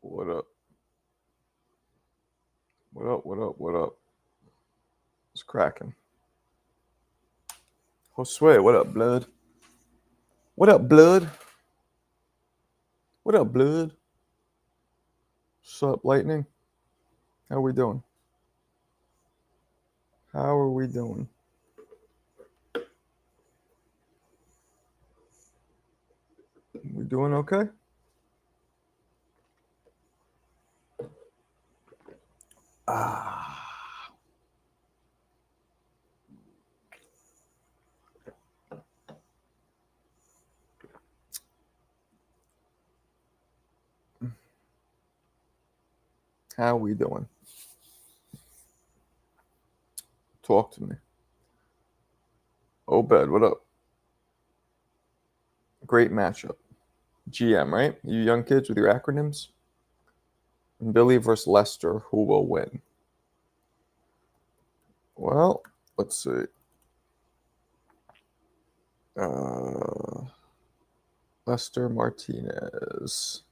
What up? What up? What up? What up? It's cracking. Josue, what up, blood? What up, blood? What up, blood? What's up, lightning? How we doing? How are we doing? We doing okay? How we doing? Talk to me. Obed, what up? Great matchup. GM, right? You young kids with your acronyms? And Billy versus Lester, who will win? Well, let's see. Lester Martinez.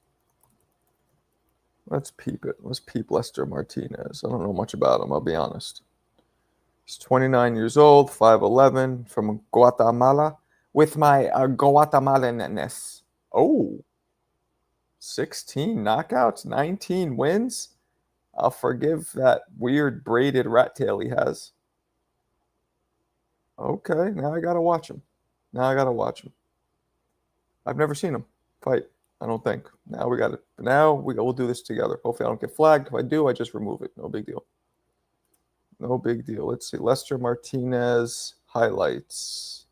Let's peep it. Let's peep Lester Martinez. I don't know much about him, I'll be honest. He's 29 years old, 5'11", from Guatemala, with my Guatemalan-ness. Oh, 16 knockouts, 19 wins. I'll forgive that weird braided rat tail he has. Okay, now I gotta watch him. I've never seen him fight, I don't think. Now we'll do this together. Hopefully I don't get flagged. If I do, I just remove it. No big deal. No big deal. Let's see. Lester Martinez highlights.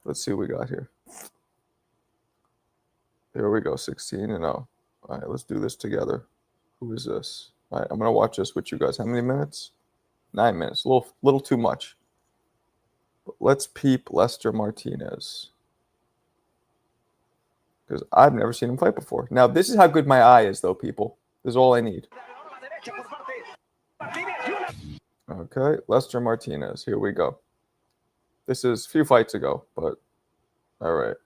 Let's see what we got here. There we go. 16-0. All right, let's do this together. Who is this? All right, I'm going to watch this with you guys. How many minutes? 9 minutes. A little too much. But let's peep Lester Martinez. Because I've never seen him fight before. Now, this is how good my eye is, though, people. This is all I need. Okay, Lester Martinez. Here we go. This is a few fights ago, but all right.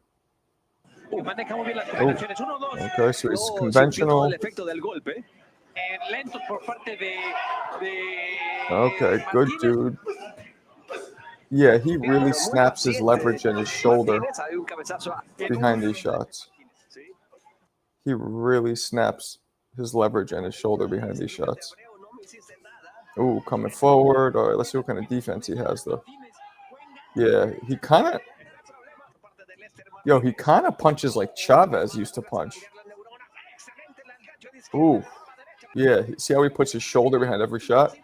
Okay, so it's conventional. Okay, good dude. Yeah, he really snaps his leverage and his shoulder behind these shots. He really snaps his leverage and his shoulder behind these shots. Ooh, coming forward. All right, let's see what kind of defense he has, though. Yeah, he kind of punches like Chavez used to punch. Ooh, yeah. See how he puts his shoulder behind every shot?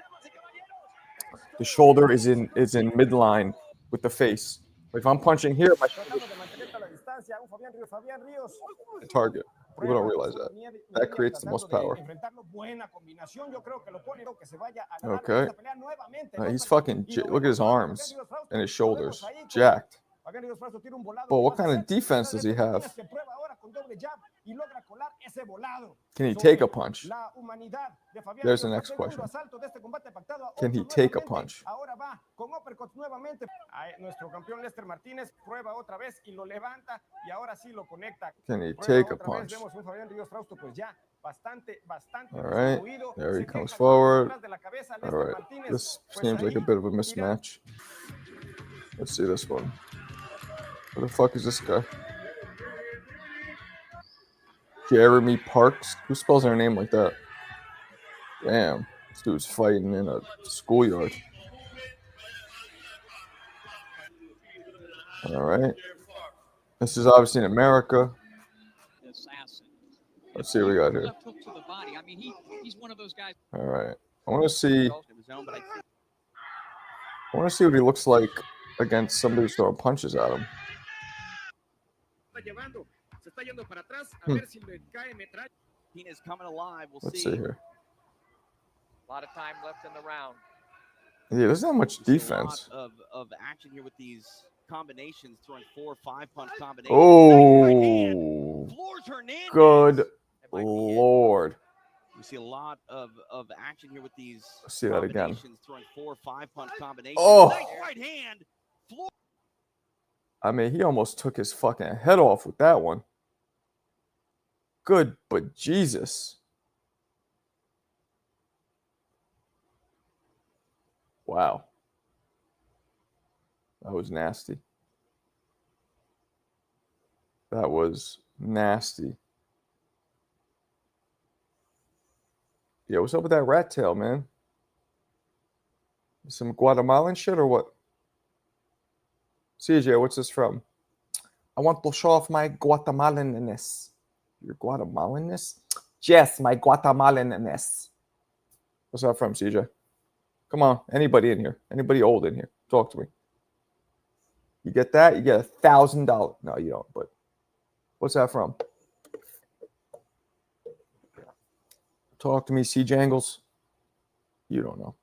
The shoulder is in midline with the face. Like if I'm punching here, my shoulder target. People don't realize that. That creates the most power. Okay. He's fucking. Look at his arms and his shoulders. Jacked. But what kind of defense does he have? Can he take a punch? There's the next question. Can he take a punch? Can he take a punch? All right. There he comes forward. All right. This seems like a bit of a mismatch. Let's see this one. Who the fuck is this guy? Jeremy Parks? Who spells their name like that? Damn. This dude's fighting in a schoolyard. All right. This is obviously in America. Let's see what we got here. All right. I want to see what he looks like against somebody who's throwing punches at him. Let's see here. A lot of time left in the round. Yeah, there's not much defense. A lot of action here with these combinations, throwing 4 or 5 punch combinations. Oh, good Lord. We see a lot of action here with these see that again. Throwing 4 or 5 punch combinations. Oh. Nice right hand. I mean, he almost took his fucking head off with that one. good, but Jesus. Wow. That was nasty. That was nasty. Yeah, what's up with that rat tail, man? Some Guatemalan shit or what? CJ, what's this from? I want to show off my Guatemalanness. Your Guatemalanness? Yes, my Guatemalanness. What's that from, CJ? Come on, anybody in here? Anybody old in here? Talk to me. You get that? You get $1,000. No, you don't, but what's that from? Talk to me, C. Jangles. You don't know.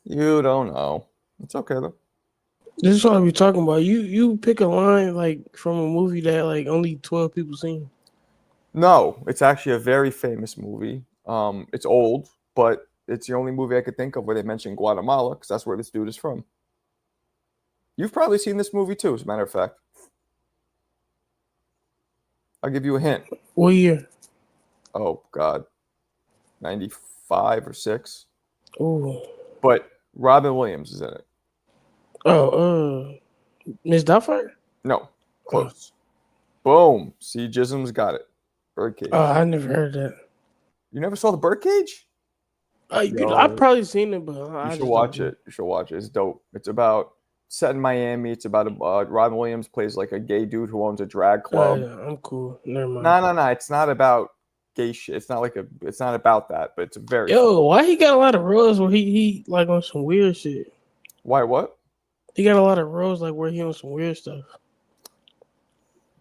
You don't know. It's okay though. This is what I be talking about. You pick a line like from a movie that like only 12 people seen. No, it's actually a very famous movie. It's old, but it's the only movie I could think of where they mention Guatemala because that's where this dude is from. You've probably seen this movie too, as a matter of fact. I'll give you a hint. What year? Oh God, 95 or 6. Oh, But Robin Williams is in it. Miss Doubtfire? No, close. Boom. See, Jism's got it. Birdcage. Oh, I never heard that. You never saw the Birdcage? I've probably seen it, but You should watch it. You should watch it. It's dope. It's about set in Miami. It's about Robin Williams plays like a gay dude who owns a drag club. I'm cool. Never mind. No. It's not about gay shit. It's not about that. But it's a very. Yo, why he got a lot of roles where he like on some weird shit? Why what? He got a lot of roles like where he on some weird stuff.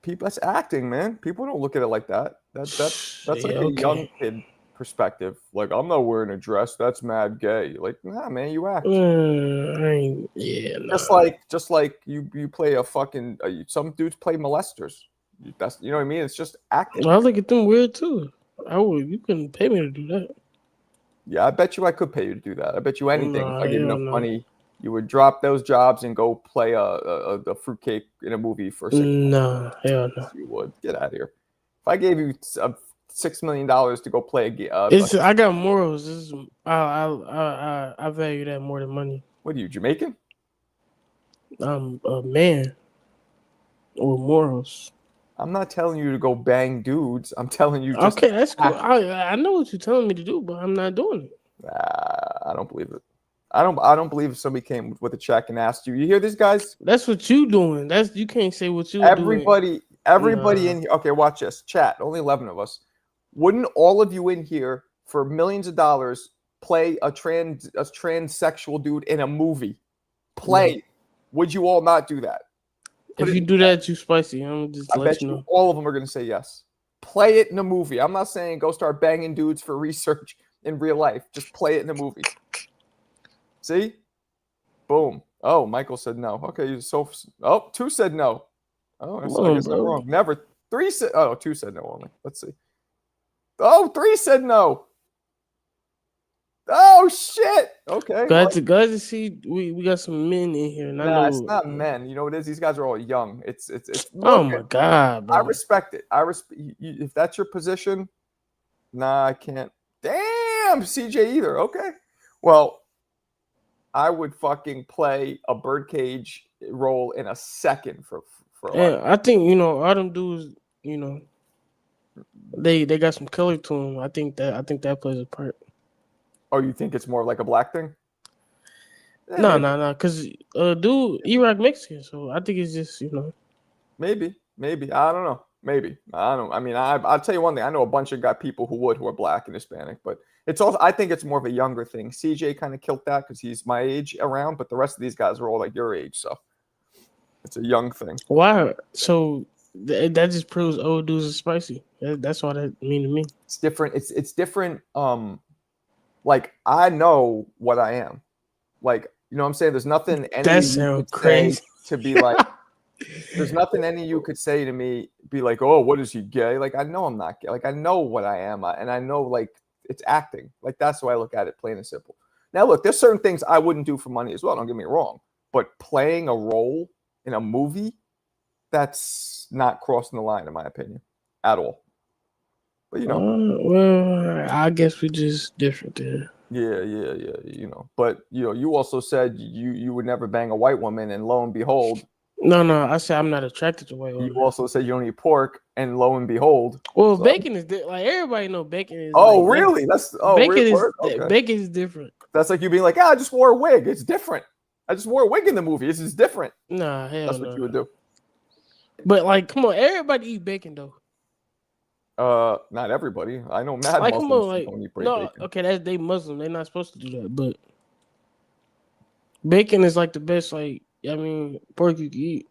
People, that's acting, man. People don't look at it like that. That's like a young kid perspective. Like, I'm not wearing a dress. That's mad gay. Like, nah, man, you act. Just like you play a fucking. Some dudes play molesters. That's you know what I mean. It's just acting. Well, I look at them weird too. You couldn't pay me to do that. Yeah, I bet you I could pay you to do that. I bet you anything. If I gave you enough money, you would drop those jobs and go play a fruitcake in a movie for 6 months. No, hell no. You would get out of here. If I gave you $6 million to go play I got morals. I value that more than money. What are you, Jamaican? I'm a man with morals. I'm not telling you to go bang dudes. I'm telling you. Okay, that's cool. I know what you're telling me to do, but I'm not doing it. I don't believe it. I don't believe if somebody came with a check and asked you. You hear this, guys? That's what you doing. You can't say what you doing. Everybody in here. Okay, watch this. Chat. Only 11 of us. Wouldn't all of you in here for millions of dollars play a transsexual dude in a movie? Would you all not do that? If you do that, you spicy. I'm just I bet you all of them are going to say yes. Play it in a movie. I'm not saying go start banging dudes for research in real life. Just play it in a movie. See? Boom. Oh, Michael said no. Okay, two said no. Oh, I guess I'm wrong. Never. 3 said. Oh, 2 said no only. Let's see. Oh, 3 said no. Oh shit. Okay. Glad to see we got some men in here. Nah, it's not men. You know what it is? These guys are all young. It's oh my god, bro. I respect it. If that's your position, nah, I can't. Damn, CJ either. Okay. Well, I would fucking play a birdcage role in a second for I think all them dudes, they got some color to them. I think that plays a part. Oh, you think it's more like a black thing? No, because dude, Iraq Mexican, so I think it's just Maybe I don't know. Maybe I don't. I mean, I'll tell you one thing. I know a bunch of people who are black and Hispanic, but it's also I think it's more of a younger thing. CJ kind of killed that because he's my age around, but the rest of these guys are all like your age, so it's a young thing. Why? So that just proves old dudes are spicy. That's what that mean to me. It's different. It's different. Like I know what I am. Like you know what I'm saying. There's nothing any that sounds crazy to be like. There's nothing any of you could say to me, be like, oh, what is he gay? Like, I know I'm not gay. Like, I know what I am. And I know, like, it's acting. Like, that's the way I look at it, plain and simple. Now, look, there's certain things I wouldn't do for money as well. Don't get me wrong. But playing a role in a movie, that's not crossing the line, in my opinion, at all. But you know. Well, I guess we just different there. Yeah. You know, but you also said you would never bang a white woman, and lo and behold, No. I said I'm not attracted to white you women. also said you don't eat pork, and lo and behold. Well, So. bacon is like everybody know bacon is. Oh, like, really? That's bacon is word? Okay. bacon is different. That's like you being like, I just wore a wig. It's different. I just wore a wig in the movie. This is different. Nah, hell That's no. what you would do. But like, come on, everybody eat bacon though. Not everybody. I know mad Like, Muslims come on, like, don't eat no, bacon. okay, that's they Muslim. They're not supposed to do that. But bacon is like the best. Like, I mean, pork you can eat.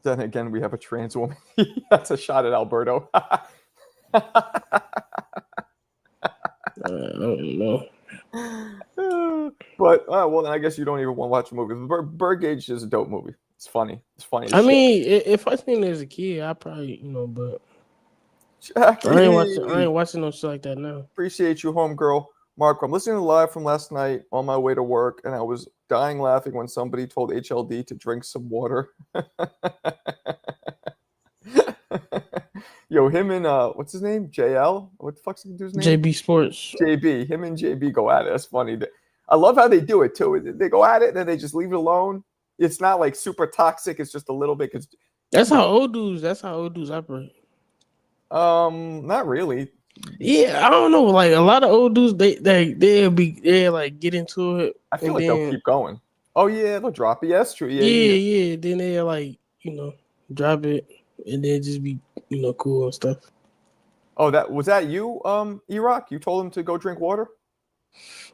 Then again, we have a trans woman. That's a shot at Alberto. I don't know. But well, then I guess you don't even want to watch a movie. Birdcage is a dope movie. It's funny. It's funny. As I shit. mean, if I seen it as a kid, I probably, but Jackie, I ain't watching no shit like that now. Appreciate you, homegirl. Marco, I'm listening to live from last night on my way to work, and I was dying laughing when somebody told HLD to drink some water. Yo, him and what's his name? JL? What the fuck's the dude's name? JB Sports. JB. Him and JB go at it. That's funny. I love how they do it too. They go at it, and then they just leave it alone. It's not like super toxic. It's just a little bit. Cause That's how old dudes operate. Not really. Yeah, I don't know. Like a lot of old dudes, they like get into it. I feel and like then, they'll keep going. Oh yeah, they'll drop it. Yeah, that's true. Yeah. Then they like drop it and then just be cool and stuff. Oh, that you, E-Rock? You told him to go drink water?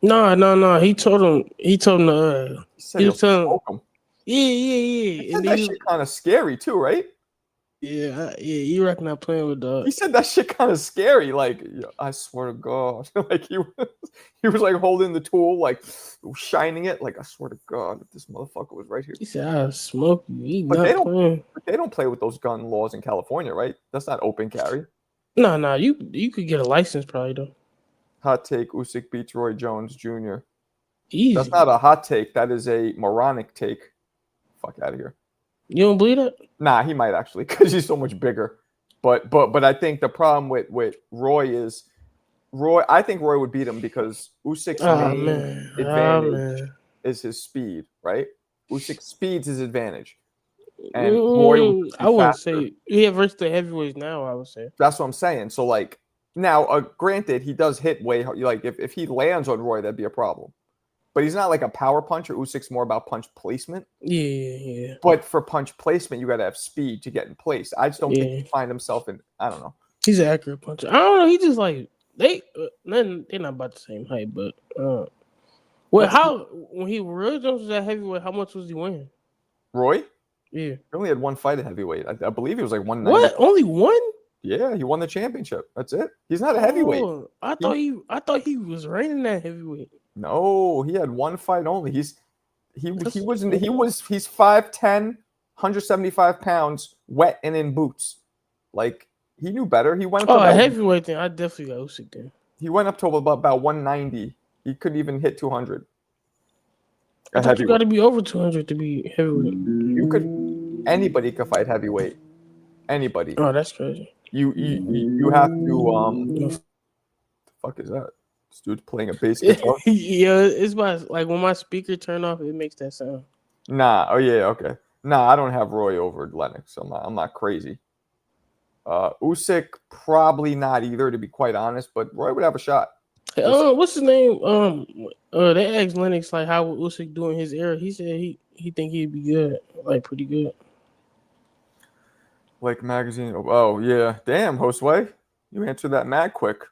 No. He told him. He was telling. Smoke him. Yeah. And that shit kind of scary too, right? Yeah. You reckon not playing with dog? He said that shit kind of scary. Like, I swear to God, like he was like holding the tool, like shining it. Like, I swear to God, if this motherfucker was right here. He said, "I'll smoke you." He But not playing. they don't play with those gun laws in California, right? That's not open carry. No. You could get a license probably though. Hot take: Usyk beats Roy Jones Jr. Easy. That's not a hot take. That is a moronic take. Fuck out of here. You don't believe that? Nah, he might actually because he's so much bigger. But I think the problem with Roy is I think Roy would beat him because Usyk's main advantage is his speed, right? Usyk's speed's his advantage. And Roy would I wouldn't say versus the heavyweights now, I would say. That's what I'm saying. So like now, granted, he does hit way hard. Like if he lands on Roy, that'd be a problem. But he's not like a power puncher. Usyk's more about punch placement. Yeah. But for punch placement, you got to have speed to get in place. I just don't think he find himself in. I don't know. He's an accurate puncher. I don't know. He just like they're not about the same height, but when he Roy Jones was at heavyweight, how much was he weighing? Roy? Yeah, he only had one fight at heavyweight. I believe he was like 190. What? Only one? Yeah, he won the championship. That's it. He's not a heavyweight. I thought he was reigning at heavyweight. No, he had one fight only. He's 5'10", 175 pounds, wet and in boots. Like he knew better. He went up a heavyweight thing. I definitely got Usyk there. He went up to about 190. He couldn't even hit 200. I thought you got to be over 200 to be heavyweight. Anybody could fight heavyweight. Anybody. Oh, that's crazy. You have to the fuck is that? This dude's playing a bass guitar. Yeah, it's like when my speaker turn off, it makes that sound. Nah. Oh yeah. Okay. Nah, I don't have Roy over Lennox. I'm not crazy. Usyk probably not either, to be quite honest. But Roy would have a shot. What's his name? They asked Lennox like how would Usyk do in his era. He said he think he'd be good, like pretty good. Like magazine. Oh yeah. Damn, Josue, you answered that mad quick.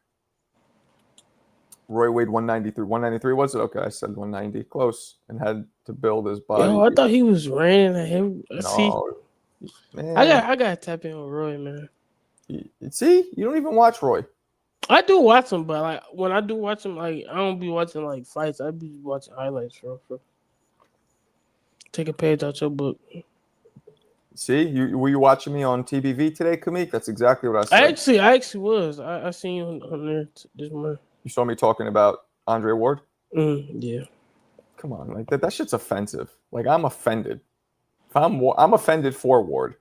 Roy weighed 193. 193 was it? Okay, I said 190. Close. And had to build his body. Yo, I thought he was reigning at him. No, man. I gotta tap in with Roy, man. See, you don't even watch Roy. I do watch him, but like when I do watch him, like I don't be watching like fights. I be watching highlights for. Take a page out your book. See, were you watching me on TBV today, Kamik? That's exactly what I said. I actually was. I seen you on there this morning. You saw me talking about Andre Ward? Yeah. Come on, like that shit's offensive. Like I'm offended. I'm offended for Ward.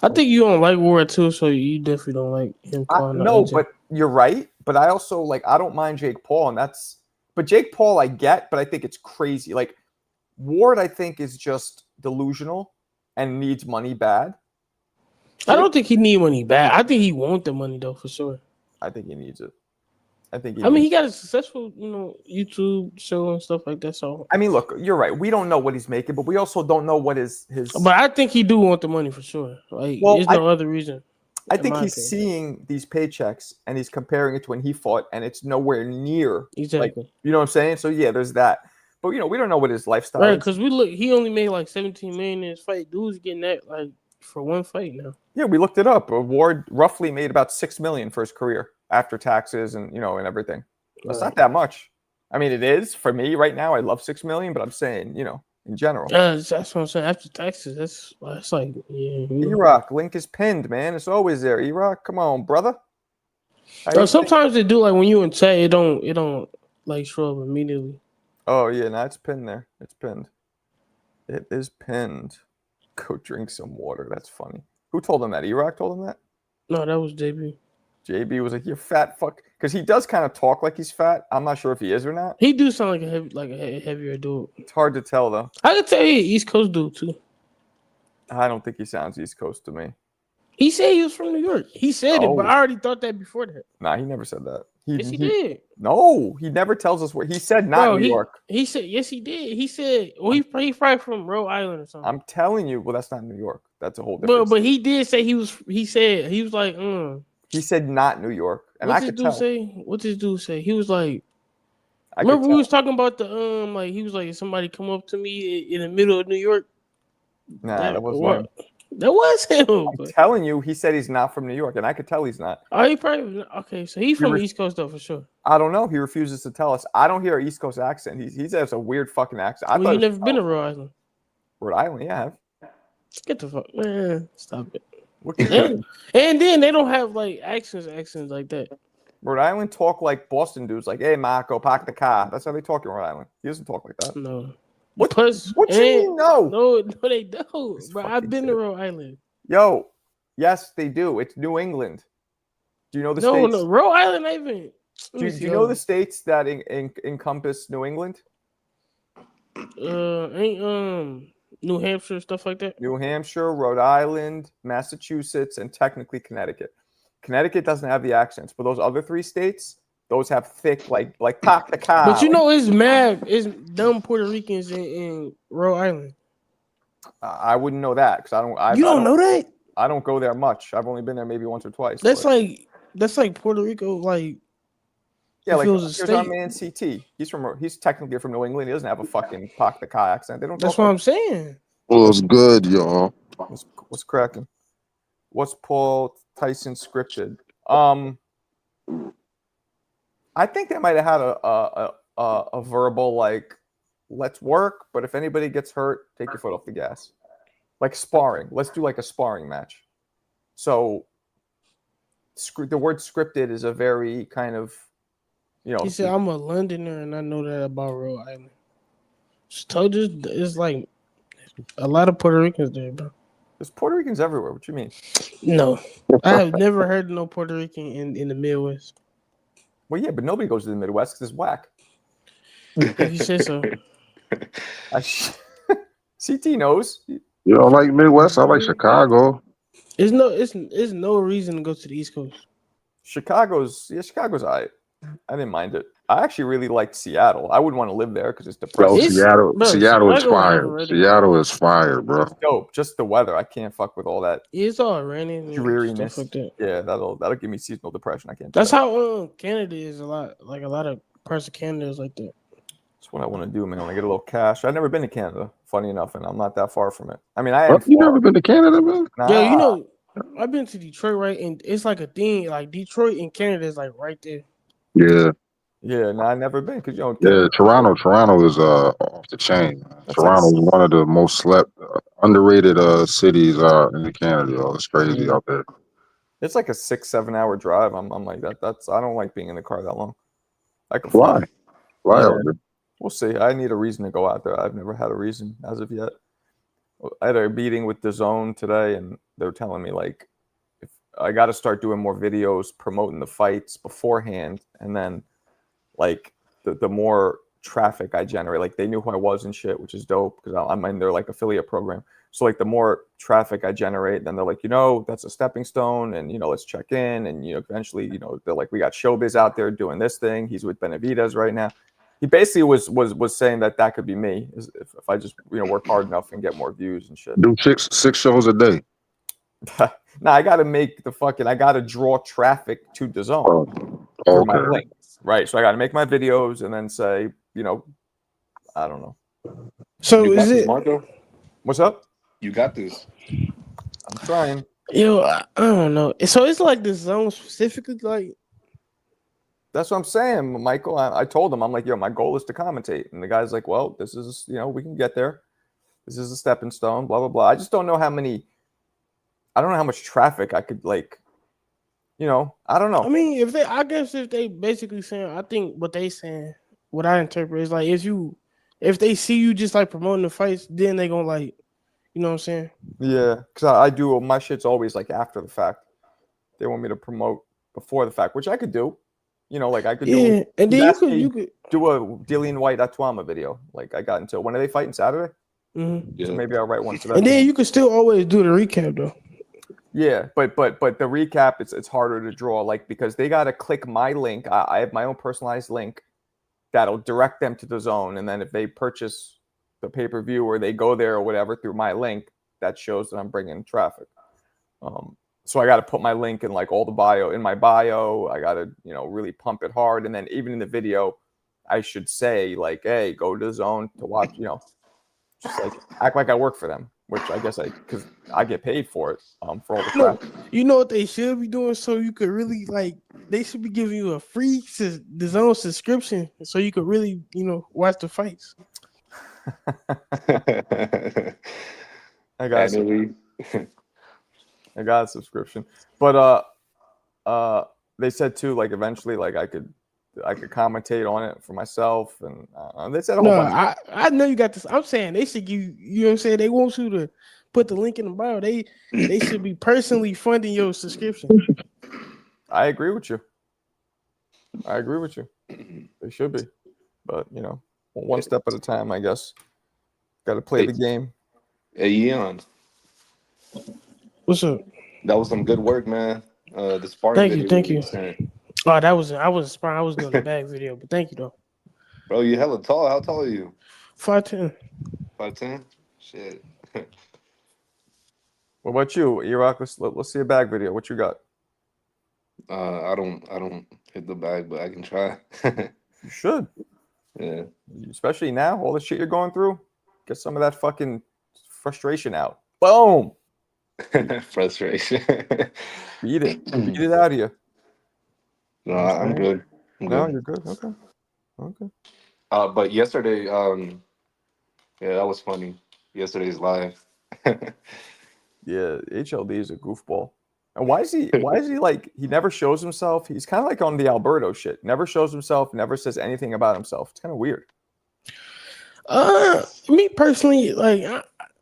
I think you don't like Ward too, so you definitely don't like him calling out No, AJ. but you're right. But I also I don't mind Jake Paul, but Jake Paul I get, but I think it's crazy. Like Ward, I think is just delusional and needs money bad. I don't think he need money back. I think he want the money though for sure. I think he needs it. I think I mean, he got a successful, YouTube show and stuff like that. So I mean, look, you're right. We don't know what he's making, but we also don't know what his. But I think he do want the money for sure. Like, there's no other reason. I think he's seeing these paychecks and he's comparing it to when he fought, and it's nowhere near. Exactly. You know what I'm saying? So yeah, there's that. But we don't know what his lifestyle is. Right, because he only made like 17 million in his fight. Dude's getting that like for one fight now. Yeah, we looked it up. Ward roughly made about $6 million for his career after taxes and and everything. It's not that much. I mean, it is for me right now. I love $6 million, but I'm saying, in general. That's what I'm saying. After taxes, that's like E-Rock, link is pinned, man. It's always there. E-Rock, come on, brother. Sometimes they do like when you in chat, it don't like show up immediately. Oh yeah, no, it's pinned there. It's pinned. It is pinned. Go drink some water. That's funny. Who told him that? E-Rock told him that? No, that was JB. JB was like, "You fat fuck," because he does kind of talk like he's fat. I'm not sure if he is or not. He do sound like a heavier dude. It's hard to tell though. I could tell you East Coast dude too. I don't think he sounds East Coast to me. He said he was from New York. He said it, but I already thought that before that. Nah, he never said that. Yes, he did. No, he never tells us where. He said not New York. He said yes, he did. He said, well, he probably from Rhode Island or something. I'm telling you, well, that's not New York. That's a whole different. But he did say he said he was like, He said not New York, and What's this dude say? He was like, remember we was talking about the like he was like, somebody come up to me in the middle of New York. Nah, that wasn't him. That was him. I'm telling you, he said he's not from New York, and I could tell he's not. Oh, he probably okay. So he's from the East Coast though, for sure. I don't know. He refuses to tell us. I don't hear an East Coast accent. He has a weird fucking accent. I thought you never been to Rhode Island. Rhode Island, yeah, I have. Get the fuck, man. Stop it. And then they don't have like accents like that. Rhode Island talk like Boston dudes, like, "Hey, Marco, park the car." That's how they talk in Rhode Island. He doesn't talk like that. No. What you mean? No, they don't. Bro, I've been to Rhode Island. Yo, yes, they do. It's New England. Do you know the states? No, Rhode Island even. Do you know the states that encompass New England? Ain't New Hampshire, stuff like that. New Hampshire, Rhode Island, Massachusetts, and technically Connecticut. Connecticut doesn't have the accents, but those other three states, those have thick, like park the car. But it's dumb Puerto Ricans in Rhode Island. I wouldn't know that because I don't. You don't know that? I don't go there much. I've only been there maybe once or twice. That's like Puerto Rico, like. Yeah, like here's our man CT. He's technically from New England. He doesn't have a fucking park the car accent. They don't. That's what I'm saying. What's good, y'all? What's cracking? What's Paul Tyson scripted? I think they might have had a verbal like, "Let's work," but if anybody gets hurt, take your foot off the gas. Like sparring. Let's do like a sparring match. So, the word scripted is a very kind of, He said, "I'm a Londoner and I know that about Rhode Island." Just told you, it's like a lot of Puerto Ricans there, bro. There's Puerto Ricans everywhere. What you mean? No, I have never heard of no Puerto Rican in the Midwest. Well, yeah, but nobody goes to the Midwest because it's whack. If you say so. CT knows. You don't like Midwest? I like Chicago. It's no reason to go to the East Coast. Chicago's all right. I didn't mind it. I actually really liked Seattle. I wouldn't want to live there because it's depressing. Seattle is fire. Seattle is fire, bro. It's dope. Just the weather. I can't fuck with all that. It's all raining, dreariness. Like that. Yeah, that'll give me seasonal depression. I can't. That's how Canada is a lot. Like a lot of parts of Canada is like that. That's what I want to do, man. When I get a little cash. I've never been to Canada, funny enough, and I'm not that far from it. I mean, You never been to Canada, man? Nah. Yeah, I've been to Detroit, right? And it's like a thing. Like Detroit and Canada is like right there. Yeah. Yeah, no, I've never been because Toronto is off the chain. Toronto is one of the most underrated cities in Canada. It's crazy out there. It's like a 6-7 hour drive. I'm like that. I don't like being in the car that long. I can fly. Fly over. We'll see. I need a reason to go out there. I've never had a reason as of yet. I had a meeting with DAZN today, and they were telling me like, if I got to start doing more videos promoting the fights beforehand, and then like the more traffic I generate, like they knew who I was and shit, which is dope because I'm in their like affiliate program. So like the more traffic I generate, then they're like, that's a stepping stone, and let's check in, and eventually, they're like, we got Showbiz out there doing this thing. He's with Benavidez right now. He basically was saying that could be me if I just work hard enough and get more views and shit. Do six shows a day. Now I got to I got to draw traffic to the zone through my Okay. link, right? So I got to make my videos and then say, I don't know. So You got is this, it? Marco? What's up? You got this. I'm trying. Yo, I don't know. So it's like the zone specifically, like. That's what I'm saying, Michael. I told him, I'm like, my goal is to commentate. And the guy's like, well, this is, we can get there. This is a stepping stone, blah, blah, blah. I just don't know I don't know how much traffic I could I don't know. I mean, I guess if they basically saying, I think what they saying, what I interpret is like, if they see you just like promoting the fights, then they gonna like, you know what I'm saying? Yeah, because I do, my shit's always like after the fact. They want me to promote before the fact, which I could do. Like I could do. Yeah, and then you could do a Dillian White Atuama video. Like I got into. When are they fighting? Saturday? Mm-hmm. Yeah. So maybe I'll write one to that. And then you can still always do the recap though. Yeah, but the recap, it's harder to draw, like, because they got to click my link. I have my own personalized link that'll direct them to the zone, and then if they purchase the pay-per-view or they go there or whatever through my link, that shows that I'm bringing traffic. So I got to put my link in like all the in my bio. I got to really pump it hard, and then even in the video, I should say like, hey, go to the zone to watch. Just like act like I work for them, which I guess because I get paid for it for all the No, crap. you know what they should be doing, so you could really like they should be giving you a free the zone subscription, so you could really watch the fights. I got Annually. I got a subscription, but they said too, like eventually, like I could commentate on it for myself, and they said a whole bunch. I know you got this. I'm saying they should give you know what I'm saying. They want you to put the link in the bio. They should be personally funding your subscription. I agree with you. They should be, but one step at a time, I guess. Got to play the game. Hey, Eon. What's up? That was some good work, man. The sparring Thank you. sent. Oh, I wasn't inspired. I was doing the bag video, but thank you though. Bro, you hella tall. How tall are you? 5'10". 5'10"? Shit. What about you, Iraq? Let's see a bag video. What you got? I don't hit the bag, but I can try. You should. Yeah. Especially now, all the shit you're going through. Get some of that fucking frustration out. Boom. Frustration. Beat it out of you. No, I'm good. No, you're good. Okay. But yesterday, yeah, that was funny. Yesterday's live. Yeah, HLD is a goofball. And why is he like, he never shows himself? He's kind of like on the Alberto shit. Never shows himself, never says anything about himself. It's kind of weird. Me personally, like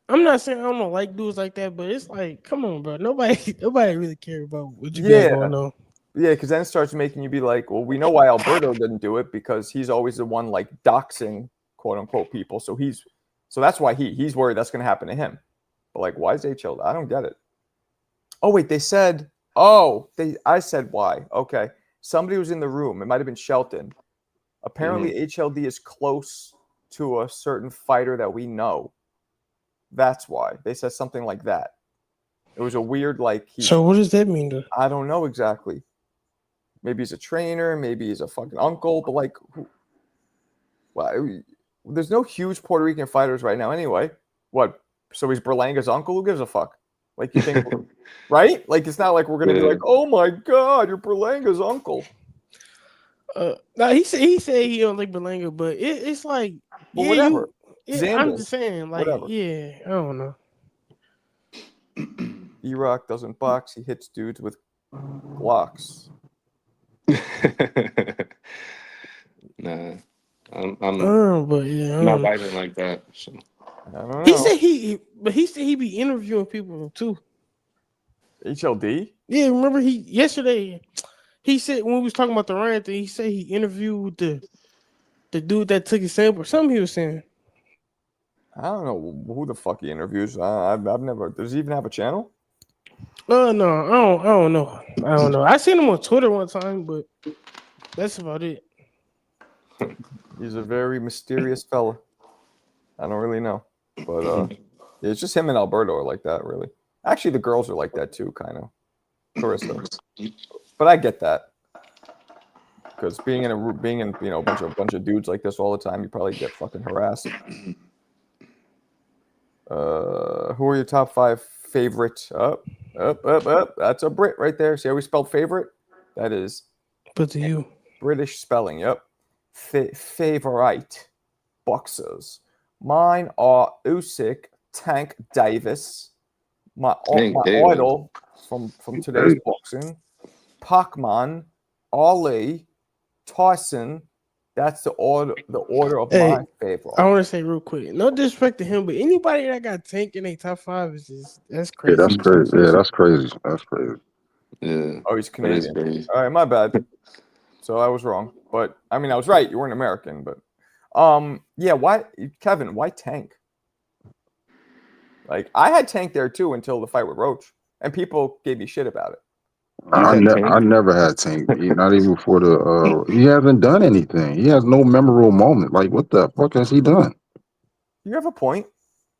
I'm not saying I don't like dudes like that, but it's like, come on, bro. Nobody really care about what you got going on. Yeah, because then it starts making you be like, well, we know why Alberto didn't do it, because he's always the one like doxing quote unquote people. So that's why he's worried that's gonna happen to him. But like, why is HLD? I don't get it. Oh wait, I said why. Okay. Somebody was in the room. It might have been Shelton. Apparently HLD is close to a certain fighter that we know. That's why. They said something like that. It was a weird like So what does that mean though? I don't know exactly. Maybe he's a trainer, maybe he's a fucking uncle, but like there's no huge Puerto Rican fighters right now anyway. What? So he's Berlanga's uncle? Who gives a fuck? Like, you think, right? Like, it's not like we're gonna be like, oh my god, you're Berlanga's uncle. No, he said he don't like Berlanga, but it's like, well, whatever. I'm just saying, like, whatever. Yeah, I don't know. E-Rock doesn't box; he hits dudes with blocks. Nah, I'm But yeah, not biting like that. So. I don't He know. said he said he be interviewing people too. HLD? Yeah, remember yesterday he said when we was talking about the Ryan thing, he said he interviewed the dude that took his sample or something he was saying. I don't know who the fuck he interviews. I've never. Does he even have a channel? Oh no, I don't know. I don't know. I seen him on Twitter one time, but that's about it. He's a very mysterious fella. I don't really know, but it's just him and Alberto are like that, really. Actually, the girls are like that too, kind of. Carissa, but I get that because being in a bunch of dudes like this all the time, you probably get fucking harassed. Who are your top 5 favorite? Up. That's a Brit right there. See how we spelled favorite? That is But to you, British spelling. Yep. Favorite boxers. Mine are Usyk, Tank Davis, my Davis. idol from today's boxing, Pacman, Ali, Tyson. That's the order of hey, my favorite. I want to say real quick, no disrespect to him, but anybody that got Tank in a top 5 is just that's Yeah, crazy. that's crazy. Yeah, that's crazy. That's crazy. Yeah. Oh, he's That is Canadian. crazy. All right, my bad. So I was wrong, but I mean I was right. You weren't American, but yeah. Why, Kevin? Why Tank? Like I had Tank there too until the fight with Roach, and people gave me shit about it. You had Tank? I never had Tank. Not even before the. He hasn't done anything. He has no memorable moment. Like what the fuck has he done? You have a point.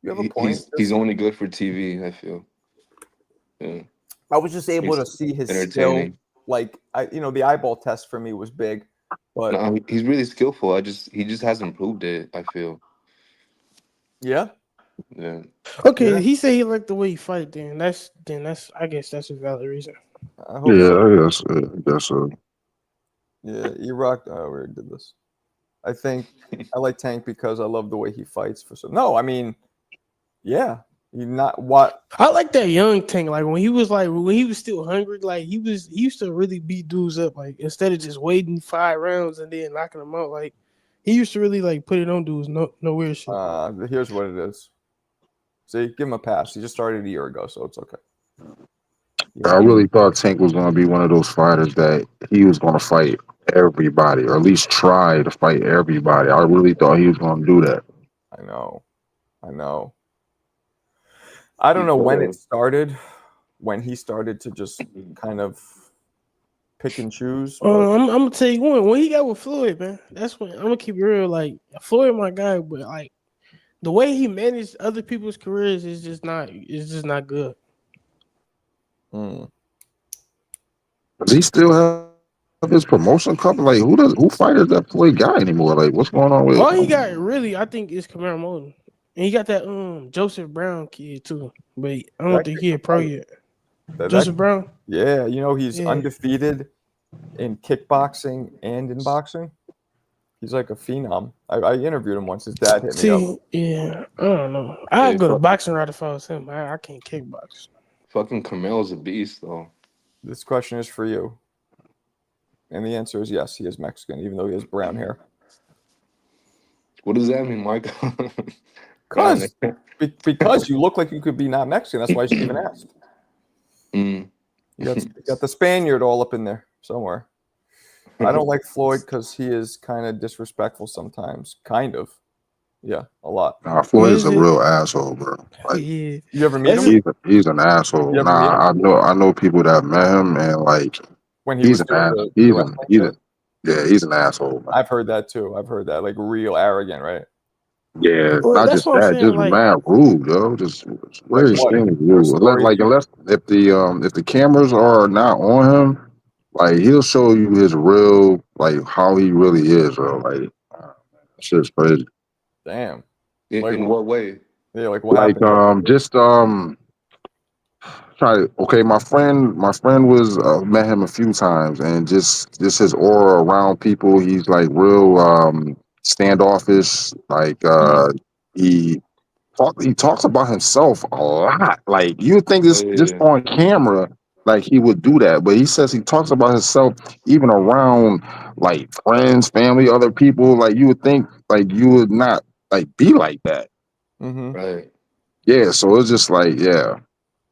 You have a point. He's only good for TV, I feel. Yeah. I was just able He's to see his skill. entertaining. Like the eyeball test for me was big, but No, he's really skillful. He just hasn't proved it, I feel. yeah, Yeah. Okay, Yeah. he said he liked the way he fight. Then that's I guess that's a valid reason. I hope Yeah, so. I guess so. Yeah, Iraq. Oh, we already did this. I think I like Tank because I love the way he fights for some. No, I mean, yeah, you not what? I like that young Tank. Like when he was still hungry, like he used to really beat dudes up. Like instead of just waiting 5 rounds and then knocking them out, like he used to really like put it on dudes. No weird shit. Here's what it is. See, give him a pass. He just started a year ago, so it's okay. Yeah. I really thought Tank was going to be one of those fighters that he was going to fight everybody, or at least try to fight everybody. I really thought he was going to do that. I know. I don't know when it started, when he started to just kind of pick and choose. But I'm gonna tell you when he got with Floyd, man. That's when I'm gonna keep it real. Like Floyd, my guy, but like the way he managed other people's careers is just not good. mm, Does he still have his promotion company? Like who fighters that Floyd guy anymore? Like what's going on with All him? he got really, I think, is Kamara Moden. And he got that Joseph Brown kid too. But I don't That think kid he a can pro fight. yet. that- Joseph Brown? yeah, he's Yeah. undefeated in kickboxing and in boxing. He's like a phenom. I interviewed him once. His dad hit me up. See, yeah, I don't know. I'd Hey, go to fuck. boxing right if I was him. I can't kickbox. Fucking Carmel's a beast, though. This question is for you. And the answer is yes, he is Mexican, even though he has brown hair. What does that mean, Michael? Because you look like you could be not Mexican. That's why she even asked. Mm. You got the Spaniard all up in there somewhere. I don't like Floyd because he is kind of disrespectful sometimes. Kind of. Yeah, a lot. Nah, Floyd is is a it? real asshole, bro. Like Yeah. You ever meet That's him? it. he's an asshole. You ever meet him? Nah, I know people that met him and like When he he's was an doing ass. the wrestling shit? He's an asshole, man. I've heard that too. I've heard that. Like real arrogant, right? Yeah, Well, not that's just what I'm that, saying. just Like, mad rude, yo. Just Like very what? extremely There's rude. stories. Unless if the cameras are not on him, like he'll show you his real like how he really is, bro. Like shit's crazy. Damn. In what way? Yeah, like what Like happened? okay, my friend was met him a few times, and just his aura around people. He's like real standoffish. Like he he talks about himself a lot. Like you would think this just Yeah. on camera, like he would do that, but he says he talks about himself even around like friends, family, other people. Like you would think like you would not like be like that. Mm-hmm. Right. Yeah, so it's just like, yeah.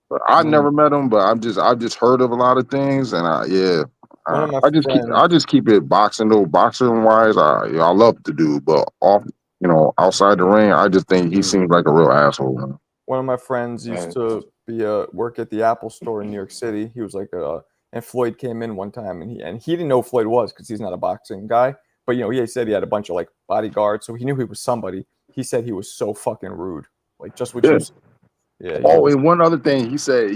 But I Mm. never met him, but I've just heard of a lot of things, and One of my I friends. just keep it boxing though. Boxing wise, I love the dude, but off, outside the ring, I just think he seems like a real asshole. Man. One of my friends used Right. to be work at the Apple store in New York City. He was like and Floyd came in one time and he didn't know who Floyd was because he's not a boxing guy. But he said he had a bunch of like bodyguards, so he knew he was somebody. He said he was so fucking rude, like just what Yeah. you said. Yeah, he Oh, was. and one other thing, he said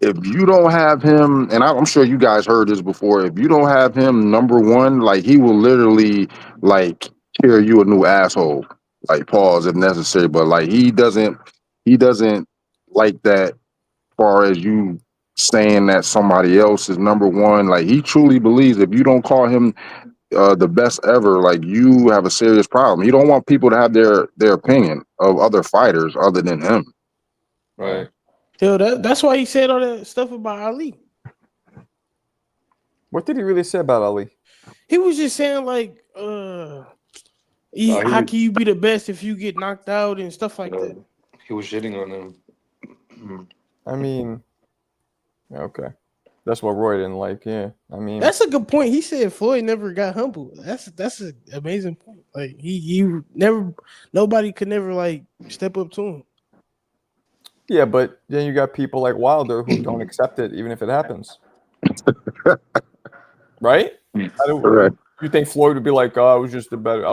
if you don't have him, and I'm sure you guys heard this before, if you don't have him number one, like he will literally like tear you a new asshole, like pause if necessary. But like he doesn't like that. Far as you saying that somebody else is number one, like he truly believes if you don't call him the best ever, like you have a serious problem. You don't want people to have their opinion of other fighters other than him. Right. Hell, that's why he said all that stuff about Ali. What did he really say about Ali? He was just saying like, He how was, can you be the best if you get knocked out and stuff like that? he was shitting on him. I mean, okay, that's what Roy didn't like. Yeah, I mean, That's a good point. He said Floyd never got humble. That's an amazing point. Like he never, nobody could never like step up to him. yeah, but then you got people like Wilder who don't accept it even if it happens, right? How Correct. you think Floyd would be like, "Oh, I was just a better,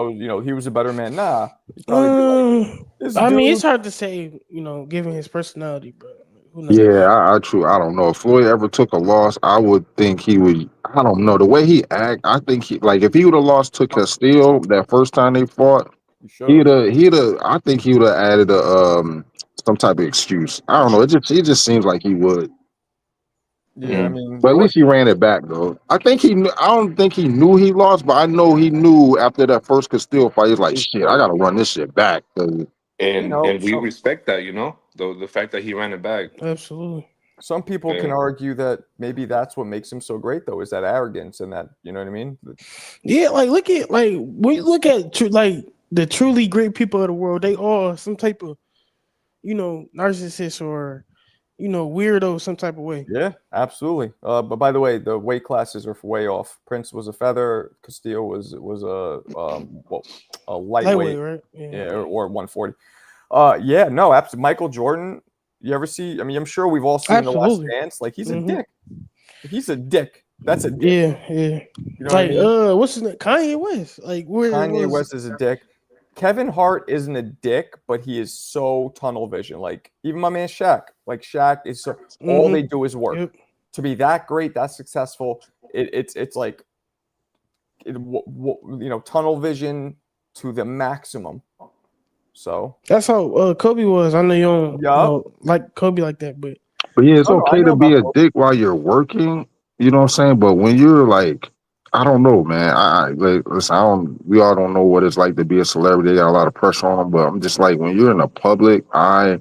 he was a better man"? Nah, he'd probably be like, "This I mean, it's dude." hard to say, given his personality, but who knows? Yeah, I don't know if Floyd ever took a loss. I would think he would. I don't know the way he act. I think he like if he would have lost to Castillo that first time they fought, You should have. he'd have. I think he would have added a some type of excuse. I don't know. It just seems like he would. Yeah, I mean, But there at was. least he ran it back though. I think he. I don't think he knew he lost, but I know he knew after that first Castillo fight. He's like, shit, I got to run this shit back. 'Cause And we Some respect that, the fact that he ran it back. Absolutely. some people can Yeah. argue that maybe that's what makes him so great, though, is that arrogance and that what I mean. Yeah, like look at like when you look at like the truly great people of the world, they all some type of narcissist or weirdo some type of way. Yeah, absolutely. But by the way, the weight classes are way off. Prince was a feather. Castillo was a lightweight, Lightweight, right? yeah, Yeah. or 140. Yeah, no, absolutely. Michael Jordan. You ever see? I mean, I'm sure we've all seen The Last Absolutely. Dance. Like he's a Mhm. dick. He's a dick. That's a dick. Yeah, yeah. You know what I Like mean? what's his name? Kanye West. Like where Kanye was West is a dick. Kevin Hart isn't a dick, but he is so tunnel vision. Like even my man Shaq. Like Shaq is so all they do is work. Yep. To be that great, that successful, it's like tunnel vision to the maximum. So That's how Kobe was. I know you don't yeah, like Kobe like that, but yeah, it's no, I okay know to be about a Kobe. dick while you're working. You know what I'm saying? But when you're like, I don't know, man. I like listen. I don't. We all don't know what it's like to be a celebrity. They got a lot of pressure on them. But I'm just like when you're in the public eye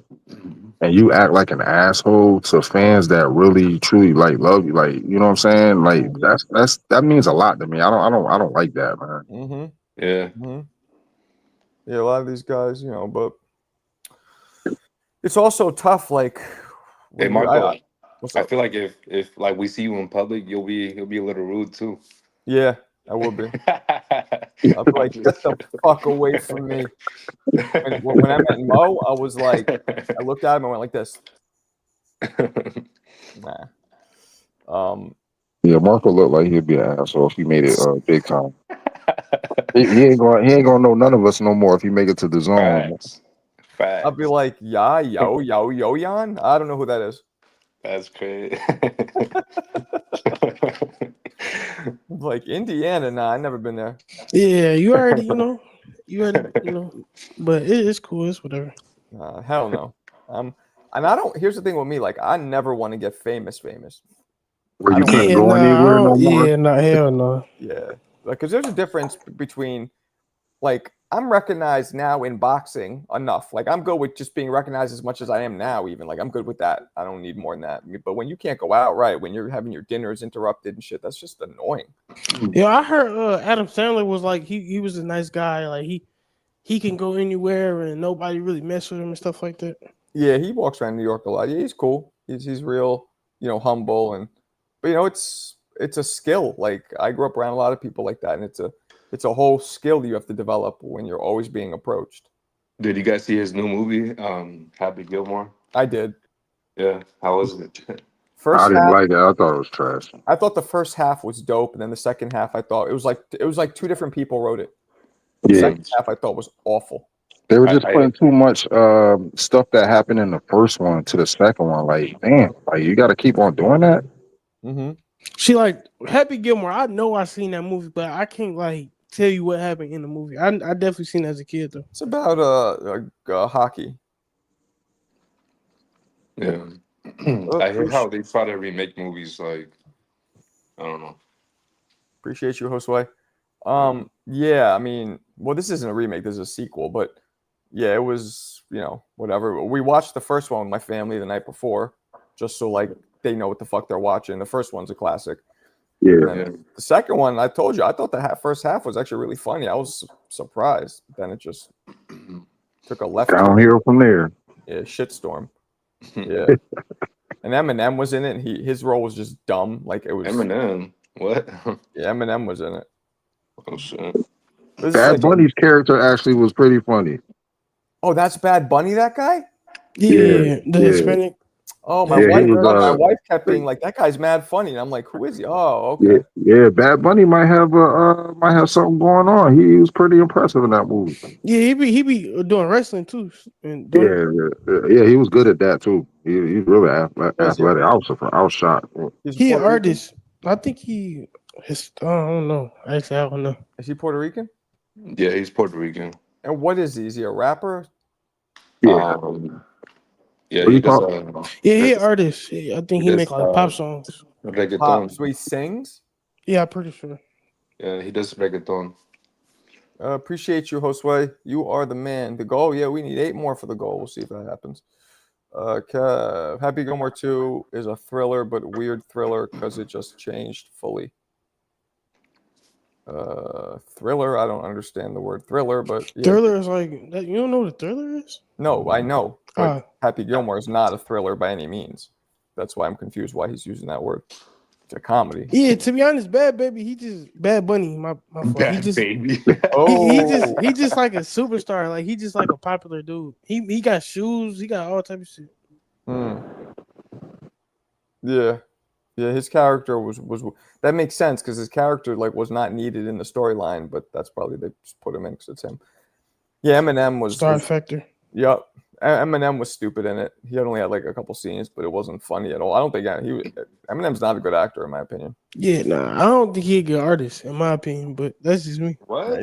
and you act like an asshole to fans that really truly like love you, like you know what I'm saying? Like that means a lot to me. I don't like that, man. Mm-hmm. Yeah. Mm-hmm. Yeah, a lot of these guys, but it's also tough. Like Hey when Marco, what's I up? feel like if like we see you in public, you'll be a little rude too. Yeah, I would be. I'll be like, get the fuck away from me. When I met Mo, I was like, I looked at him and went like this. Nah. Yeah, Marco looked like he'd be an asshole if he made it big time. He ain't gonna know none of us no more if he make it to the zone. Facts. I'll be Facts. like, yeah, yo, yan. I don't know who that is. That's crazy. Like Indiana, nah, I never been there. yeah, you already but it's cool. It's whatever. Hell no. And I don't. Here's the thing with me, like I never want to get famous. Where I you don't can't want. Yeah, go anywhere nah, no more. yeah, nah, hell no. Yeah, because there's a difference between like I'm recognized now in boxing enough. Like I'm good with just being recognized as much as I am now. Even like I'm good with that. I don't need more than that. But when you can't go out, right? When you're having your dinners interrupted and shit, that's just annoying. Yeah, I heard Adam Sandler was like he was a nice guy. Like he he can go anywhere and nobody really mess with him and stuff like that. Yeah, he walks around New York a lot. Yeah, he's cool. He's real, humble but it's a skill. Like I grew up around a lot of people like that, and it's a whole skill you have to develop when you're always being approached. Did you guys see his new movie, Happy Gilmore? I did. Yeah, how was it? First I didn't half, like it. I thought it was trash. I thought the first half was dope, and then the second half I thought it was like two different people wrote it. The Yeah, second half I thought was awful. they were just I putting too much stuff that happened in the first one to the second one. Like, damn, like you got to keep on doing that. Mm-hmm. See, like Happy Gilmore, I know I seen that movie, but I can't like tell you what happened in the movie. I definitely seen it as a kid though. It's about hockey. yeah. I hear how they try to remake movies. Like, I don't know. Appreciate you, Josue. Yeah, I mean, well, this isn't a remake, this is a sequel, but yeah, it was, whatever. We watched the first one with my family the night before, just so like they know what the fuck they're watching. The first one's a classic. Yeah, And then the second one, I told you, I thought the first half was actually really funny. I was surprised. Then it just took a left turn. downhill from there. Yeah, shitstorm. Yeah. And Eminem was in it, and his role was just dumb. Like it was Eminem. What? Yeah, Eminem was in it. Oh shit. This is Bad like- Bunny's character actually was pretty funny. Oh, that's Bad Bunny, that guy? Yeah, the yeah. Hispanic. Oh, my Yeah, he wife, was, my wife kept being like, "That guy's mad funny," and I'm like, "Who is he?" Oh, okay. Yeah, Bad Bunny might have something going on. He was pretty impressive in that movie. Yeah, he be doing wrestling too. And Yeah, he was good at that too. He's really athletic. I was shocked. he an Puerto Rican? artist. I think I don't know. Actually, I don't know. Is he Puerto Rican? Yeah, he's Puerto Rican. And what is he? Is he a rapper? Yeah, Yeah, What he you does. call- Yeah, he an artist. Yeah, I think he Yes, make like pop songs. Reggaeton. Pop. So he sings? Yeah, I'm pretty sure. Yeah, he does reggaeton. Appreciate you, Josue. You are the man. The goal, yeah, we need 8 more for the goal. We'll see if that happens. Happy Gilmore 2 is a thriller, but weird thriller because it just changed fully. Thriller, I don't understand the word thriller, but yeah. Thriller is like that. You don't know what a thriller is? No, I know. But Ah. Happy Gilmore is not a thriller by any means. That's why I'm confused why he's using that word. It's a comedy. Yeah, to be honest, Bad Baby, he just Bad Bunny. My fault. Bad baby. Oh, He just like a superstar. Like he just like a popular dude. He got shoes. He got all type of shit. Yeah. Yeah, his character was that makes sense because his character like was not needed in the storyline, but that's probably they just put him in because it's him. Yeah, Eminem was Star Factor. Yep. Eminem was stupid in it. He only had like a couple scenes, but it wasn't funny at all. I don't think Eminem's not a good actor in my opinion. Yeah, nah, I don't think he a good artist in my opinion, but that's just me. What?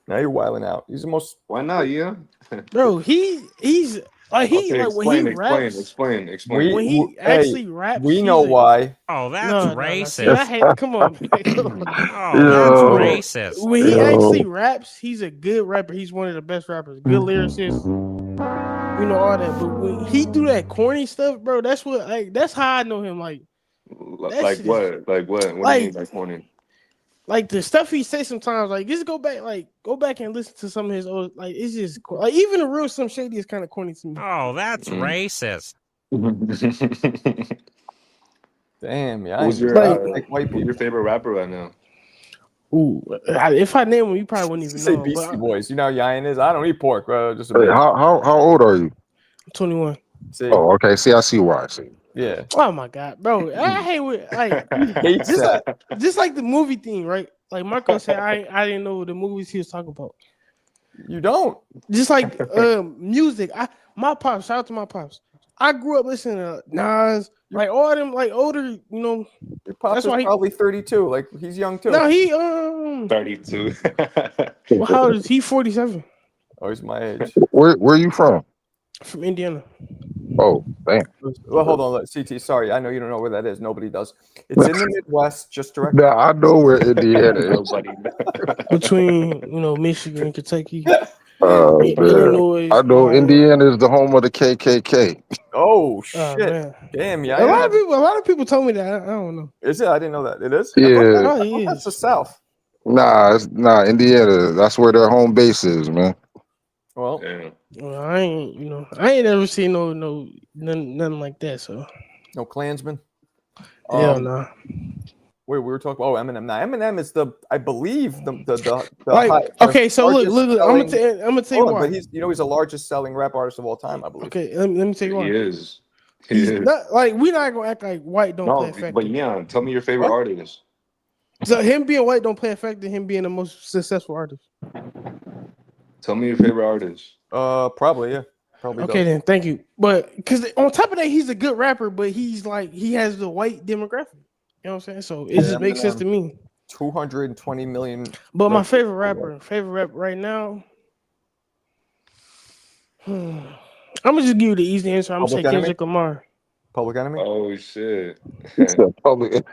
Now you're wilding out. He's the most. Why not? Yeah. Bro, he's like he Okay, like when he raps. explain. When he actually raps, we he's know like- why. Oh, that's No, racist. see, I hate, come on. Oh, Yo. that's racist. When he Yo. actually raps, he's a good rapper. He's one of the best rappers. Good lyricist. You know all that. But when he do that corny stuff, bro, that's how I know him. Like Like shit what? Like what? What do you like- mean by corny? Like the stuff he says sometimes, like just go back and listen to some of his old, like it's just like even the real Slim Shady is kind of corny to me. Oh, that's racist. Damn, yeah. Who's your like white who's people. your favorite rapper right now? Ooh, if I name him, you probably wouldn't even Say know. Beastie But Boys. You know how Yayan is. I don't eat pork, bro. Just a Hey, bit. how old are you? I'm 21. See, Oh, okay. See, I see why. See, yeah. Oh my god, bro! I hate with like Hates that. just like the movie thing, right? Like Marco said, I didn't know the movies he was talking about. You don't. Just like music. My pops, shout out to my pops. I grew up listening to Nas, like all them like older, you know. Your pops That's is why he- probably 32. Like he's young too. No, he 32. well, how old is he? 47 Oh, he's my age. where you from? from Indiana. Oh, damn. Well, hold on, CT. Sorry, I know you don't know where that is. Nobody does. It's in the Midwest, just directly. Now I know where Indiana is. Nobody. Between Michigan and Kentucky, Man. Illinois. I know Indiana is the home of the KKK. Oh Oh, shit! man. Damn, A yeah. lot of people told me that. I don't know. Is it? I didn't know that. It is. Yeah. Oh, That's yeah. the South. Nah, Indiana. That's where their home base is, man. Well, Yeah. Well, I ain't ever seen nothing like that. So no Klansman. hell no. Wait, we were talking. Oh, Eminem. Now, Eminem is I believe the Like, okay, so look, largest I'm selling. gonna tell you Hold on, but why. he's the largest selling rap artist of all time, I believe. Okay, let me tell you He why. is. He He's is. not like we're not gonna act like white don't play No, a factor. but yeah, tell me your favorite What? artist. So him being white don't play a factor. Him being the most successful artist. Tell me your favorite artist. Probably, yeah. Probably Okay, does. then thank you. But because on top of that, he's a good rapper, but he's like he has the white demographic. You know what I'm saying? So it just makes sense to me. 220 million. But my records. favorite rapper right now. I'm gonna just give you the easy answer. I'm gonna say Public Enemy? Kendrick Lamar. Public Enemy. Oh shit. It's a public.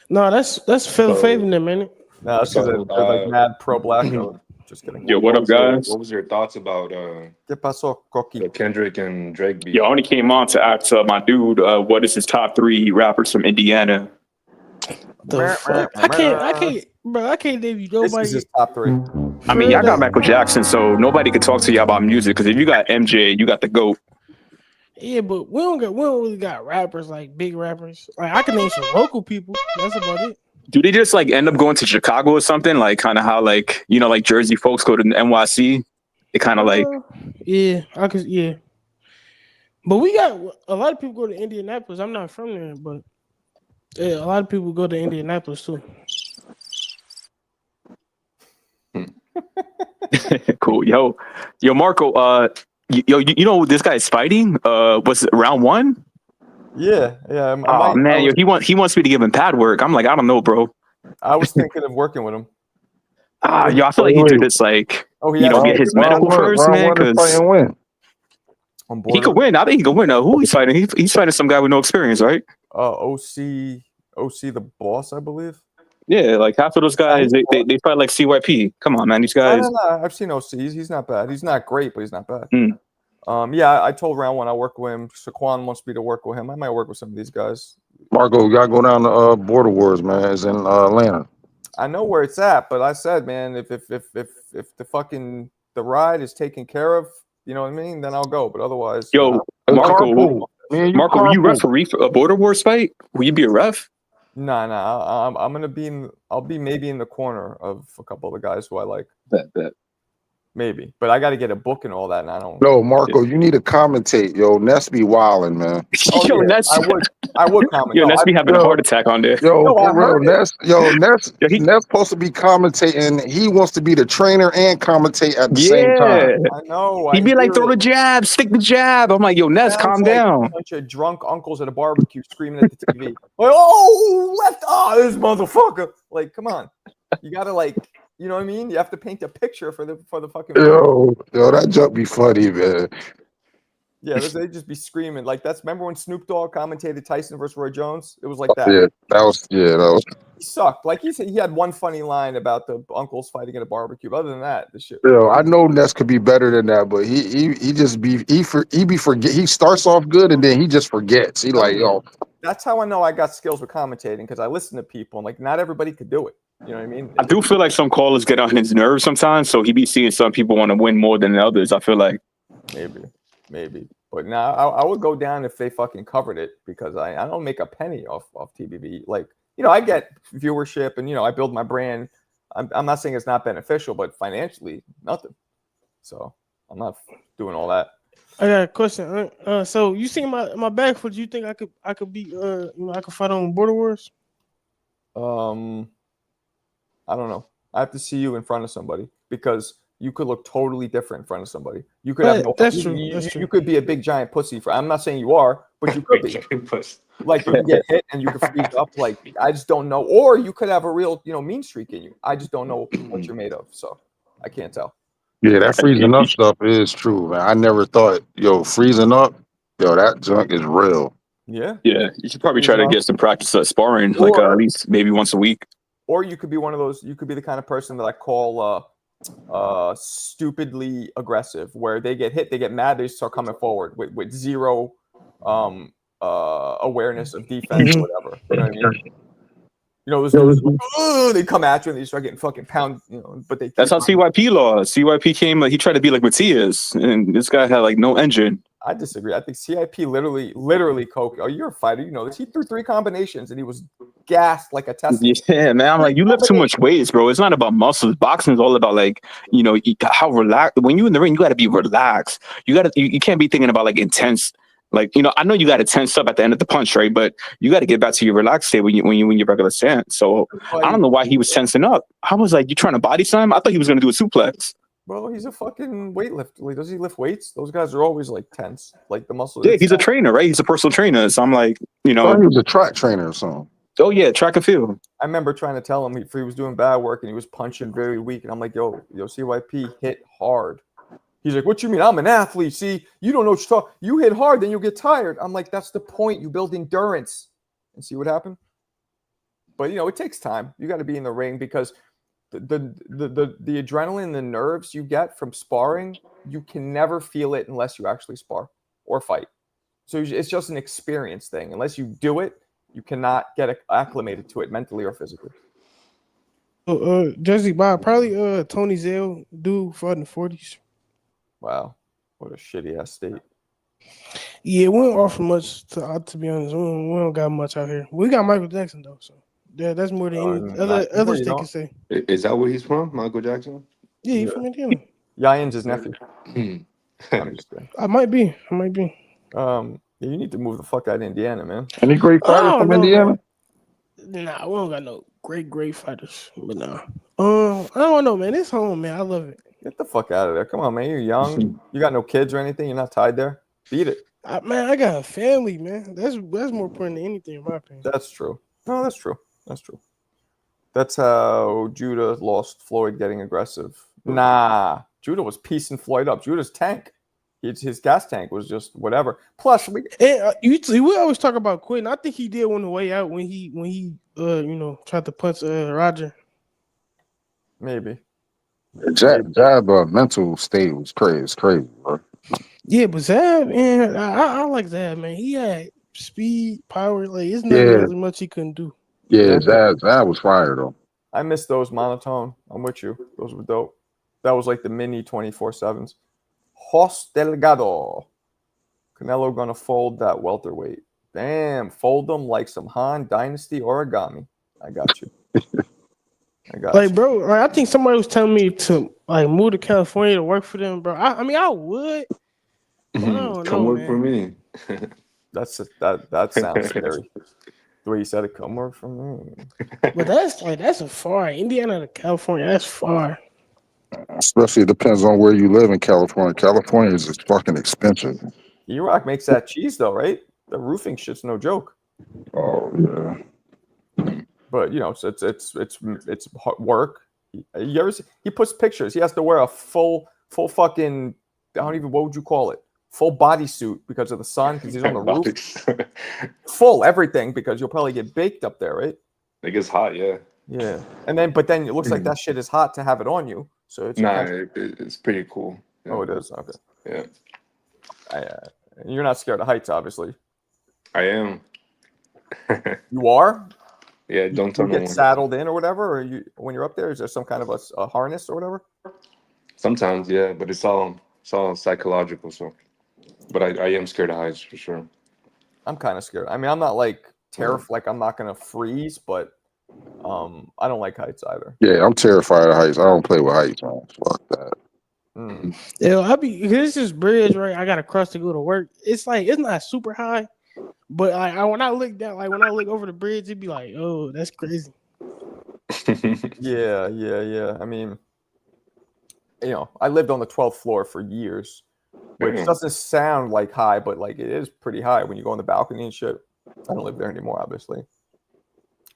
No, that's Phil So- Favor them, man. No, that's because So, they're like mad pro-black. Though. Just kidding. Yo, what up, guys? What was your thoughts about ¿Qué pasó, Coqui? the Kendrick and Drake beat? Yo, I only came on to ask my dude, what is his top 3 rappers from Indiana? The fuck? I can't, bro. I can't name you This nobody. is his top 3. I mean, y'all got Michael Jackson, so nobody could talk to you about music. Because if you got MJ, you got the GOAT. Yeah, but we don't really got rappers like big rappers. Like I can name some local people. That's about it. Do they just like end up going to Chicago or something? Like kind of how like like Jersey folks go to NYC. They kind of like Yeah, I could. Yeah, but we got a lot of people go to Indianapolis. I'm not from there, but yeah, a lot of people go to Indianapolis too. cool. Yo, Marco. You know this guy is fighting? Was it round 1? Yeah. Oh man, he wants me to give him pad work. I'm like, I don't know, bro. I was thinking of working with him. Yo, I feel like he should just like get his medical first, man, because On he could win. I think he could win. Who he's fighting? He's fighting some guy with no experience, right? OC the boss, I believe. Yeah, like half of those guys, they fight like CYP. Come on, man, these guys. No. I've seen OCs. He's not bad. He's not great, but he's not bad. Mm. Yeah, I told round 1 I work with him. Saquon wants me to work with him. I might work with some of these guys. Marco, you gotta go down to Border Wars, man. It's in Atlanta. I know where it's at, but I said, man, if the fucking the ride is taken care of, you know what I mean, then I'll go. But otherwise, Yo, Marco, will you referee for a Border Wars fight? Will you be a ref? Nah. I'm gonna I'll be maybe in the corner of a couple of the guys who I like. Bet. Maybe, but I got to get a book and all that, and I don't. No, Marco, you need to commentate. Yo, Ness be wilding, man. Oh, yeah, I would comment. Yo, Ness be having a heart attack on there. Yo, No, I for real, heard Ness supposed to be commentating. He wants to be the trainer and commentate at the same time. I know. He'd be like, throw the jab, stick the jab. I'm like, yo, Ness, calm down. A bunch of drunk uncles at a barbecue screaming at the TV. Like, oh, left, this motherfucker. Like, come on. You got to like, you know what I mean? You have to paint a picture for the fucking. Yo, that joke be funny, man. Yeah, they just be screaming like that's. Remember when Snoop Dogg commentated Tyson versus Roy Jones? It was like that. Yeah, that was. He sucked. Like he said, he had one funny line about the uncles fighting at a barbecue. But other than that, the shit. Yo, I know Ness could be better than that, but he just be forget. He starts off good and then he just forgets. He like, yo. That's how I know I got skills with commentating because I listen to people and like not everybody could do it. You know what I mean? I do feel like some callers get on his nerves sometimes, so he be seeing some people want to win more than others. I feel like maybe. But now I would go down if they fucking covered it because I don't make a penny off TBV. Like, I get viewership and, I build my brand. I'm not saying it's not beneficial, but financially, nothing. So I'm not doing all that. I got a question. So you seen my back foot? You think I could be I could fight on Border Wars? I don't know. I have to see you in front of somebody because you could look totally different in front of somebody. You could have that's true. You could be a big giant pussy. I'm not saying you are, but you could be. Like you can get hit and you can freeze up. Like I just don't know. Or you could have a real mean streak in you. I just don't know what you're made of. So I can't tell. Yeah, that freezing up stuff is true, man. I never thought, freezing up, that junk is real. Yeah. Yeah, you should probably try to get some practice at sparring, like at least maybe once a week. Or you could be one of those. You could be the kind of person that I call stupidly aggressive, where they get hit, they get mad, they start coming forward with zero awareness of defense or whatever. You know what I mean? those dudes, they come at you and they start getting fucking pounded. But they. That's how CYP lost. CYP came like he tried to be like Matias, and this guy had like no engine. I disagree. I think CIP literally coke. Oh, you're a fighter. You know this. He threw 3 combinations and he was gassed like a Tesla. Yeah, man. I'm like, you lift too much weights, bro. It's not about muscles. Boxing is all about like, how relaxed. When you in the ring, you got to be relaxed. You can't be thinking about like intense. Like, I know you got to tense up at the end of the punch, right? But you got to get back to your relaxed state when you in your regular stance. So I don't know why he was tensing up. I was like, you trying to body slam? I thought he was gonna do a suplex. Bro, he's a fucking weightlifter. Like, does he lift weights? Those guys are always like tense, like the muscle. Yeah, he's a trainer, right? He's a personal trainer. So I'm like, he was a track trainer or something. Oh yeah, track and field. I remember trying to tell him if he was doing bad work and he was punching very weak, and I'm like, yo, CYP hit hard. He's like, what you mean? I'm an athlete. See, you don't know what you're talking. You hit hard, then you'll get tired. I'm like, that's the point. You build endurance. And see what happened? But it takes time. You got to be in the ring because the adrenaline and the nerves you get from sparring, you can never feel it unless you actually spar or fight. So it's just an experience thing. Unless you do it, you cannot get acclimated to it mentally or physically. Jersey Bob, probably Tony Zale dude fought in the 40s. Wow, what a shitty ass state. Yeah, we don't offer much to be honest. We don't got much out here. We got Michael Jackson though, so that's more than any other state can say. Is that where he's from, Michael Jackson? Yeah, he's from Indiana. Yayan's his nephew. I might be. You need to move the fuck out of Indiana, man. Any great fighters from Indiana? Nah, we don't got no great fighters. But nah. I don't know, man. It's home, man. I love it. Get the fuck out of there. Come on, man. You're young. You got no kids or anything. You're not tied there. Beat it. Man, I got a family, man. That's more important than anything, in my opinion. That's true. No, that's true. That's how Judah lost Floyd getting aggressive. Nah. Judah was piecing Floyd up. Judah's tank. His gas tank was just whatever. Plus, we always talk about quitting. I think he did on the way out when he tried to punch Roger. Maybe. Jab mental state was crazy. It's crazy, bro. Yeah, but Zab, man, I like Zab, man. He had speed, power. Like, it's not really much he couldn't do. Yeah, Zab was fire though. I miss those monotone. I'm with you. Those were dope. That was like the mini 24/7s. Jos Delgado. Canelo gonna fold that welterweight. Damn, fold them like some Han Dynasty origami. I got you. Bro, I think somebody was telling me to like move to California to work for them, bro. I mean, I would. Come work for me. That sounds scary. The way you said it, come work for me. But that's a far. Indiana to California, that's far. Especially it depends on where you live in California. California is fucking expensive. E-Rock makes that cheese though, right? The roofing shit's no joke. Oh yeah. But it's hard work. You ever see, he puts pictures. He has to wear a full fucking, what would you call it? Full bodysuit because of the sun, because he's on the roof. Full everything because you'll probably get baked up there, right? It gets hot, yeah. Yeah, but then it looks like that shit is hot to have it on you. So it's pretty cool. Yeah. Oh, it is. Okay. Yeah. You're not scared of heights, obviously. I am. You are? Yeah, don't tell me. You get saddled in or whatever, or when you're up there, is there some kind of a harness or whatever? Sometimes, yeah, but it's all psychological. So, but I am scared of heights for sure. I'm kind of scared. I mean, I'm not like terrified, like I'm not gonna freeze, but I don't like heights either. Yeah, I'm terrified of heights. I don't play with heights, man. Fuck that. Yeah, this is bridge, right? I gotta cross to go to work. It's like it's not super high. But when I look down, like when I look over the bridge, it'd be like, oh, that's crazy. Yeah. I mean, I lived on the 12th floor for years, which doesn't sound like high, but like it is pretty high when you go on the balcony and shit. I don't live there anymore, obviously.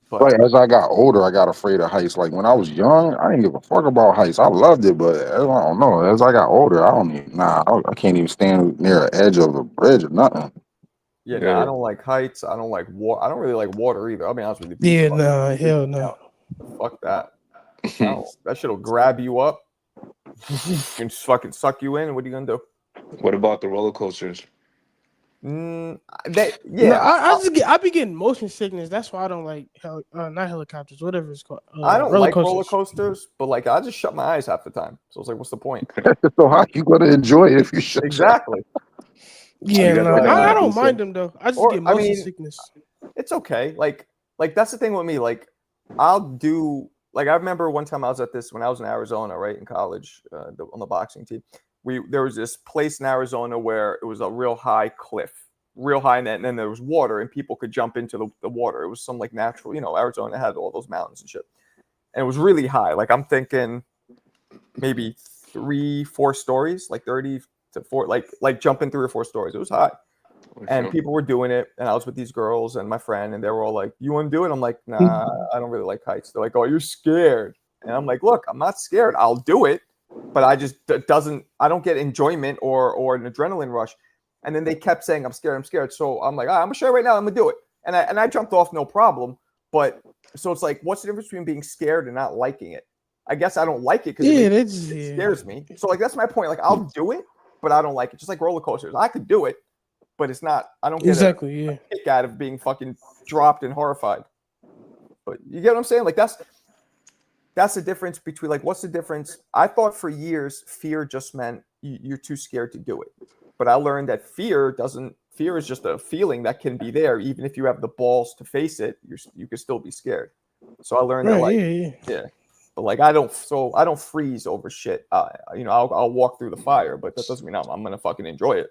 But as I got older, I got afraid of heights. Like when I was young, I didn't give a fuck about heights. I loved it, but I don't know. As I got older, I can't even stand near the edge of a bridge or nothing. Yeah, no, I don't like heights. I don't like water. I don't really like water either. I'll be honest with you. Yeah, no, hell no. Fuck that. No, that shit'll grab you up and fucking suck you in. What are you gonna do? What about the roller coasters? Yeah, No, I be getting motion sickness. That's why I don't like not helicopters, whatever it's called. I don't roller like coasters. roller coasters, but like I just shut my eyes half the time. So it's like, what's the point? So how you gonna enjoy it if you shut Exactly. Yeah, got no, the I thing don't that mind them though. I just Or, get I motion mean, sickness. It's okay. Like that's the thing with me. Like I'll do. Like I remember one time I was at this when I was in Arizona, right in college, on the boxing team. There was this place in Arizona where it was a real high cliff, real high, and then there was water, and people could jump into the water. It was some like natural, Arizona had all those mountains and shit, and it was really high. Like I'm thinking maybe 3-4 stories, like 30 to 4, like jumping 3 or 4 stories. It was high. And people were doing it, and I was with these girls and my friend, and they were all like, "You want to do it?" I'm like, "Nah, I don't really like heights." They're like, "Oh, you're scared," and I'm like, "Look, I'm not scared. I'll do it, but I just I don't get enjoyment or an adrenaline rush." And then they kept saying, "I'm scared, I'm scared." So I'm like, I'm gonna show you right now. I'm gonna do it, and I jumped off no problem. But so it's like, what's the difference between being scared and not liking it? I guess I don't like it because it scares me. So like that's my point. Like I'll do it, but I don't like it. Just like roller coasters, I could do it. But it's not. I don't get a kick out of being fucking dropped and horrified. But you get what I'm saying? Like that's the difference between like what's the difference? I thought for years fear just meant you're too scared to do it. But I learned that fear is just a feeling that can be there even if you have the balls to face it. You can still be scared. So I learned that like yeah. But like I don't freeze over shit. I'll walk through the fire, but that doesn't mean I'm gonna fucking enjoy it.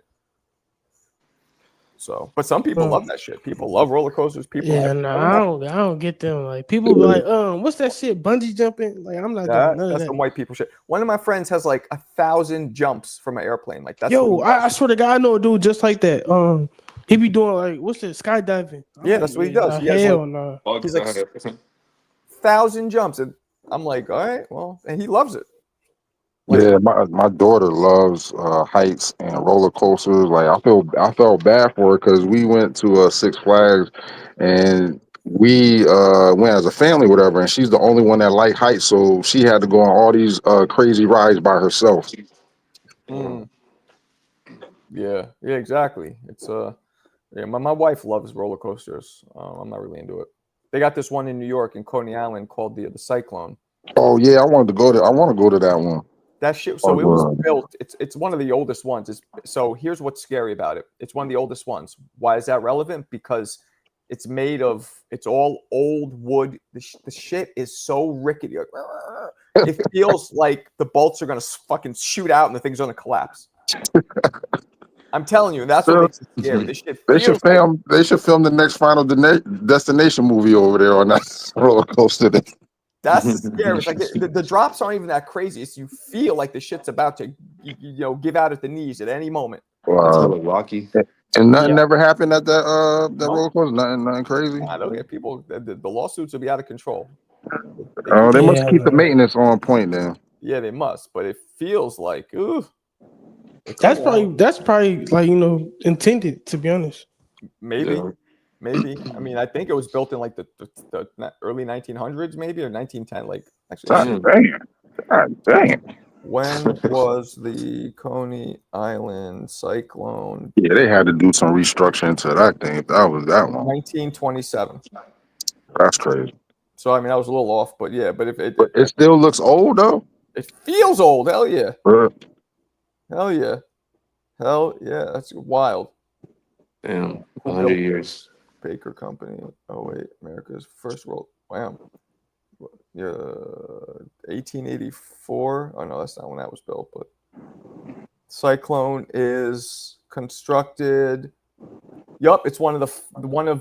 So, but some people love that shit. People love roller coasters. People, I don't get them. Like people be like, what's that shit? Bungee jumping? Like I'm not doing none of that's that. some white people shit. One of my friends has like 1,000 jumps from an airplane. Like that's I swear to God, I know a dude just like that. He be doing like what's it? Skydiving. That's what he does. Hell no. He's like 1,000 jumps, and I'm like, all right, well, and he loves it. Like, yeah, my daughter loves heights and roller coasters. Like I felt bad for her because we went to Six Flags, and we went as a family, whatever. And she's the only one that liked heights, so she had to go on all these crazy rides by herself. Yeah, exactly. It's my wife loves roller coasters. I'm not really into it. They got this one in New York in Coney Island called the Cyclone. Oh yeah, I want to go to that one. That shit. So it was built. It's one of the oldest ones. So here's what's scary about it. It's one of the oldest ones. Why is that relevant? Because it's all old wood. The shit is so rickety. It feels like the bolts are gonna fucking shoot out and the thing's gonna collapse. I'm telling you, that's what makes it scary. This shit. They should film the next Final Destination movie over there on that roller coaster. That's the scariest. Like the drops aren't even that crazy. It's you feel like the shit's about to, give out at the knees at any moment. Wow. Rocky. And nothing never happened at that roller coaster. Nothing crazy. I don't get people. The lawsuits will be out of control. They must keep the maintenance on point then. Yeah, they must. But it feels like, ooh. That's probably like intended, to be honest. Maybe. I mean, I think it was built in like the early 1900s, maybe, or 1910. Like, actually, God dang. When was the Coney Island Cyclone? Yeah, they had to do some restructuring to that thing. That was that one. 1927. That's crazy. So I mean, I was a little off, but yeah. But it still looks old though. It feels old. Hell yeah. Hell yeah. That's wild. Damn, 100 years. Baker Company. Oh wait, America's first roll. Wow. Yeah, 1884. Oh no, that's not when that was built. But Cyclone is constructed. Yup, it's one of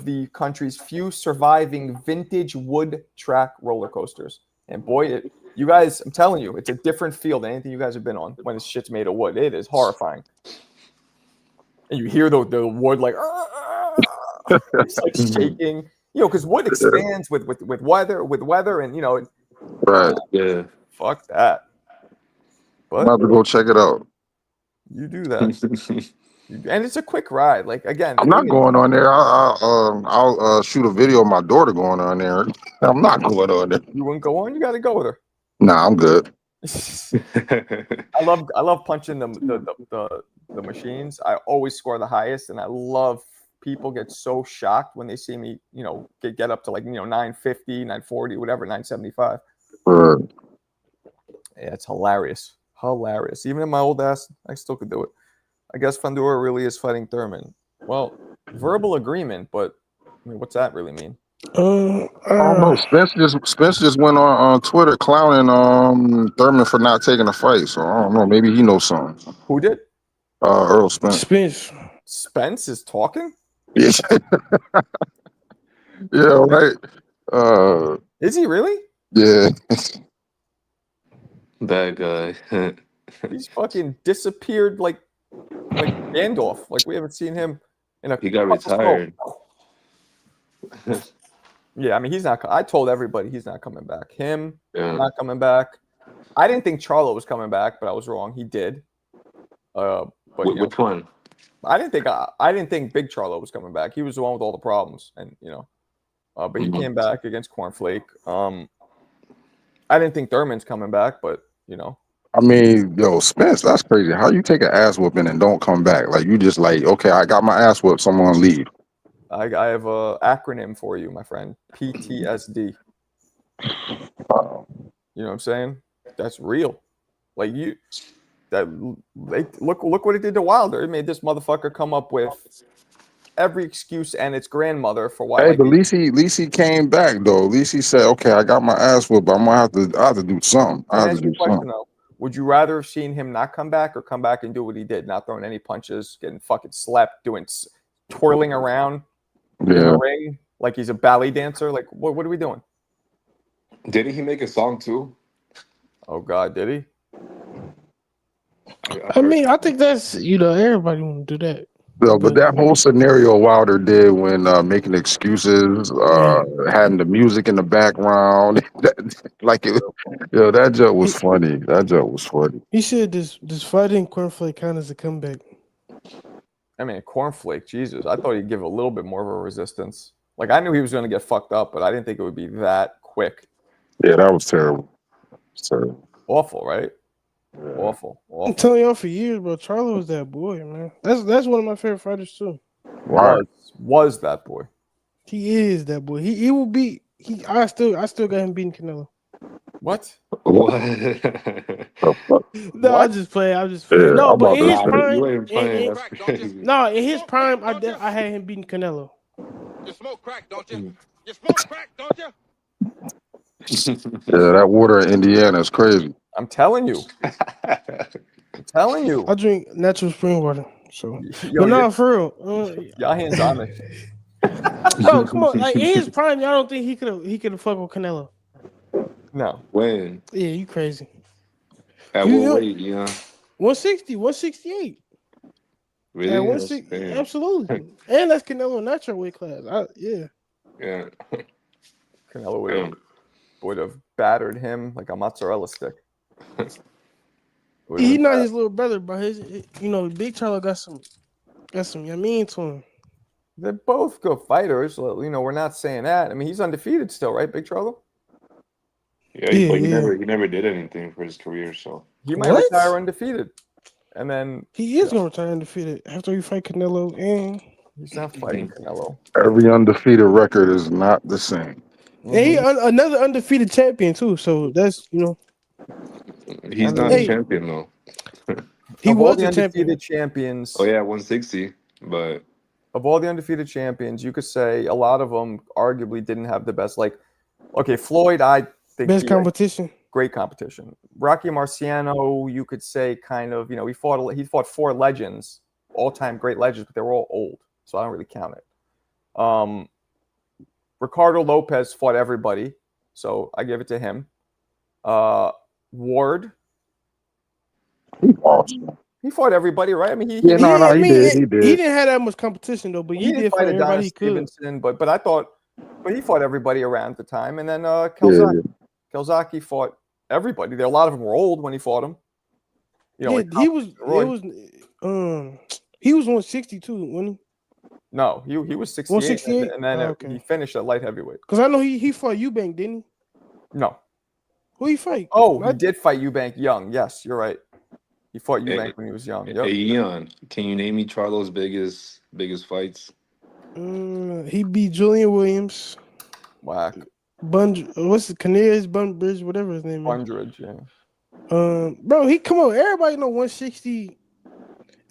the country's few surviving vintage wood track roller coasters. And boy, you guys, I'm telling you, it's a different feel than anything you guys have been on when this shit's made of wood. It is horrifying. And you hear the wood like it's like shaking, because wood expands with weather, and right. Yeah. Fuck that. But I'm about to go check it out. You do that. And it's a quick ride. Like again, I'm not going on there. I'll shoot a video of my daughter going on there. I'm not going on there. You wouldn't go on? You got to go with her. Nah, I'm good. I love punching the the machines, I always score the highest, and I love people get so shocked when they see me, get up to 950, 940, whatever, 975. Yeah, it's hilarious. Hilarious. Even in my old ass, I still could do it. I guess Fundora really is fighting Thurman. Well, verbal agreement, but what's that really mean? I don't know. Spence just went on Twitter clowning Thurman for not taking a fight. So I don't know. Maybe he knows something. Who did? Earl Spence. Spence is talking? Yeah, yeah, right. Is he really? Yeah. That guy. He's fucking disappeared like Gandalf. Like we haven't seen him in a. He got retired. Yeah, I mean he's not. I told everybody he's not coming back. Him not coming back. I didn't think Charlo was coming back, but I was wrong. He did. But which one? I didn't think Big Charlo was coming back. He was the one with all the problems, and but he came back against Cornflake. I didn't think Thurman's coming back, but I mean, Spence, that's crazy. How you take an ass whooping and don't come back? Like you just okay, I got my ass whooped. Someone leave. I have a acronym for you, my friend. PTSD. Wow. You know what I'm saying? That's real. Like look what it did to Wilder. It made this motherfucker come up with every excuse and its grandmother for why. Hey, but at least he came back though. At least he said, "Okay, I got my ass whooped, but I have to do something. I have to do something." Though. Would you rather have seen him not come back or come back and do what he did, not throwing any punches, getting fucking slapped, twirling around in the ring like he's a ballet dancer? Like, what are we doing? Didn't he make a song too? Oh God, did he? I mean, I think that's everybody want to do that. No, but that whole scenario Wilder did when making excuses, having the music in the background, that joke was funny. That joke was funny. He said this fighting Cornflake kind of as a comeback. I mean, Cornflake, Jesus. I thought he'd give a little bit more of a resistance. Like, I knew he was going to get fucked up, but I didn't think it would be that quick. Yeah, that was terrible. Terrible. Awful, right? Yeah. Awful. I'm telling y'all for years, bro. Charlo was that boy, man. That's one of my favorite fighters too. Was that boy? He is that boy. He will be. I still got him beating Canelo. What? What? No, I'm just playing. Yeah, no, but in his prime, in his prime, I had him beating Canelo. You smoke crack, don't you? You smoke crack, don't you? Yeah, that water in Indiana is crazy. I'm telling you. I drink natural spring water. So, but no, for real. Y'all hands on it. No, come on. Like in his prime, y'all don't think he could have fucked with Canelo? No. When? Yeah, you crazy. At what weight? 160, 168. Really? Yeah, 160. Absolutely. And that's Canelo natural weight class. Yeah. Canelo would have battered him like a mozzarella stick. He's not his little brother, but Big Charlo got some yummy to him. They're both good fighters. We're not saying that. I mean, he's undefeated still, right, Big Charlo? Yeah, he never did anything for his career, so he might retire undefeated, and then he is gonna retire undefeated after he fight Canelo. And he's not fighting Canelo. Every undefeated record is not the same. And he another undefeated champion too. So that's he's not a champion though. He was the undefeated champions. Oh yeah, 160. But of all the undefeated champions, you could say a lot of them arguably didn't have the best. Like, okay, Floyd, I think best competition. Great competition. Rocky Marciano, you could say kind of, he fought four legends, all-time great legends, but they were all old, so I don't really count it. Ricardo Lopez fought everybody, so I give it to him. Ward, he fought everybody, right? I mean, he did. He did. He didn't have that much competition though, but he did fight everybody he could. But I thought, he fought everybody around the time, and then Kelzaki fought everybody. A lot of them were old when he fought him. He was 162, wasn't he? No, he was 68, 168? And then he finished at light heavyweight. Because I know he fought Eubank, didn't he? No. Who he fight? Oh, he did fight Eubank young. Yes, you're right. He fought Hey, Eubank when he was young. hey, Yep. Ian, can you name me Charlo's biggest fights? He beat Julian Williams. Whack. What's the Canales Bunbridge, whatever his name is. Bundridge, yeah. Bro, he come on. Everybody know 160,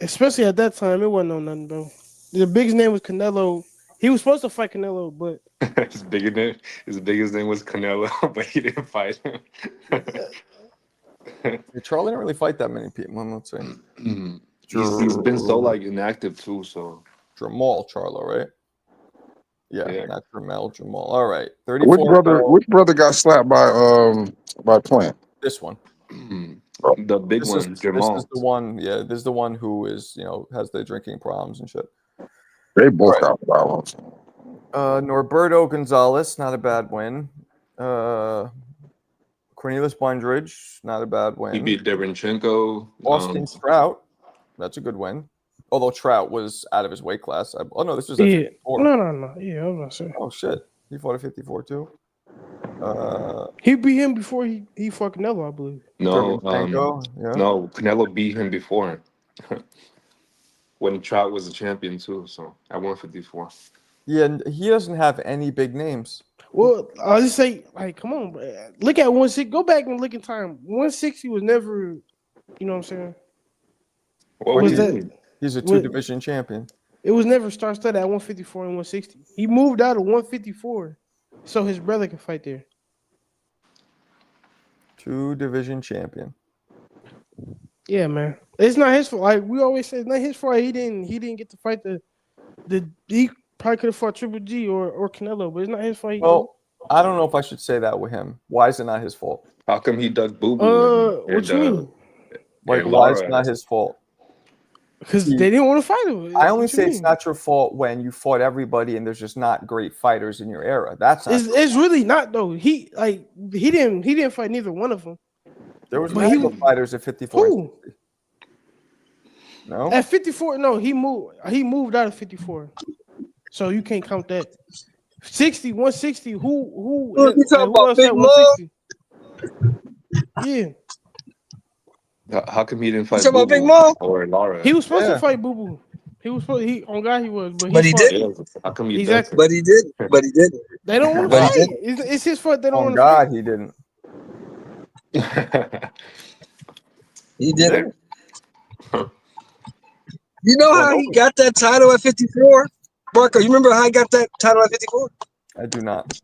especially at that time. It wasn't no nothing, bro. The biggest name was Canelo. He was supposed to fight Canelo, but His biggest name was Canelo, but he didn't fight him. Hey, Charlie didn't really fight that many people. Let's see. He's been so like inactive too. So Jamal Charlo, right? Yeah, not Jamal. All right, 34. Which brother got slapped by Plant? This one. The big one, Jamal. This is the one. Yeah, this is the one who is has the drinking problems and shit. They both got problems. Norberto Gonzalez, not a bad win. Cornelius Bundridge, not a bad win. He beat Derenchenko. Austin Trout, that's a good win. Although Trout was out of his weight class. Oh no, this was at 54. No. Yeah, I was gonna say. Oh shit, he fought at 54 too. He beat him before he fought Canelo, I believe. No, yeah. No, Canelo beat him before when Trout was the champion too. So at 154. Yeah, and he doesn't have any big names. Well, I'll just say, like, come on, bro. Look at 160. Go back and look in time. 160 was never, you know what I'm saying? What was that? He's a two-division champion. It was never star-studded at 154 and 160. He moved out of 154 so his brother could fight there. Two-division champion. Yeah, man. It's not his fault. Like we always say, it's not his fault. He didn't get to fight he probably could have fought Triple G or Canelo, but it's not his fault. Well, I don't know if I should say that with him. Why is it not his fault? How come he dug Boo Boo? What you mean? Like, why is it not his fault? Because they didn't want to fight him. I only say it's not your fault when you fought everybody and there's just not great fighters in your era. That's not. It's really not though. He didn't fight neither one of them. There was no fighters at 54. Who? No. At 54, no, he moved out of 54. So you can't count that. 60, 160. Who you talking about Big Mo? Yeah. How come he didn't fight? You talking about Big Mo or Lara? He was supposed to fight Boo Boo. He was supposed. He was, but he didn't. How come he exactly? But he didn't. But he didn't. They don't want to fight. It's his fault. They don't want to fight. He didn't. He didn't. You know how he got that title at 54? Barker, you remember how he got that title at 54? I do not.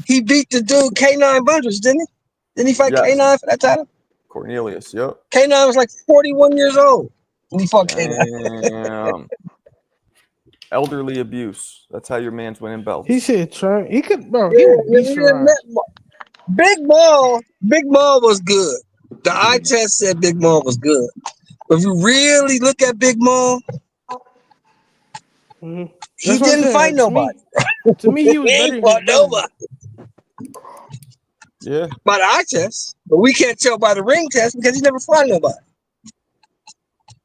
He beat the dude K9 Bundles, didn't he? Didn't he fight K9 for that title? Cornelius, yep. K9 was like 41 years old when he fought K9. Elderly abuse. That's how your man's winning belts. He said, "Try." He could, bro. Big Ball was good. The eye test said Big Ball was good. But if you really look at Big Ball, he didn't fight nobody. To me, he was better. He fought nobody. Yeah. By the eye test, but we can't tell by the ring test because he never fought nobody.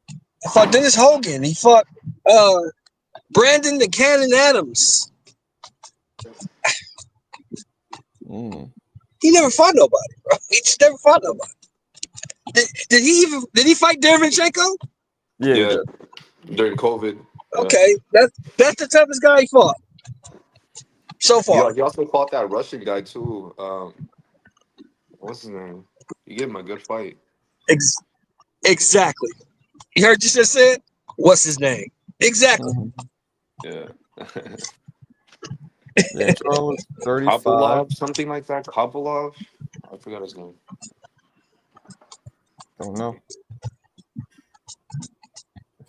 He fought Dennis Hogan. He fought Brandon the Cannon Adams. He never fought nobody, bro. He just never fought nobody. Did he fight Derenchenko? Yeah. During COVID. Okay, that's the toughest guy he fought so far. He also fought that Russian guy too. What's his name? He gave him a good fight. Exactly. You heard you just said? What's his name? Exactly. Yeah. Yeah, 35. Kopylov, something like that. Kopylov? I forgot his name. Don't know.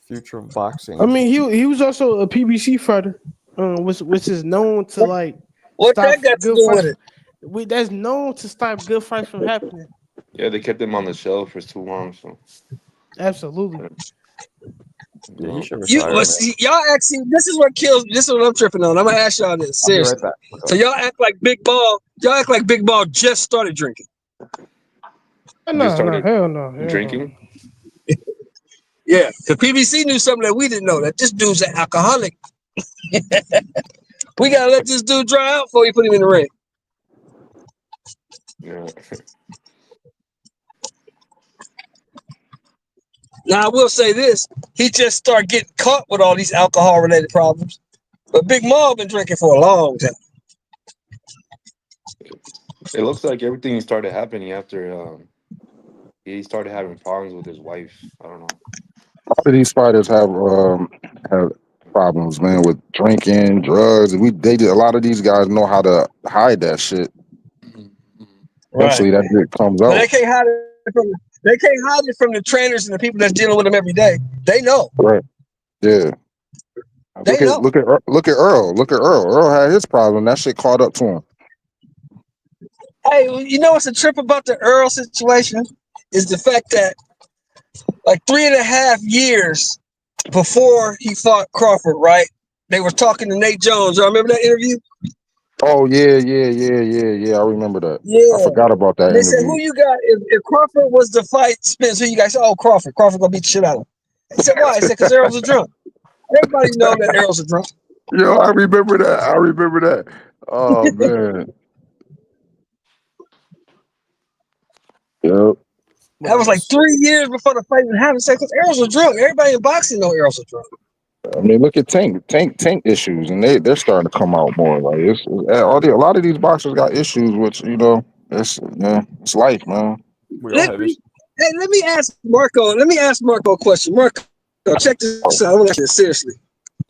Future of boxing. I mean, he was also a PBC fighter, which is known to like. What that got to do with it? That's known to stop good fights from happening. Yeah, they kept him on the shelf for too long. So. Absolutely. Yeah, he should retire. Y'all actually, this is what kills. This is what I'm tripping on. I'm gonna ask y'all this seriously. Right so y'all act like Big Ball. Y'all act like Big Ball just started drinking. Hell no. Drinking? Yeah, because PBC knew something that we didn't know. That this dude's an alcoholic. We gotta let this dude dry out before we put him in the ring. Yeah. Now I will say this: he just started getting caught with all these alcohol-related problems. But Big Mom been drinking for a long time. It looks like everything started happening after he started having problems with his wife. I don't know. All of these fighters have problems, man, with drinking, drugs. A lot of these guys know how to hide that shit. Right. Eventually, that shit comes But out. they can't hide it from the trainers and the people that's dealing with them every day. They know. Right? Yeah. They know. Look at Earl. Look at Earl. Earl had his problem. That shit caught up to him. Hey, you know what's a trip about the Earl situation is the fact that like 3.5 years before he fought Crawford, right? They were talking to Nate Jones. Y'all remember that interview? Oh yeah. I remember that. I Yeah. forgot about that And they said, interview. who you got? If Crawford was the fight Spence, who you guys said, oh, Crawford. Crawford gonna beat the shit out of him. He said, why? He said, because Errol's a drunk. Everybody know that Errol's a drunk. Yo, I remember that. Oh man. Yep. That was like 3 years before the fight even happened. Because Errol's a drunk. Everybody in boxing know Errol's a drunk. I mean, look at Tank issues, and they're starting to come out more. Like a lot of these boxers got issues, which it's life, man. We all have issues. Hey, let me ask Marco a question. Marco, check this out. I want to ask this seriously.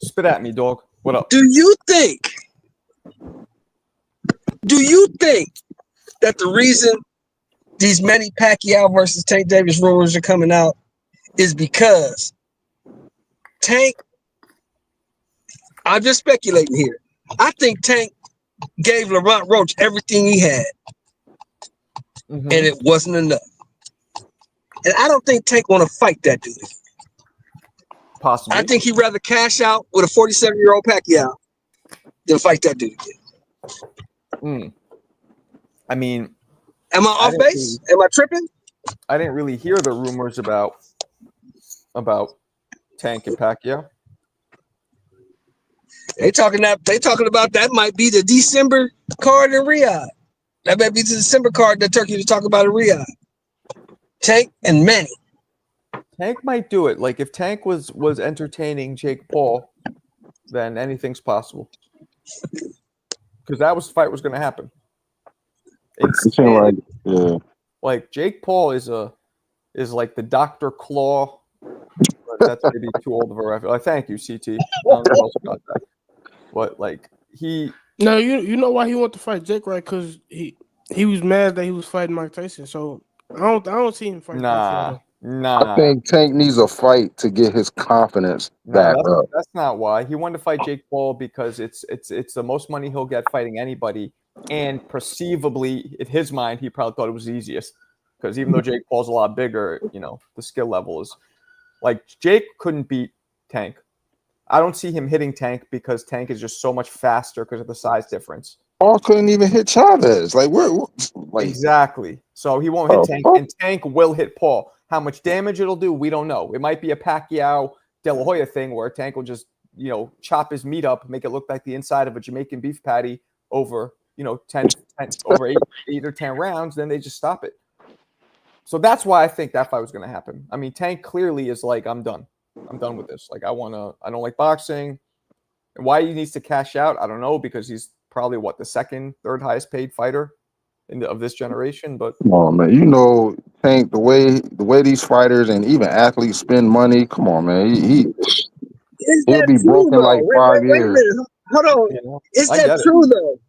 Spit at me, dog. What up? Do you think that the reason these many Pacquiao versus Tank Davis rumors are coming out is because Tank, I'm just speculating here. I think Tank gave Laurent Roach everything he had, and it wasn't enough. And I don't think Tank want to fight that dude. Possibly. I think he'd rather cash out with a 47-year-old Pacquiao than fight that dude again. I mean, am I off base? Am I tripping? I didn't really hear the rumors about Tank and Pacquiao. They talking about that might be the December card in Riyadh. That might be the December card that Turkey was talking about in Riyadh. Tank and Manny. Tank might do it. Like if Tank was entertaining Jake Paul, then anything's possible. Because that fight was going to happen. Like Jake Paul is like the Dr. Claw. But that's maybe too old of a reference. Thank you, CT. I don't know who else got that. But like he. No, you know why he wanted to fight Jake, right? Because he was mad that he was fighting Mike Tyson. So I don't see him fighting. Nah. I think Tank needs a fight to get his confidence back up. That's not why. He wanted to fight Jake Paul because it's the most money he'll get fighting anybody, and perceivably in his mind he probably thought it was the easiest because even though Jake Paul's a lot bigger, the skill level is like Jake couldn't beat Tank. I don't see him hitting Tank because Tank is just so much faster because of the size difference. Paul couldn't even hit Chavez. Exactly. So he won't hit Tank, and Tank will hit Paul. How much damage it'll do, we don't know. It might be a Pacquiao De La Hoya thing where Tank will just, chop his meat up, make it look like the inside of a Jamaican beef patty over, 10 over 8 or 10 rounds. Then they just stop it. So that's why I think that fight was going to happen. I mean, Tank clearly is like, I'm done. I'm done with this. Like, I don't like boxing. And why he needs to cash out, I don't know, because he's probably the second, third highest paid fighter of this generation. But come on, man, Tank, the way these fighters and even athletes spend money. Come on, man, he'll be broken like 5 years. Wait a minute, hold on. Is that true though?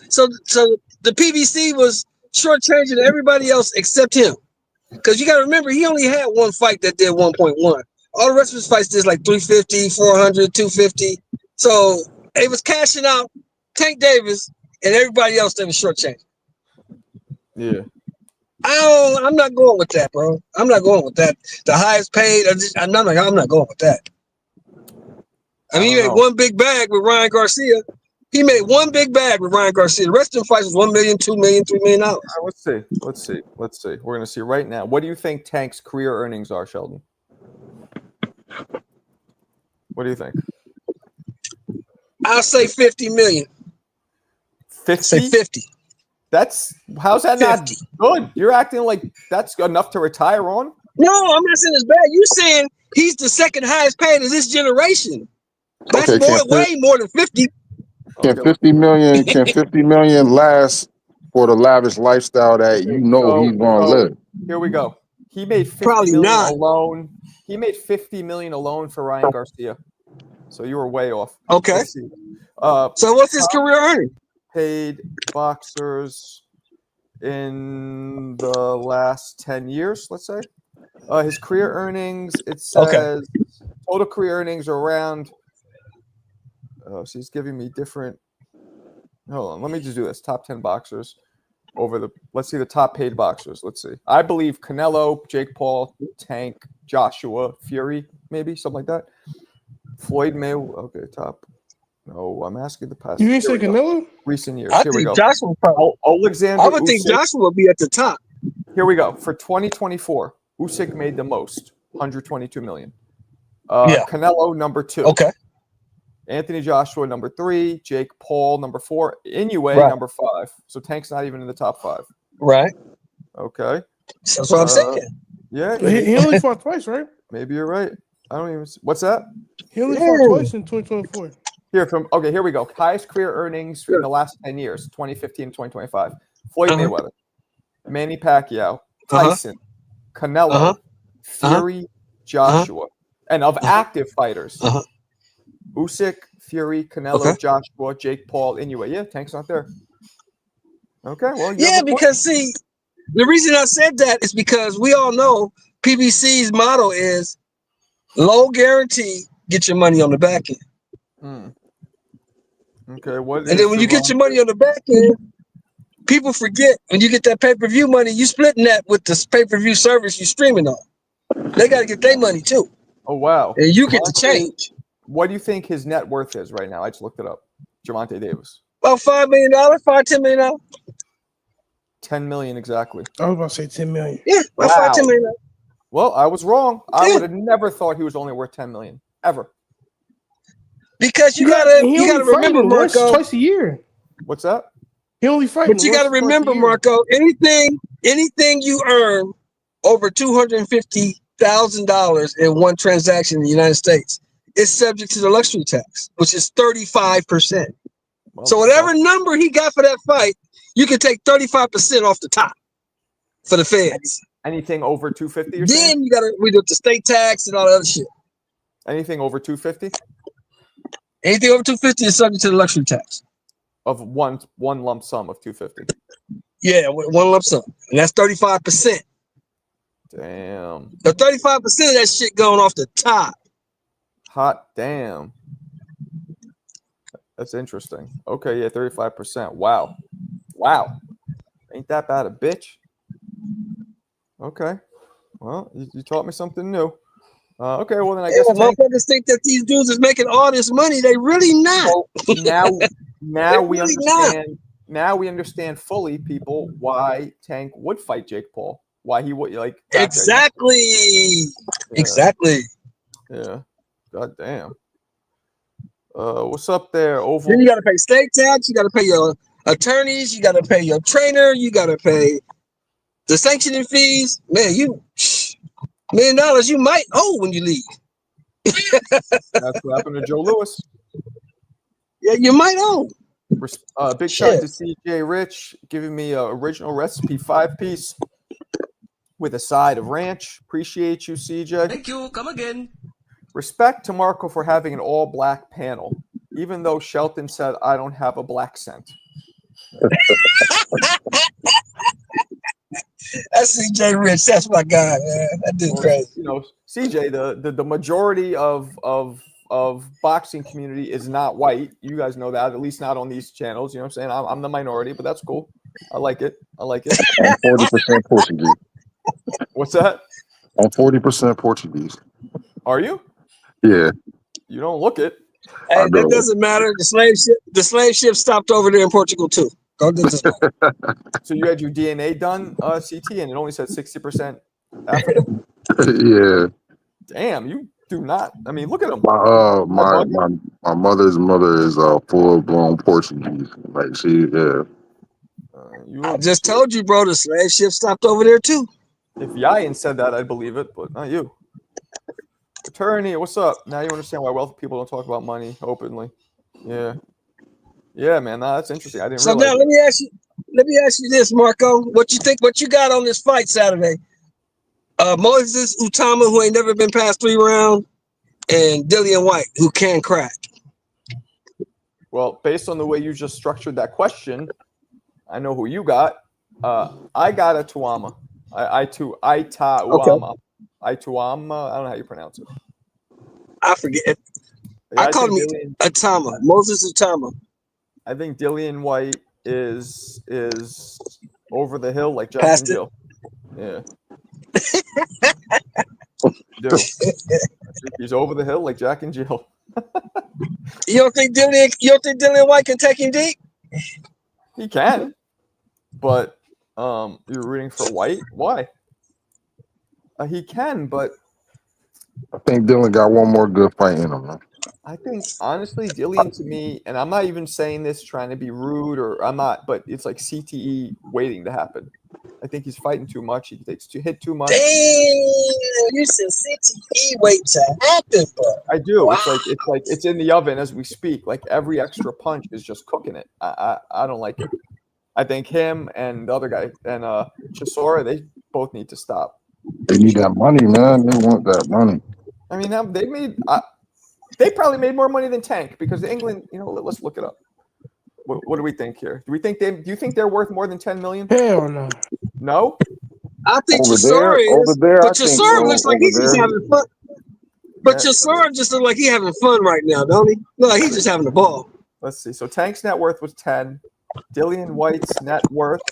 So the PBC was shortchanging everybody else except him, because you got to remember he only had one fight that did 1.1. All the rest of his fights did like 350, 400, 250. So it was cashing out Tank Davis and everybody else that was shortchanging. Yeah. I'm not going with that, bro. I'm not going with that. The highest paid, I'm not going with that. I mean, he made one big bag with Ryan Garcia. He made one big bag with Ryan Garcia. The rest of the fights was $1 million, $2 million, $3 million. Let's see. We're gonna see right now. What do you think Tank's career earnings are, Sheldon? What do you think? I'll say 50 million. 50? Say 50. How's that 50. Not good? You're acting like that's enough to retire on. No, I'm not saying it's bad. You saying he's the second highest paid of this generation. That's Okay, way more than 50. can 50 million last for the lavish lifestyle that you know he's gonna live? Here we go. He made 50 Probably million not. alone. He made 50 million alone for Ryan Garcia. So you were way off. Okay. Let's see. So what's his career earning? Paid boxers in the last 10 years, let's say. His career earnings, it says total career earnings are around. Oh, she's giving me different. Hold on, let me just do this. Top 10 boxers over the. Let's see the top paid boxers. Let's see. I believe Canelo, Jake Paul, Tank, Joshua, Fury, maybe something like that. Floyd Mayweather. Okay, top. No, I'm asking the past. You didn't say Canelo? Recent years. I Here we think go. Joshua probably. Alexander I would think Usyk. Joshua would be at the top. Here we go. For 2024, Usyk made the most, 122 million. Yeah. Canelo number 2. Okay. Anthony Joshua number 3. Jake Paul number 4. Inoue Right. number 5. So Tank's not even in the top 5. Right. Okay. That's what I'm saying. Yeah. He only fought twice, right? Maybe you're right. I don't even. What's that? He only fought twice in 2024. Here we go. Highest career earnings in the last 10 years, 2015 to 2025. Floyd Mayweather, Manny Pacquiao, Tyson, Canelo, Fury, Joshua. And of active fighters, Usyk, Fury, Canelo, Joshua, Jake Paul, Inoue. Yeah, Tank's not there. Okay, well, yeah, because see, the reason I said that is because we all know PBC's motto is low guarantee, get your money on the back end. Okay, what? And then when you get your money on the back end, people forget when you get that pay-per-view money, you splitting that with the pay-per-view service you streaming on. They got to get their money too. Oh wow! And you get to change. What do you think his net worth is right now? I just looked it up. Gervonta Davis. About $5 million, $10 million. 10 million exactly. Oh, I was about to say 10 million. Yeah, about $5 million. Well, I was wrong. I would have never thought he was only worth 10 million ever. Because you gotta remember, Marco, twice a year. What's that? He only fights. But you gotta remember, Marco, anything you earn over $250,000 in one transaction in the United States is subject to the luxury tax, which is 35%. So whatever number he got for that fight, you can take 35% off the top for the feds. Anything over 250? Then you gotta read up the state tax and all that other shit. Anything over 250? Anything over 250 is subject to the luxury tax. Of one lump sum of 250. Yeah, one lump sum, and that's 35%. Damn. The 35% of that shit going off the top. Hot damn. That's interesting. Okay, yeah, 35%. Wow. Ain't that bad a bitch? Okay. Well, you taught me something new. Okay, well then I guess motherfuckers think that these dudes is making all this money. They really not. Now we understand. Now we understand fully, people, why Tank would fight Jake Paul. Why he would like exactly. Yeah. God damn. What's up there, Oval? Then you got to pay state tax. You got to pay your attorneys. You got to pay your trainer. You got to pay the sanctioning fees. Man, $1 million you might owe when you leave. That's what happened to Joe Louis. Yeah, you might owe. Big shout to CJ Rich giving me an original recipe 5-piece with a side of ranch. Appreciate you, CJ. Thank you. Come again. Respect to Marco for having an all-black panel, even though Shelton said I don't have a black scent. That's CJ Rich. That's my guy, man. That dude crazy. You know, CJ, the majority of boxing community is not white. You guys know that, at least not on these channels. You know what I'm saying? I'm the minority, but that's cool. I like it. I'm 40% Portuguese. What's that? I'm 40% Portuguese. Are you? Yeah. You don't look it. Hey, that doesn't matter. The slave ship stopped over there in Portugal too. So you had your DNA done, CT, and it only said 60% African? Yeah. Damn, you do not. I mean, look at him. My mother's mother is full-blown Portuguese. Like I just told you, bro, the slave ship stopped over there too. If Yayan said that, I'd believe it, but not you. Attorney, what's up? Now you understand why wealthy people don't talk about money openly. Yeah. Yeah, man. Nah, that's interesting. I didn't So realize now that. let me ask you this, Marco. What you think? What you got on this fight Saturday? Moses Utama, who ain't never been past 3 rounds, and Dillian White, who can crack. Well, based on the way you just structured that question, I know who you got. I got a Tuama. Ituama. I don't know how you pronounce it. I forget. Yeah, I called him Dillian, Utama. Moses Utama. I think Dillian White is over the hill like Jack Past and it. Jill. Yeah. Do. I think he's over the hill like Jack and Jill. You don't think Dillian White can take him deep? He can, but you're rooting for White. Why? He can, but I think Dylan got one more good fight in him, man. I think honestly, Dillian to me, and I'm not even saying this trying to be rude or I'm not, but it's like CTE waiting to happen. I think he's fighting too much. He takes hit too much. Damn, you said CTE wait to happen, bro. I do. Wow. It's like it's in the oven as we speak. Like every extra punch is just cooking it. I don't like it. I think him and the other guy and Chisora, they both need to stop. They need that money, man. They want that money. I mean, they made. They probably made more money than Tank because England. You know, let's look it up. What do we think here? Do you think they're worth more than 10 million? Hell no. No. I think Over Chisora is, there, but I think Chisora so. looks like Over he's just there. having fun. But Yeah. Chisora just looks like he's having fun right now, don't he? Look like he's just having a ball. Let's see. So Tank's net worth was 10. Dillian White's net worth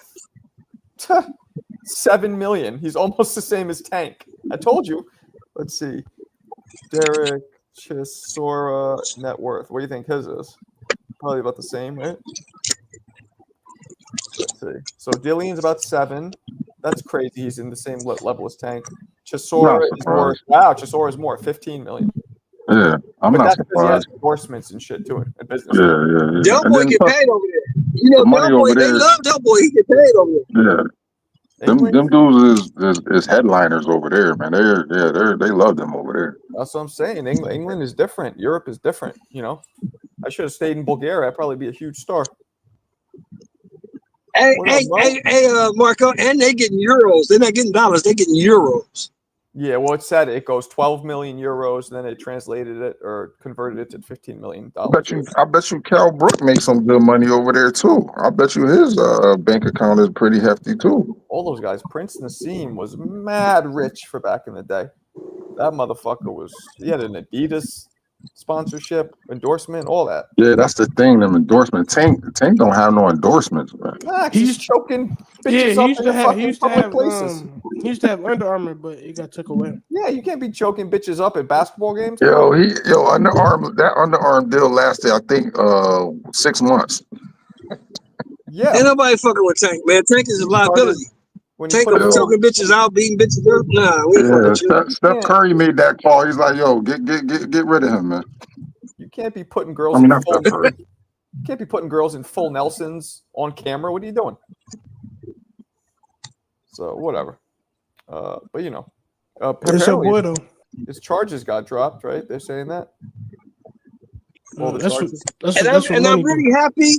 7 million. He's almost the same as Tank. I told you. Let's see. Derek Chisora net worth. What do you think his is? Probably about the same, right? Let's see. So Dillian's about 7. That's crazy. He's in the same level as Tank. Chisora is more. Wow, Chisora is more. 15 million. Yeah, I'm But not that's because he has surprised. endorsements and shit too, and business. Yeah. Del And Boy then get plus paid over there. You know, the money Del Boy, over they there. love Del Boy. He get paid over there. Yeah. Them dudes is headliners over there, man. They love them over there. That's what I'm saying. England is different. Europe is different. You know, I should have stayed in Bulgaria. I'd probably be a huge star. Hey, What up, Marco, and they getting euros. They're not getting dollars. They're getting euros. Yeah, well, it said it goes 12 million euros, and then they translated it or converted it to $15 million. I bet you Cal Brook makes some good money over there too. I bet you his bank account is pretty hefty too. All those guys. Prince Nassim was mad rich for back in the day. That motherfucker he had an Adidas sponsorship, endorsement, all that. Yeah, that's the thing. Them endorsements. Tank don't have no endorsements, man. Nah, he's choking bitches up in the fucking public places. He used to have Under Armour, but it got took away. Yeah, you can't be choking bitches up at basketball games. That underarm deal lasted, I think, 6 months. Yeah. Ain't nobody fucking with Tank, man. Tank is a liability. Tank gonna be choking bitches out, beating bitches up. Nah, we ain't fucking with you. Steph Curry made that call. He's like, "Yo, get rid of him, man." You can't be putting girls. I mean, not Steph Curry. You can't be putting girls in full Nelsons on camera. What are you doing? So whatever. But you know, It's your boy though. His charges got dropped, right? They're saying that. All the charges. And I'm really happy.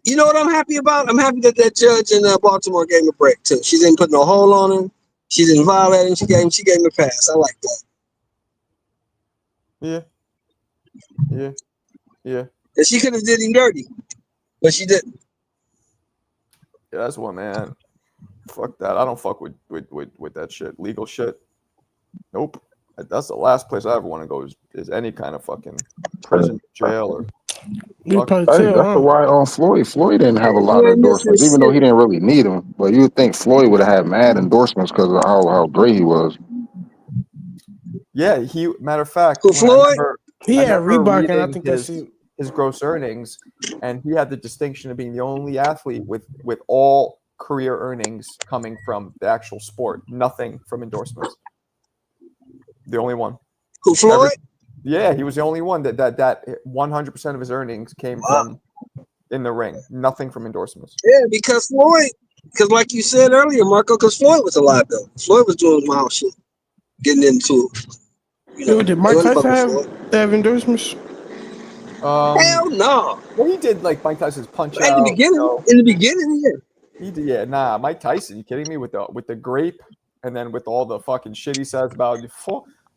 You know what I'm happy about? I'm happy that judge in Baltimore gave him a break too. She didn't put no hold on him. She didn't violate him. She gave him a pass. I like that. Yeah. And she could have did him dirty, but she didn't. Yeah, that's one, man. Fuck that. I don't fuck with that shit. Legal shit. Nope. That's the last place I ever want to go is any kind of fucking prison, jail, or. That's why Floyd didn't have a lot of endorsements, even though he didn't really need them. But you would think Floyd would have had mad endorsements because of how great he was. Yeah, matter of fact, Floyd? He had Reebok, and I think his gross earnings, and he had the distinction of being the only athlete with all career earnings coming from the actual sport, nothing from endorsements. The only one. Who, Floyd? Yeah, he was the only one that 100% of his earnings came from in the ring, nothing from endorsements. Yeah, because Because like you said earlier, Marco, because Floyd was a liability. Floyd was doing wild shit, getting into it. You know, Dude, did they Mike wasn't Tyson fucking Floyd. have endorsements? Hell no. Well, he did like Mike Tyson's Punch In the Out. beginning, yeah. He did, yeah. Nah, Mike Tyson. You kidding me with the grape, and then with all the fucking shit he says about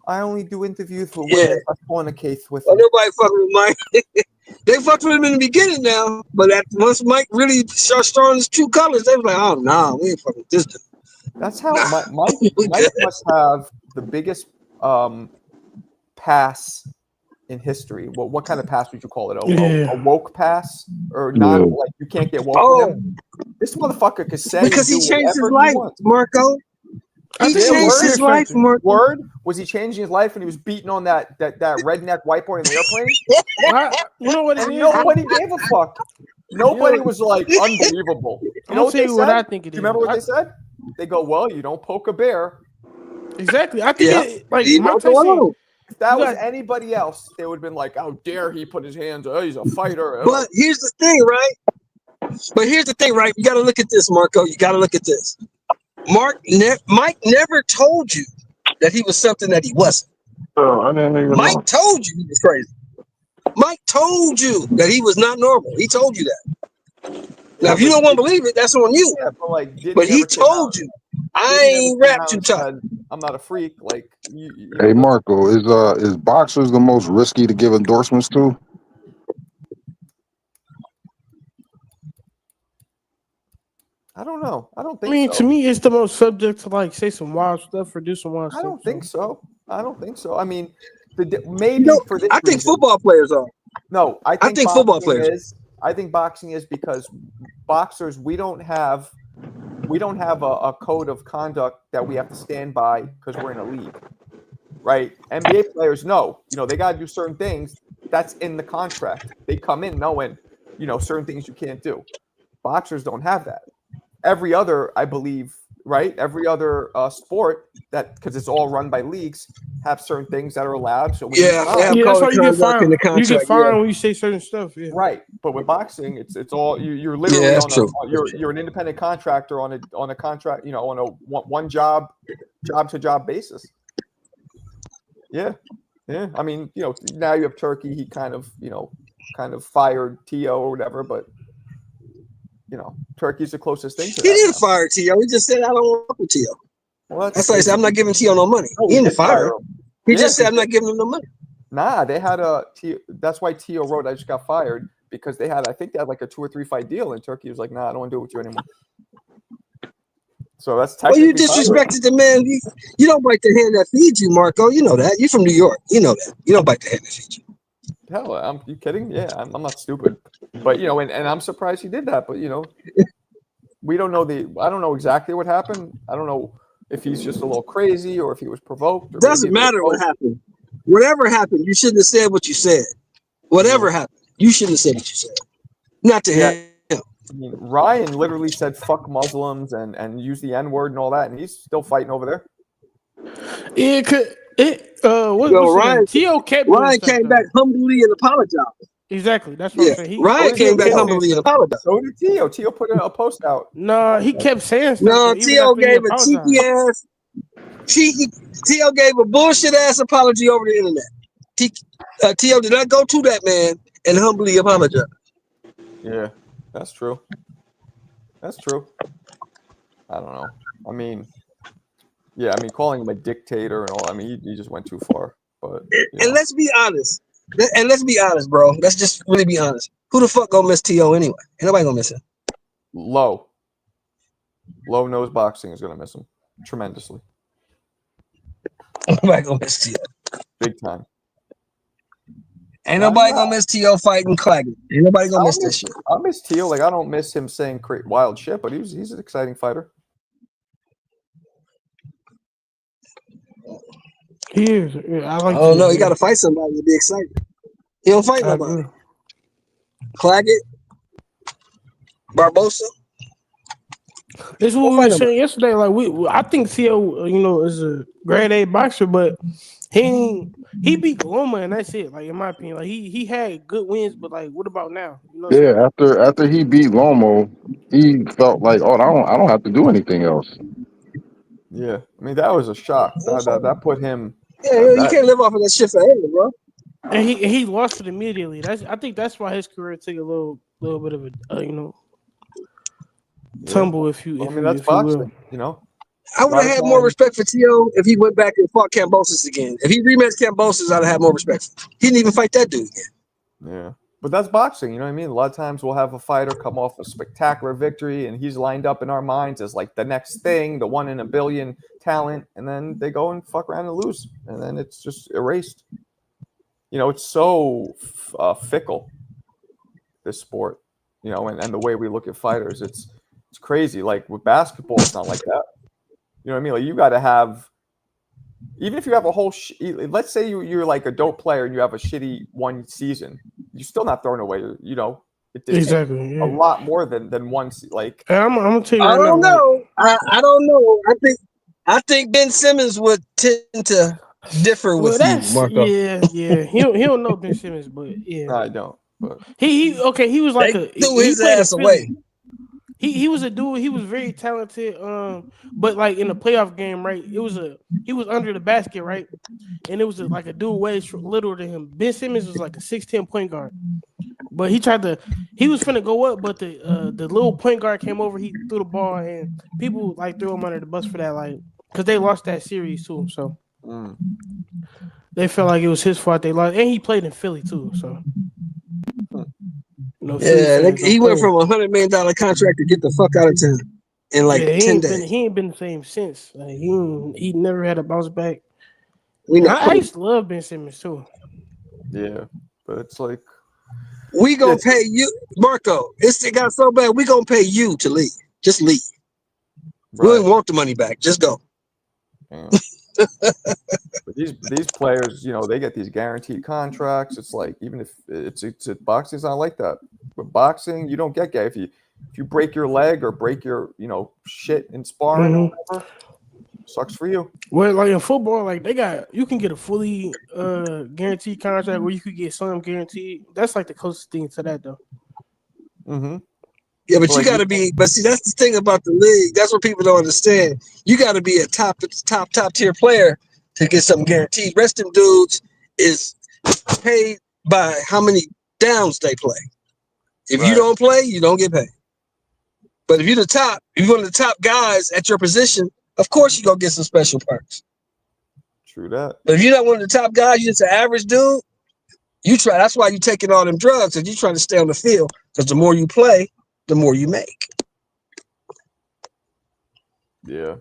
I only do interviews for women if I fornicate with Well, them. nobody fucking with Mike. They fucked with him in the beginning now, but once Mike really started showing his true colors, they was like, "Oh no, we ain't fucking with this dude." That's how Mike must have the biggest pass in history. What kind of pass would you call it? A woke pass or not? Yeah. Like you can't get woke with him. This motherfucker could say Because and he do changed his whatever life, he wants. Marco. He changed his life, Marco. Word, was he changing his life when he was beating on that redneck whiteboard in the airplane? You know what it And is? nobody gave a fuck. Nobody was like unbelievable. You know what they said? What I think it Do you remember is. what they said? They go, "Well, you don't poke a bear." Exactly. I think Mike Tyson. Tyson. If that was anybody else, they would have been like, "How dare he put his hands? Oh, he's a fighter." But here's the thing, right? You got to look at this, Marco. You got to look at this. Mike never told you that he was something that he wasn't. Oh, I didn't even Mike know. told you he was crazy. Mike told you that he was not normal. He told you that. Now, if you don't want to believe it, that's on you. Yeah, but like, But he told you, I ain't rap too tough. I'm not a freak. Like, Hey Marco, is boxers the most risky to give endorsements to? I don't know. I don't think. I mean, to me, it's the most subject to like say some wild stuff or do some wild stuff. I don't think so. I don't think so. I mean, maybe for this I think reason. football players are. No, I think football players. I think boxing is because boxers we don't have a code of conduct that we have to stand by because we're in a league, right? NBA players know, they got to do certain things. That's in the contract. They come in knowing, certain things you can't do. Boxers don't have that. Every other, I believe, right? Every other sport because it's all run by leagues have certain things that are allowed. So that's why you get fined. You get fined when you say certain stuff. Yeah. Right, but with boxing, it's all you're literally you're an independent contractor on a contract, on a one job to job basis. Yeah. I mean, now you have Turkey. He kind of fired T.O. or whatever, but Turkey's the closest thing to that. He didn't fire T.O. He just said, I don't work with T.O. Well, that's why he said, I'm not giving T.O. no money. He didn't fire him. He just said, I'm not giving him no money. Nah, they had that's why T.O. wrote, I just got fired, because I think they had like a 2 or 3 fight deal, and Turkey was like, nah, I don't want to do it with you anymore. So that's technically. Well, you disrespected the man. You don't bite the hand that feeds you, Marco. You know that. You're from New York. You know that. You don't bite the hand that feeds you. Hell, you kidding? Yeah, I'm not stupid. But, and I'm surprised he did that. But, we don't know I don't know exactly what happened. I don't know if he's just a little crazy or if he was provoked. Or doesn't matter what happened. Whatever happened, you shouldn't have said what you said. Whatever happened, you shouldn't have said what you said. Not to him. I mean, Ryan literally said "fuck Muslims" and used the N-word and all that, and he's still fighting over there. Yeah, Ryan came back humbly and apologized. Exactly, that's what I'm saying. Ryan came back humbly and apologized. So did T.O. T.O. put a post out. No, he kept saying stuff. No, T.O. gave a T.O. gave a bullshit ass apology over the internet. T.O. did not go to that man and humbly apologize. Yeah, that's true. That's true. I don't know. I mean, calling him a dictator and all. I mean, he just went too far. But and let's be honest. Bro. Let's just really be honest. Who the fuck gonna miss T.O. anyway? Ain't nobody gonna miss him. Low nose boxing is gonna miss him tremendously. Nobody gonna miss T.O. Big time. Ain't nobody gonna miss T.O. fighting Claggett. Ain't nobody gonna miss that shit. I miss T.O. Like, I don't miss him saying wild shit, but he's an exciting fighter. He is. Yeah, I like. Oh no, he got to fight somebody to be excited. He don't fight nobody. Claggett, Barbosa. This is what we were saying yesterday. Like I think Theo, is a grade A boxer, but he beat Loma and that's it. Like in my opinion, like he had good wins, but like what about now? You know what I'm saying? Yeah, after he beat Lomo, he felt like, oh, I don't have to do anything else. Yeah, I mean that was a shock. That put him. Yeah, you can't live off of that shit forever, bro. And he lost it immediately. I think that's why his career took a little bit of a tumble, if you that's boxing. You know, I would have had more respect for T.O. if he went back and fought Kambosos again. If he rematched Kambosos, I'd have had more respect. He didn't even fight that dude again. Yeah, but that's boxing. You know what I mean? A lot of times we'll have a fighter come off a spectacular victory, and he's lined up in our minds as like the next thing, the one in a billion talent, and then they go and fuck around and lose, and then it's just erased. You know, it's so fickle, this sport. You know, and the way we look at fighters, it's crazy. Like with basketball, it's not like that. You know what I mean? Like you got to have, even if you have a whole, let's say you're like a dope player and you have a shitty one season, you're still not throwing away. You know, it exactly a lot more than one. Like and I'm gonna tell you I right don't now. know. I don't know. I think Ben Simmons would tend to differ with you, Marco. Yeah. He don't know Ben Simmons, but yeah, no, I don't. But he was like they threw his ass away. He was a dude. He was very talented. But like in the playoff game, right? He was under the basket, right? And it was like a dude way littler than him. Ben Simmons was like a 6'10" point guard, but he was finna go up, but the little point guard came over. He threw the ball, and people like threw him under the bus for that, like because they lost that series too. So they felt like it was his fault they lost, and he played in Philly too. So. He went from $100 million contract to get the fuck out of town in like 10 days. He ain't been the same since. Like he never had a bounce back. I used to love Ben Simmons too. Yeah, but it's like we gonna pay you, Marco. It got so bad. We gonna pay you to leave. Just leave. Right. We don't want the money back. Just go. Yeah. But these players, you know, they get these guaranteed contracts. It's like even if it's boxing's not like that. With boxing, you don't get if you break your leg or break your shit in sparring or whatever, sucks for you. Well, like in football, like you can get a fully guaranteed contract where you could get some guaranteed. That's like the closest thing to that though. Mm-hmm. Yeah, but you gotta be. But see, that's the thing about the league. That's what people don't understand. You gotta be a top tier player to get something guaranteed. Rest of them dudes is paid by how many downs they play. If you don't play, you don't get paid. But if you're one of the top guys at your position, of course you're gonna get some special perks. True that. But if you're not one of the top guys, you're just an average dude. That's why you're taking all them drugs, and you're trying to stay on the field. Because the more you play, the more you make. Yeah.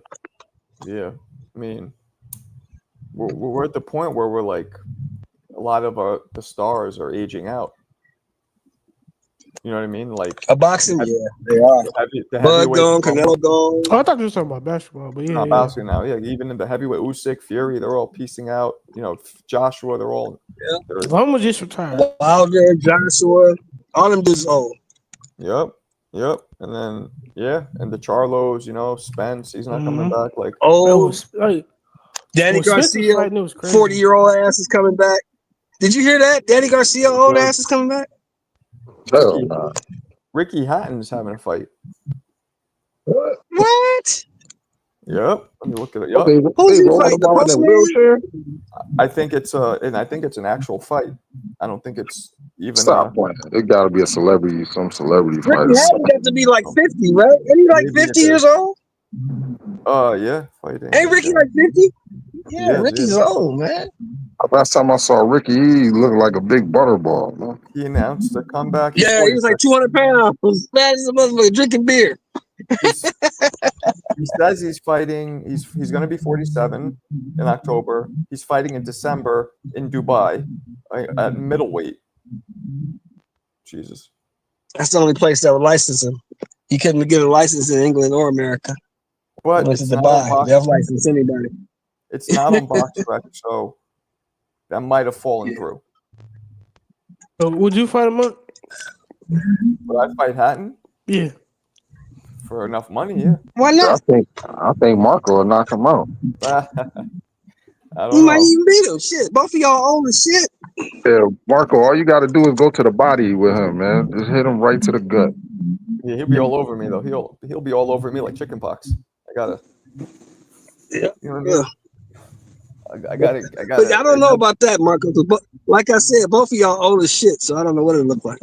I mean, we're at the point where we're like, a lot of the stars are aging out. You know what I mean? Like a boxing, they are. Bud gone, Canelo gone. Oh, I thought you were talking about basketball, but yeah, boxing now. Yeah, even in the heavyweight, Usyk, Fury, they're all piecing out. You know, Joshua, they're all. Loma just retired. Wilder, Joshua, all them dudes old. Yep. And then and the Charlos, Spence, he's not coming back. Like Danny Garcia, 40-year-old ass is coming back. Did you hear that? Danny Garcia, old ass is coming back. Ricky Hatton's having a fight. What? Yep. Let me look at it. Yep. Who's he fighting? The wheelchair? I think it's an actual fight. I don't think it's even. Stop playing. It got to be some celebrity fighter. Ricky Hatton got to be like 50, right? Ain't he like 50 years old? Yeah, fighting. Ain't Ricky like 50? Yeah, Ricky's old, man. Last time I saw Ricky, he looked like a big butterball. Man. He announced a comeback. Yeah, he was like 200 pounds, fat as a motherfucker, drinking beer. He says he's fighting. He's going to be 47 in October. He's fighting in December in Dubai at middleweight. Jesus, that's the only place that would license him. He couldn't get a license in England or America. But it's Dubai. They'll license anybody. It's not on BoxRec, so that might have fallen through. So would you fight him up? Would I fight Hatton? Yeah. For enough money, yeah. Why I not? think Marco will knock him out. I He don't might know. even beat him. Shit, both of y'all old as shit. Yeah, Marco, all you got to do is go to the body with him, man. Just hit him right to the gut. Yeah, he'll be all over me though. He'll be all over me like chickenpox. I gotta. Yeah. You know what I mean? I gotta. But I don't know about that, Marco. But like I said, both of y'all old as shit, so I don't know what it look like.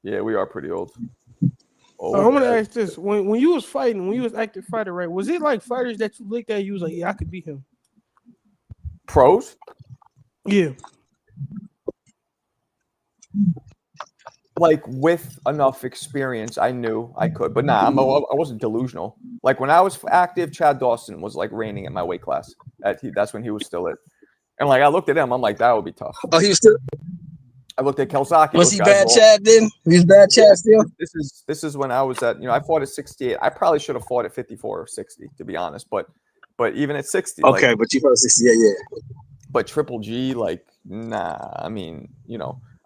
Yeah, we are pretty old. I'm gonna ask this: when you was fighting, when you was active fighter, right? Was it like fighters that you looked at, you was like, yeah, I could beat him? Pros? Yeah. Like with enough experience, I knew I could, but nah, I wasn't delusional. Like when I was active, Chad Dawson was like reigning at my weight class. That's when he was still it. And like I looked at him, I'm like, that would be tough. Oh, he was still. I looked at Kelsaki. Was he bad, Chad? Then he was bad, Chad. Still. This is when I was at. I fought at 68. I probably should have fought at 54 or 60, to be honest. But even at 60, Okay, like, but you fought at 68, yeah. But Triple G, like, nah. I mean,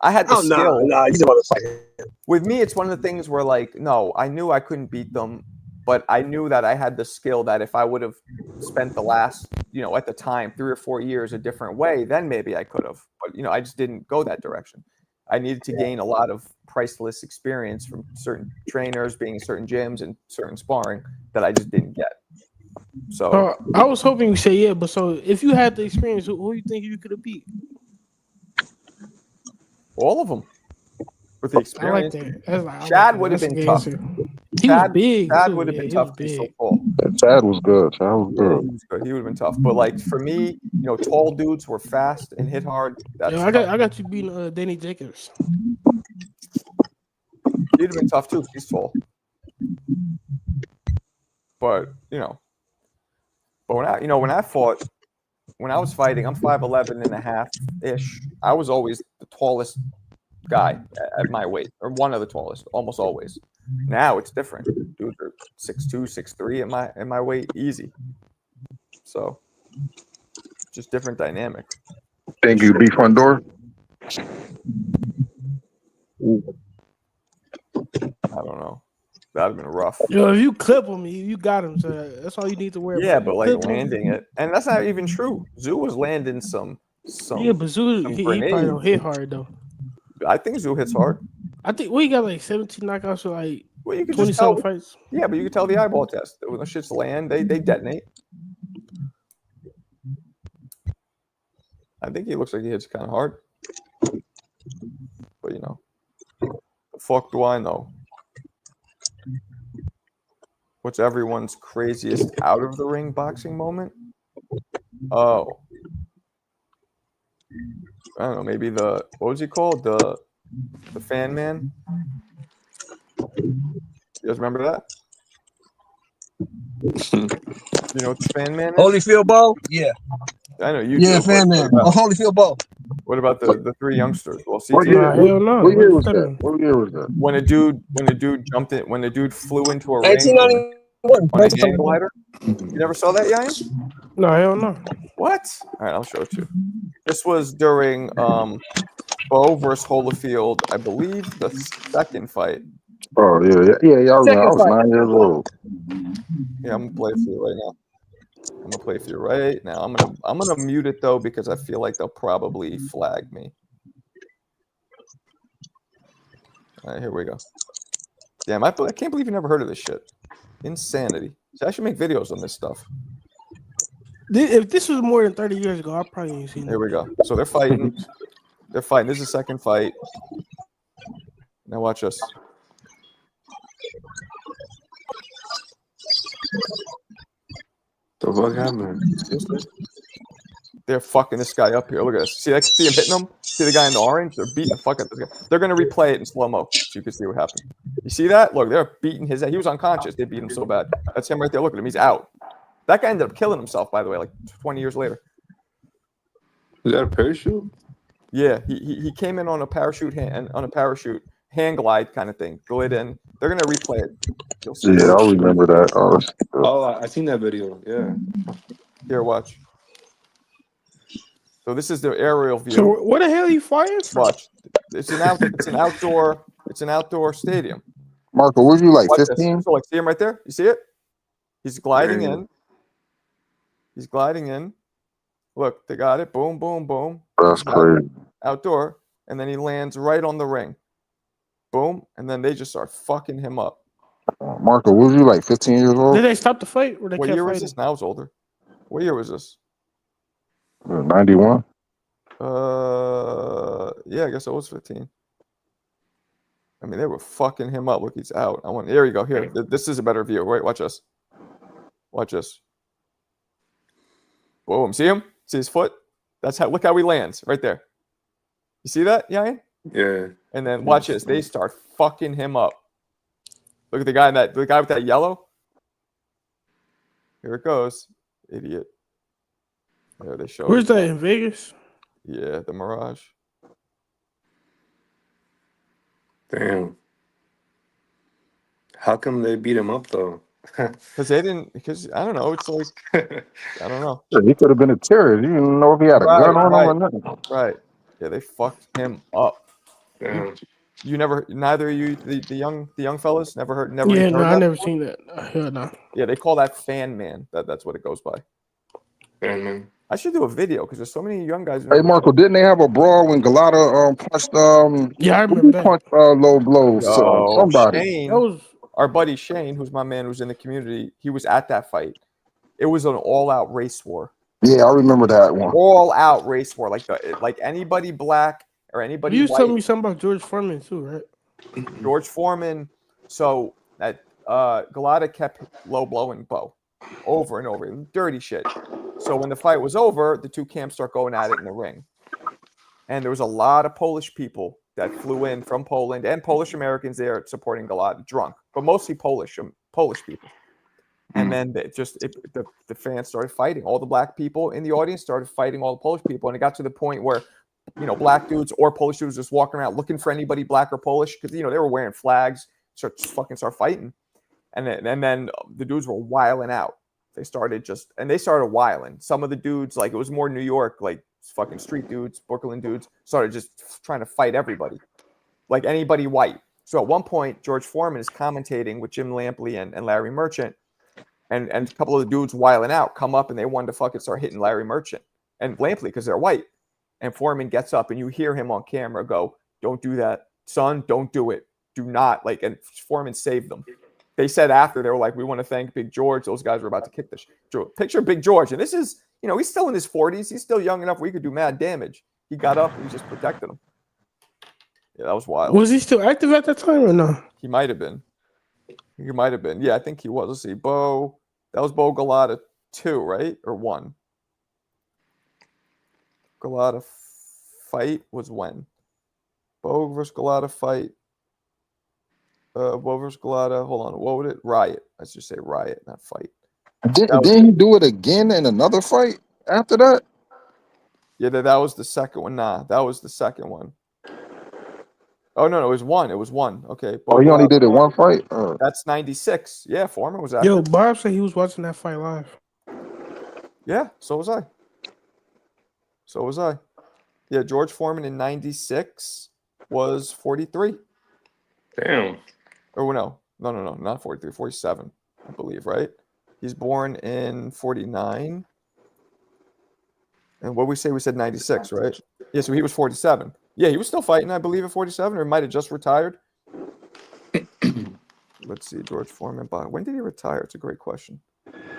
I had the Oh skill. no, you don't want to fight him. With me, it's one of the things where, like, no, I knew I couldn't beat them, but I knew that I had the skill that if I would have spent the last, at the time, 3 or 4 years a different way, then maybe I could have. But, I just didn't go that direction. I needed to gain a lot of priceless experience from certain trainers, being in certain gyms and certain sparring that I just didn't get. So I was hoping you say yeah, but so if you had the experience, who you think you could have beat? all of them with the experience. I like that. Chad would have been tough. He was big. Chad too. would have Yeah, been he tough was because he's so big. tall. Chad was good. Yeah, he was good. He would have been tough. But like for me, tall dudes were fast and hit hard. That's I got you beating Danny Jacobs. He'd have been tough too. He's tall. But but when I fought, when I was fighting, I'm 5'11 and a half ish. I was always the tallest guy at my weight, or one of the tallest, almost always. Now it's different. Dudes are 6'2", 6'3" at my weight, easy. So just different dynamic. Think you beat Fundor? I don't know. That'd have been rough. Yo, if you clip him, you got him. So that's all you need to worry about. Yeah, but like landing it, and that's not even true. Zoo was landing some. Yeah, but Zoo he probably don't hit hard though. I think Zoo hits hard. I think we got like 17 knockouts for like 27 fights. Yeah, but you can tell the eyeball test. When those shits land, they detonate. I think he looks like he hits kind of hard. But the fuck do I know? What's everyone's craziest out of the ring boxing moment? Oh. I don't know, maybe what was he called? The Fan Man? You guys remember that? You know what the Fan Man is? Holyfield Ball? Yeah. I know you Yeah, do. Fan Man. Holyfield Ball. What about the three youngsters? Well, What CT. year, hell no. what year was that? What year was that? When a dude jumped in, when the dude flew into a ring 1991. on a hang glider. You never saw that, Yayan? No, hell no. What? All right, I'll show it to you. This was during Bo versus Holyfield, I believe, the second fight. Oh yeah. I was 9 years old. Yeah, I'm gonna play it for you right now. I'm gonna mute it though because I feel like they'll probably flag me. All right, here we go. Damn, I can't believe you never heard of this shit. Insanity. So I should make videos on this stuff. If this was more than 30 years ago, I probably ain't seen it. Here we go. So they're fighting. This is the second fight. Now watch this. The fuck happened? They're fucking this guy up here. Look at this. See him hitting him? See the guy in the orange? They're beating the fuck out of this guy. They're going to replay it in slow-mo so you can see what happened. You see that? Look, they're beating his head. He was unconscious. They beat him so bad. That's him right there. Look at him. He's out. That guy ended up killing himself, by the way, like 20 years later. Is that a parachute? Yeah, he came in on a parachute hand glide kind of thing. Glide in. They're going to replay it. You'll see. Yeah, I remember that. Oh, I seen that video. Yeah. Here, watch. So this is the aerial view. So what the hell are you fighting from? Watch. It's an outdoor stadium. Marco, was you like Watch this. 15? So, like, see him right there? You see it? He's gliding Damn. in. He's gliding in. Look, they got it. Boom, boom, boom. That's crazy. Outdoor. And then he lands right on the ring. Boom. And then they just start fucking him up. Marco, was you like 15 years old? Did they stop the fight or they What kept year was fighting? this? Now I was older. What year was this? 91. Yeah, I guess I was 15. I mean, they were fucking him up. Look, he's out. Here you go. Here, this is a better view. Wait, watch this. Watch this. Boom. See him? See his foot? Look how he lands right there. You see that, Yayan? Yeah. And then watch this. They start fucking him up. Look at the guy with that yellow. Here it goes. Idiot. There they show. Where's that, in Vegas? Yeah, the Mirage. Damn. How come they beat him up though? Because I don't know. It's like, I don't know. He could have been a terrorist. You didn't know if he had a gun on him or nothing. Right. Yeah, they fucked him up. Damn. Neither of you, the young fellas, never heard. Yeah, even no, heard I that never before? seen that. Hell no. Yeah, they call that fan man. That's what it goes by. Damn, man. I should do a video because there's so many young guys. Who Hey, Marco, didn't they have a brawl when Galata punched Yeah, I who remember that. punched low blow? Somebody. Shane, That was our buddy Shane, who's my man, who's in the community. He was at that fight. It was an all-out race war. Yeah, I remember that one. All-out race war, like anybody black or anybody you was white. telling me something about George Foreman too, right? George Foreman. So that Galata kept low blowing Bo over and over, dirty shit. So when the fight was over, the two camps start going at it in the ring, and there was a lot of Polish people that flew in from Poland and Polish Americans there supporting Galata, drunk, but mostly Polish people. And then the fans started fighting. All the black people in the audience started fighting all the Polish people, and it got to the point where, black dudes or Polish dudes just walking around looking for anybody black or Polish because they were wearing flags. Start fighting, and then the dudes were wiling out. They started wiling. Some of the dudes, like, it was more New York, like fucking street dudes, Brooklyn dudes, started just trying to fight everybody, like anybody white. So at one point, George Foreman is commentating with Jim Lampley and Larry Merchant. And a couple of the dudes wiling out come up and they wanted to fucking start hitting Larry Merchant and Lampley because they're white. And Foreman gets up and you hear him on camera go, "Don't do that, son. Don't do it. Do not." And Foreman saved them. They said after, they were like, "We want to thank Big George." Those guys were about to kick the shit. Picture Big George. And this is, he's still in his 40s. He's still young enough where he could do mad damage. He got up and he just protected him. Yeah, that was wild. Was he still active at that time or no? He might have been. Yeah, I think he was. Let's see. Bo. That was Bo Galata 2, right? Or 1? Galata fight was when? Bo versus Galata fight. Bo versus Galata. Hold on. What would it? Riot. Let's just say riot, not fight. Didn't he do it again in another fight after that? Yeah, that was the second one. Nah, that was the second one. Oh, no, it was one. It was one. Okay. Bo he only did it one fight? That's 96. Yeah, Foreman was active. Yo, Bob said he was watching that fight live. Yeah, so was I. Yeah, George Foreman in 96 was 43. Damn. Oh, no, not 43, 47, I believe, right? He's born in 49. And what we say? We said 96, right? Yeah, so he was 47. Yeah, he was still fighting, I believe, at 47, or he might have just retired. Let's see, George Foreman. When did he retire? It's a great question.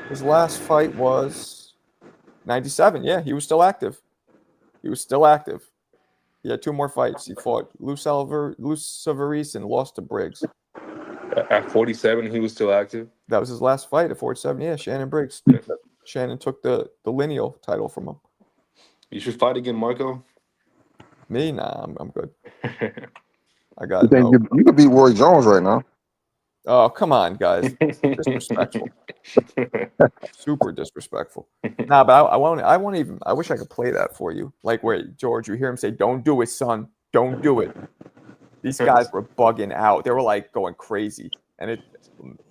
His last fight was 97. Yeah, he was still active. He had 2 more fights. He fought Lou Savarese and lost to Briggs. At 47, he was still active? That was his last fight at 47. Yeah, Shannon Briggs. Shannon took the lineal title from him. You should fight again, Marco. Me? Nah, I'm good. I got it. You could beat Roy Jones right now. Oh, come on, guys. Disrespectful. Super disrespectful. Nah, but I wish I could play that for you. Like where, George, you hear him say, "Don't do it, son. Don't do it." These guys were bugging out. They were like going crazy. And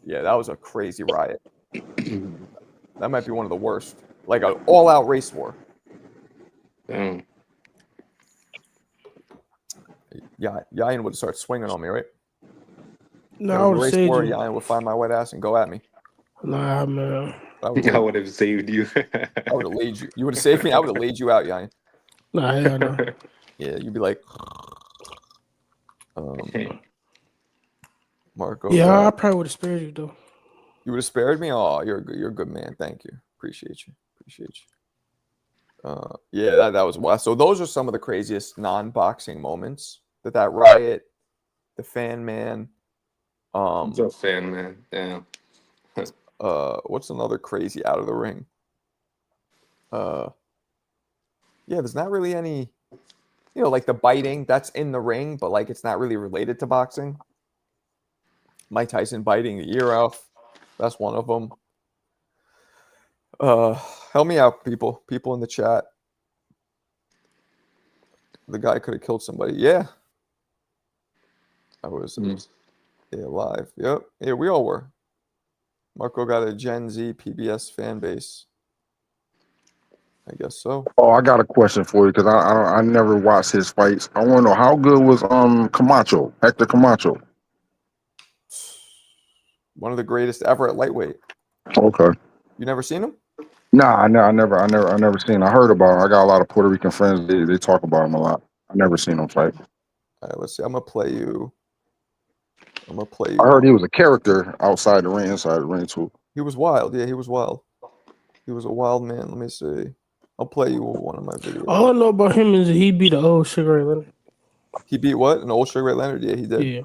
that was a crazy riot. That might be one of the worst. Like an all-out race war. Damn. Yeah, Yayan would start swinging on me, right? No, There I was a would race say where you. Yanni would find my wet ass and go at me. Nah, man. I would, I would have saved you. I would have laid you. You would have saved me. I would have laid you out, Yanni. Nah, hell no. Yeah, you'd be like, Marco. Yeah, I probably would have spared you though. You would have spared me. Oh, you're a good man. Thank you. Appreciate you. Yeah, that was wild. So those are some of the craziest non-boxing moments. That riot, the fan man. What's up, fan man? Damn. What's another crazy out of the ring? Yeah, there's not really any, like the biting that's in the ring, but like it's not really related to boxing. Mike Tyson biting the ear off. That's one of them. Help me out, people in the chat. The guy could have killed somebody. Yeah. I was live. Yep. Yeah, we all were. Marco got a Gen Z PBS fan base. I guess so. Oh, I got a question for you because I never watched his fights. I want to know how good was Camacho, Hector Camacho. One of the greatest ever at lightweight. Okay. You never seen him? Nah, I never seen. I heard about him. I got a lot of Puerto Rican friends. They talk about him a lot. I never seen him fight. All right, let's see. I'm gonna play you. I heard he was a character outside the ring, inside the ring too. He was wild. Yeah, he was wild. He was a wild man. Let me see. I'll play you one of my videos. All I know about him is he beat the old Sugar Ray Leonard. He beat what? An old Sugar Ray Leonard? Yeah, he did. Yeah.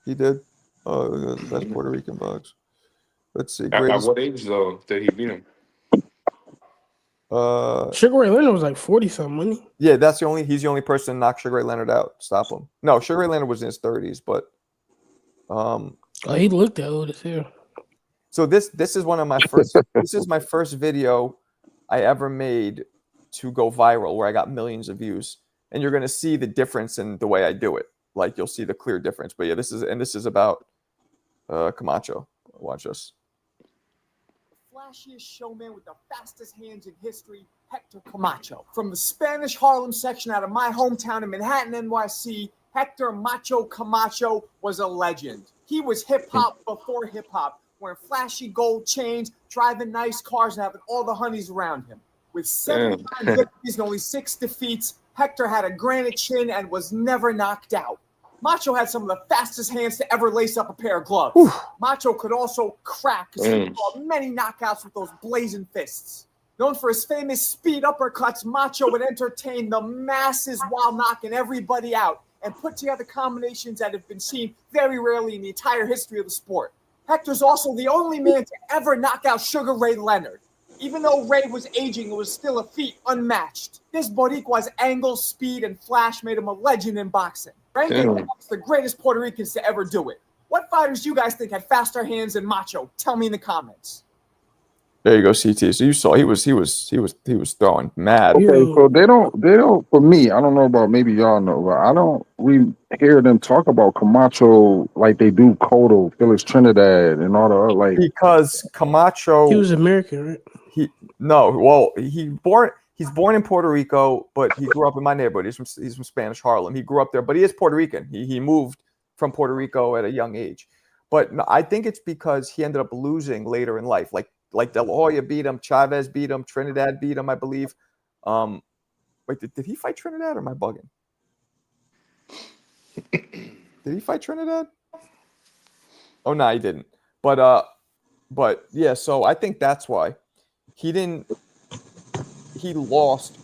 He did. Oh, the best Puerto Rican box. Let's see. At what age though did he beat him? Sugar Ray Leonard was like 40 something, wasn't he? Yeah, he's the only person to knock Sugar Ray Leonard out. Stop him. No, Sugar Ray Leonard was in his 30s, but he looked that old as hell. So this is one of my first this is my first video I ever made to go viral where I got millions of views. And you're gonna see the difference in the way I do it. Like you'll see the clear difference. But yeah, this is about Camacho. Watch this. Flashiest showman with the fastest hands in history, Hector Camacho. From the Spanish Harlem section out of my hometown in Manhattan, NYC, Hector Macho Camacho was a legend. He was hip-hop before hip-hop, wearing flashy gold chains, driving nice cars, and having all the honeys around him. With 79 victories and only 6 defeats, Hector had a granite chin and was never knocked out. Macho had some of the fastest hands to ever lace up a pair of gloves. Ooh. Macho could also crack because he brought many knockouts with those blazing fists. Known for his famous speed uppercuts, Macho would entertain the masses while knocking everybody out and put together combinations that have been seen very rarely in the entire history of the sport. Hector's also the only man to ever knock out Sugar Ray Leonard. Even though Ray was aging, it was still a feat unmatched. This Boricua's angle, speed, and flash made him a legend in boxing. Ranking amongst the greatest Puerto Ricans to ever do it. What fighters do you guys think had faster hands than Macho? Tell me in the comments. There you go, CT. So you saw he was throwing mad. Okay, so they don't. For me, I don't know about maybe y'all know, but I don't. We hear them talk about Camacho like they do Cotto, Phyllis Trinidad, and all the other, like because Camacho he was American, right? He's born in Puerto Rico, but he grew up in my neighborhood. He's from Spanish Harlem. He grew up there, but he is Puerto Rican. He moved from Puerto Rico at a young age. But no, I think it's because he ended up losing later in life. Like De La Hoya beat him, Chavez beat him, Trinidad beat him, I believe. Wait, did he fight Trinidad or am I bugging? Did he fight Trinidad? Oh no, he didn't. But yeah, so I think that's why he lost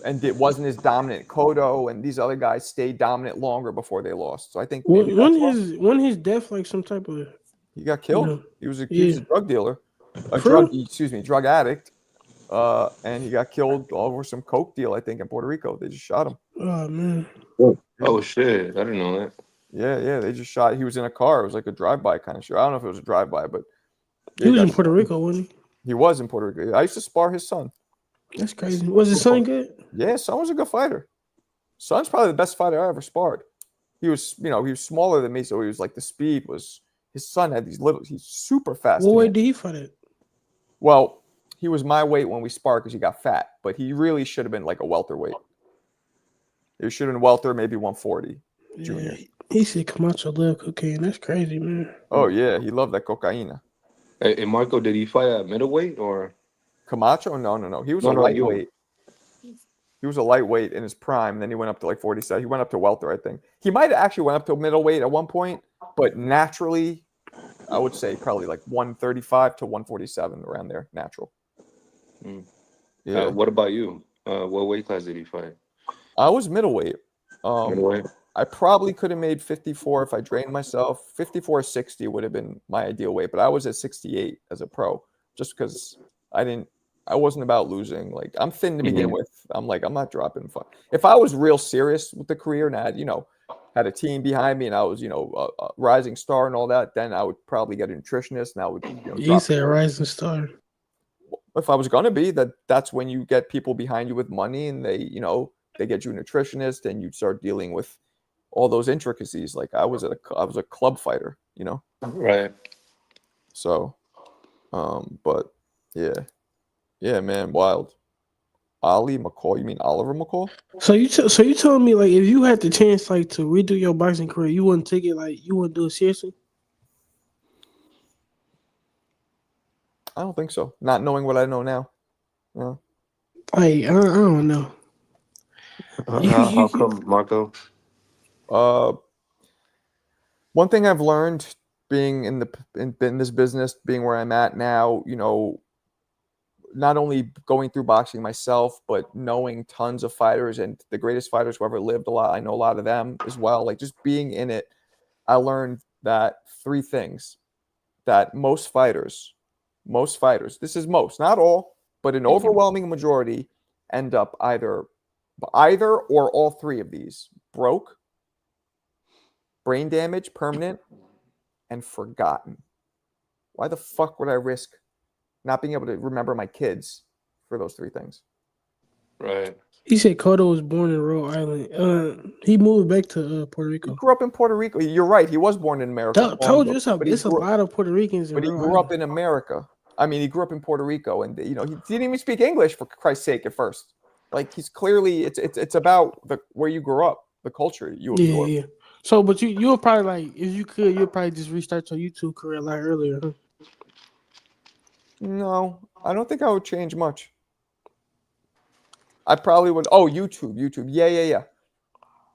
and it wasn't as dominant. Cotto and these other guys stayed dominant longer before they lost. So I think when his death like some type of he got killed. He was accused of drug dealer. Drug addict, and he got killed over some coke deal. I think in Puerto Rico, they just shot him. Oh man! Oh shit! I didn't know that. Yeah, they just shot. He was in a car. It was like a drive-by kind of show. I don't know if it was a drive-by, but he was in Puerto Rico, wasn't he? He was in Puerto Rico. I used to spar his son. That's crazy. Was his son good? Yeah, son was a good fighter. Son's probably the best fighter I ever sparred. He was smaller than me, so he was like the speed was. His son had he's super fast. What weight did he fight at? Well, he was my weight when we sparred because he got fat, but he really should have been like a welterweight. He should have been welter, maybe 140 junior. He said Camacho loved cocaine. That's crazy, man. Oh yeah, he loved that cocaina. Hey, Marco, did he fight at middleweight or Camacho? No. He was a no? You lightweight. He was a lightweight in his prime. Then he went up to like 47. He went up to welter, I think. He might have actually went up to middleweight at one point, but naturally, I would say probably like 135 to 147 around there, natural. Yeah. What about you? What weight class did he fight? I was middleweight. Middleweight. I probably could have made 54 if I drained myself. 54, 60 would have been my ideal weight, but I was at 68 as a pro just because I wasn't about losing. Like, I'm thin to begin with. I'm like, I'm not dropping. If I was real serious with the career and I had a team behind me and I was, a rising star and all that, then I would probably get a nutritionist and I would, You said rising star. If I was going to be, that's when you get people behind you with money and they get you a nutritionist and you start dealing with all those intricacies. Like I was a club fighter, Right. So, but yeah, man, wild. Ali McCall, you mean Oliver McCall? So you telling me like if you had the chance like to redo your boxing career, you wouldn't take it like you wouldn't do it seriously? I don't think so. Not knowing what I know now. Yeah. Like I don't know. How come, Marco? One thing I've learned being in this business, being where I'm at now, not only going through boxing myself, but knowing tons of fighters and the greatest fighters who ever lived a lot. I know a lot of them as well. Like just being in it, I learned that 3 things that most fighters, this is most, not all, but an overwhelming majority end up either or all 3 of these: broke, brain damage, permanent, and forgotten. Why the fuck would I risk not being able to remember my kids for those 3 things? Right. He said Cotto was born in Rhode Island. He moved back to Puerto Rico. He grew up in Puerto Rico. You're right. He was born in America. Told you it's a lot of Puerto Ricans in But he Rhode grew Island. up in America. I mean, he grew up in Puerto Rico, and he didn't even speak English for Christ's sake at first. Like he's clearly it's about where you grew up, the culture you absorb. Yeah. So, but you'll probably like if you could, you'll probably just restart your YouTube career like earlier. Huh? No, I don't think I would change much. I probably would. Oh, YouTube.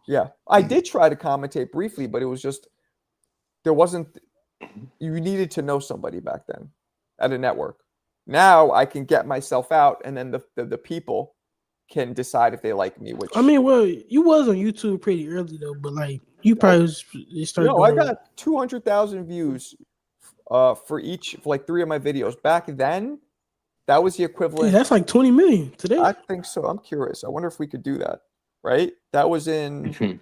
Yeah. I did try to commentate briefly, but it was just you needed to know somebody back then at a network. Now I can get myself out, and then the people can decide if they like me. Which I mean, well, you was on YouTube pretty early though, but like you probably started. No, I got 200,000 views for like 3 of my videos. Back then, that was the equivalent. Yeah, that's like 20 million today. I think so. I'm curious. I wonder if we could do that. Right? That was in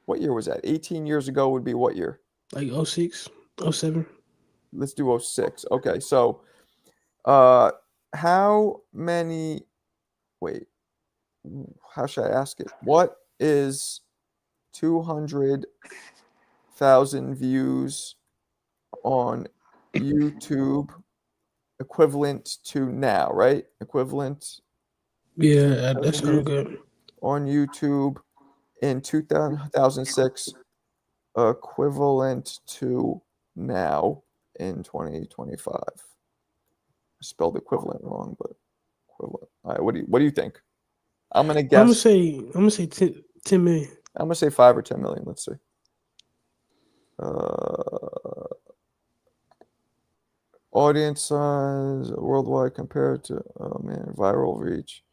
what year was that? 18 years ago would be what year? Like 06, 07. Let's do 06. Okay, so how many? Wait, how should I ask it? What is 200,000 views on YouTube equivalent to now, right? Equivalent. Yeah, that's kind of good. On YouTube in 2006, equivalent to now in 2025. I spelled equivalent wrong, but equivalent. All right, what do you think? I'm gonna guess. I'm gonna say 10 million. I'm gonna say 5 or 10 million. Let's see. Audience size worldwide compared to viral reach.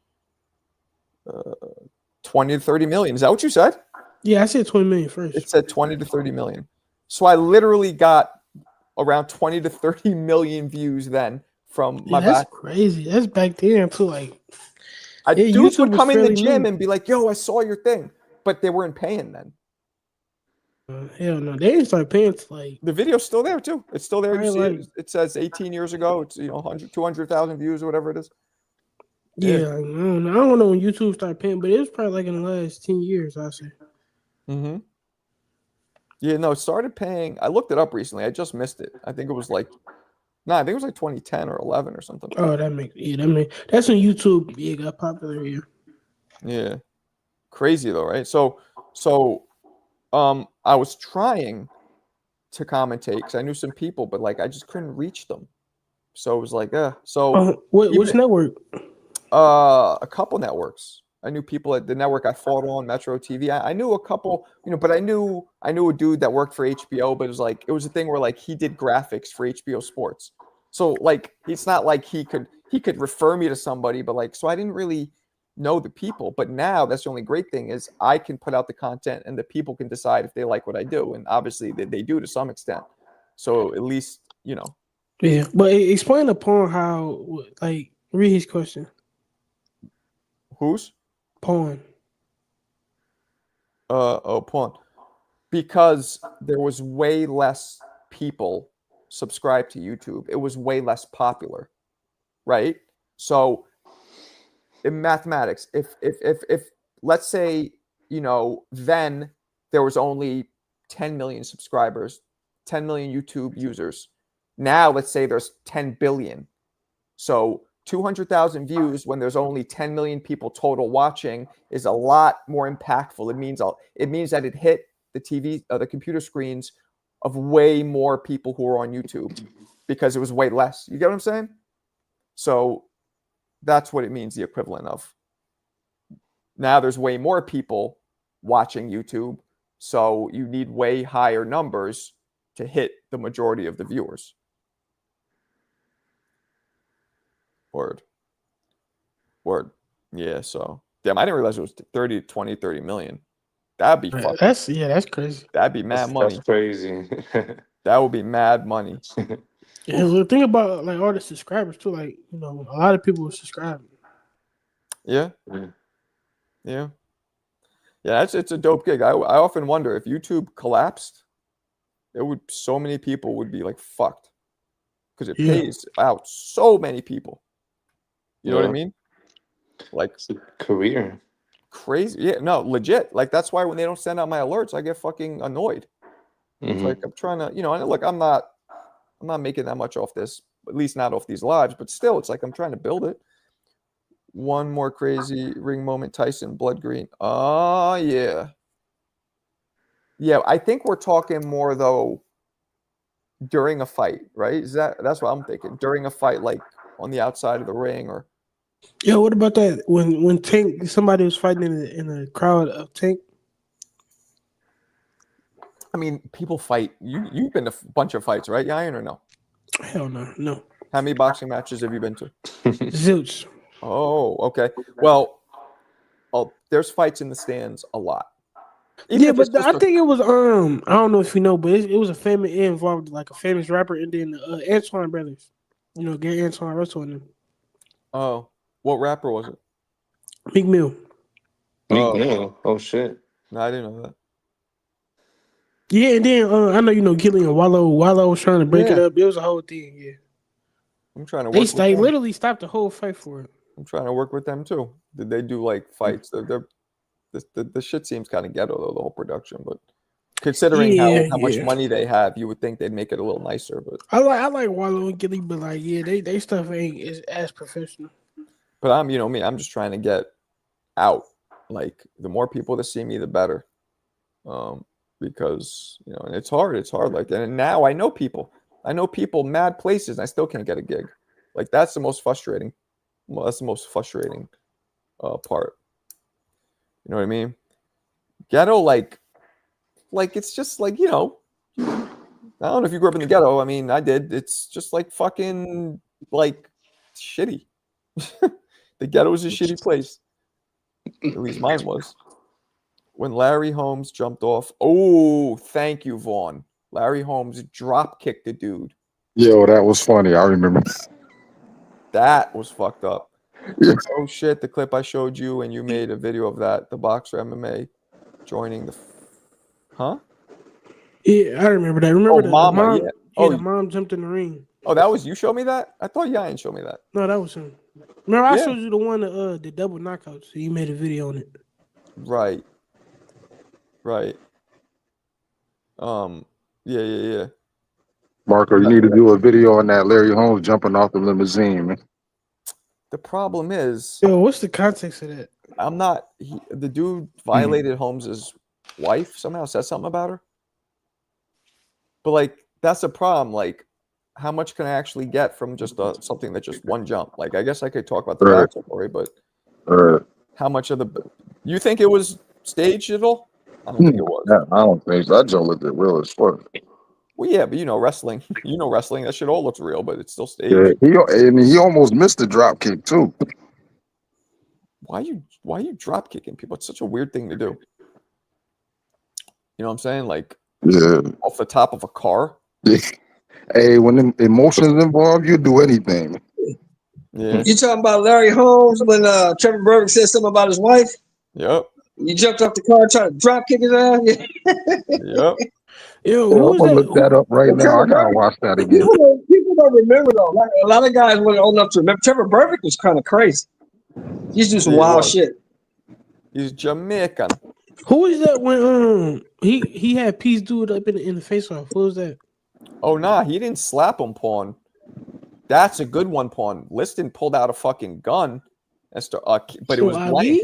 20 to 30 million. Is that what you said? Yeah, I said 20 million first. It said 20 to 30 million. So I literally got around 20 to 30 million views then from my that's back. Crazy. That's back then too. Like, dudes would come in the gym new. and be like, "Yo, I saw your thing," but they weren't paying then. Hell no, they didn't start paying to like. The video's still there too. It's still there. You see like, it says 18 years ago. It's 200,000 views or whatever it is. Yeah, I don't know when YouTube started paying, but it was probably like in the last 10 years, I say. Mm-hmm. Yeah, no, it started paying. I looked it up recently. I just missed it. I think it was like, I think it was like 2010 or 11 or something. Oh, that's when YouTube got popular here. Yeah, crazy though, right? So I was trying to commentate because I knew some people, but like I just couldn't reach them. So it was like, So which network? A couple networks. I knew people at the network I fought on, Metro TV. I knew a couple, but I knew a dude that worked for HBO, but it was a thing where like he did graphics for HBO Sports. So like it's not like he could refer me to somebody, but like so I didn't really know the people. But now that's the only great thing is I can put out the content and the people can decide if they like what I do. And obviously they do to some extent. So at least, Yeah, but explain upon how like read his question. Whose? Pawn. Pawn. Because there was way less people subscribed to YouTube. It was way less popular, right? So in mathematics, if let's say, then there was only 10 million subscribers, 10 million YouTube users. Now let's say there's 10 billion. So 200,000 views when there's only 10 million people total watching is a lot more impactful. It means that it hit the TV, the computer screens of way more people who are on YouTube because it was way less. You get what I'm saying? So that's what it means, the equivalent of. Now there's way more people watching YouTube, so you need way higher numbers to hit the majority of the viewers. Word. Yeah, so damn, I didn't realize it was 30 million. That'd be fucking. That's crazy. That'd be mad money. That's crazy. That would be mad money. Yeah, the thing about like all the subscribers too, like a lot of people are subscribing. Yeah. Yeah. Yeah, it's a dope gig. I often wonder if YouTube collapsed, so many people would be like fucked because it pays out so many people. You know what I mean? Like it's a career. Crazy. Yeah, no, legit. Like that's why when they don't send out my alerts, I get fucking annoyed. It's like I'm trying to, and look, I'm not making that much off this, at least not off these lives, but still it's like I'm trying to build it. One more crazy ring moment, Tyson, blood green. Oh yeah. Yeah, I think we're talking more though during a fight, right? That's what I'm thinking. During a fight, like on the outside of the ring or Yeah, what about that when Tank somebody was fighting in a crowd of Tank? I mean, people fight. You've been to a bunch of fights, right, Yayan, or no? Hell no. How many boxing matches have you been to? Zilch. Oh, okay. Well, there's fights in the stands a lot. Even but I think it was I don't know if you know, but it was a famous involved like a famous rapper and then Antoine brothers. Gary Antoine Russell and them. Oh, what rapper was it? Meek Mill. Meek Mill. Oh shit. No, I didn't know that. Yeah, and then I know Gillian Wallow was trying to break it up. It was a whole thing. Yeah, I'm trying to work. They literally stopped the whole fight for it. I'm trying to work with them too. Did they do like fights? The shit seems kind of ghetto though, the whole production. But considering how much money they have, you would think they'd make it a little nicer. But I like Wallow and Gilly, but like they stuff ain't as professional. But I'm me. I'm just trying to get out. Like the more people that see me, the better. Because and it's hard. It's hard. Like, and now I know people mad places, and I still can't get a gig. Like that's the most frustrating. Well, that's the most frustrating part. You know what I mean? Ghetto, like it's just like I don't know if you grew up in the ghetto. I mean, I did. It's just like fucking like shitty. The ghetto is a shitty place. At least mine was. When Larry Holmes jumped off. Oh, thank you, Vaughn. Larry Holmes drop kicked the dude. Yo, that was funny. I remember. That was fucked up. Yeah. Oh shit, the clip I showed you and you made a video of that, the boxer MMA joining the Huh? Yeah, I remember that. Remember the mom? Yeah. Oh, the mom jumped in the ring. Oh, that was you showed me that? I thought Yayan showed me that. No, that was him. Remember I showed you the one the double knockouts. So you made a video on it. Right. Yeah. Marco, you need to do a video on that Larry Holmes jumping off the limousine, man. The problem is, yo, what's the context of that? I'm not. The dude violated Holmes's wife somehow says something about her. But like that's a problem. Like, how much can I actually get from just something that just one jump? Like, I guess I could talk about the backstory, but how much of the? You think it was staged at all? I don't think it was. Yeah, I don't think so. That joke looked real as fuck. Well, yeah, but you know wrestling. You know wrestling. That shit all looks real, but it's still staged. Yeah, he almost missed the drop kick too. Why you drop kicking people? It's such a weird thing to do. You know what I'm saying? Like, off the top of a car. Hey, when the emotions involved, you do anything. Yeah. You talking about Larry Holmes when Trevor Burke said something about his wife? Yep. You jumped off the car and tried to drop kick his ass? Yep. Yo, I'm who was gonna that? look that up right now. I gotta watch that again. People don't remember though. Like, a lot of guys weren't old enough to remember. Trevor Burke was kind of crazy. He used to do some wild shit. He's Jamaican. Who is that when he had Peace do it up in the face off? Who was that? Oh nah, he didn't slap him, Pawn. That's a good one, Pawn. Liston pulled out a fucking gun, and but it was blank.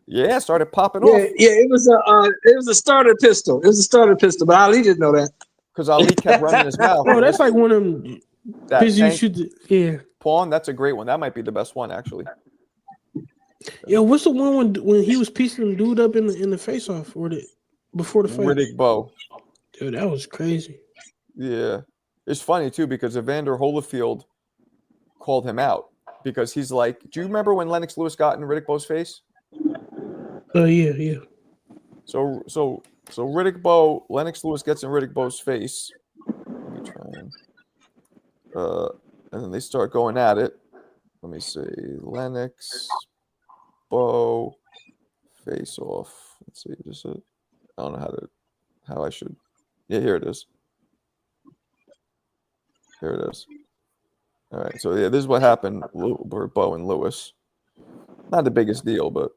Yeah, started popping off. Yeah, it was a starter pistol. It was a starter pistol, but Ali didn't know that because Ali kept running his mouth. Oh, that's like one of them. You should, yeah. Pawn, that's a great one. That might be the best one, actually. Yo, what's the one when he was piecing the dude up in the face off or before the fight? Riddick Bowe. Dude, that was crazy. Yeah, it's funny too because Evander Holyfield called him out because he's like, "Do you remember when Lennox Lewis got in Riddick Bowe's face?" Oh yeah. So Riddick Bowe, Lennox Lewis gets in Riddick Bowe's face. Let me try and then they start going at it. Let me see, Lennox, Bowe, face off. Let's see, just I don't know how I should. Yeah, here it is. Here it is. All right, so yeah, this is what happened for Bowe and Lewis. Not the biggest deal, but.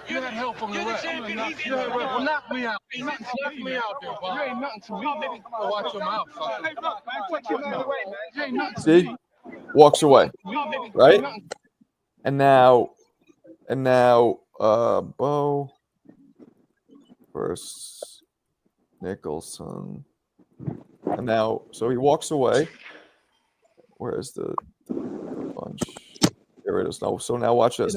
You had help from the ref. Well, knock me out. Knock me out there, Bob. You ain't nothing to me. Watch your mouth, son. See? Walks away. Right? And now Bowe versus Nicholson. And now so he walks away. Where is the punch? Here it is. No, so now watch this.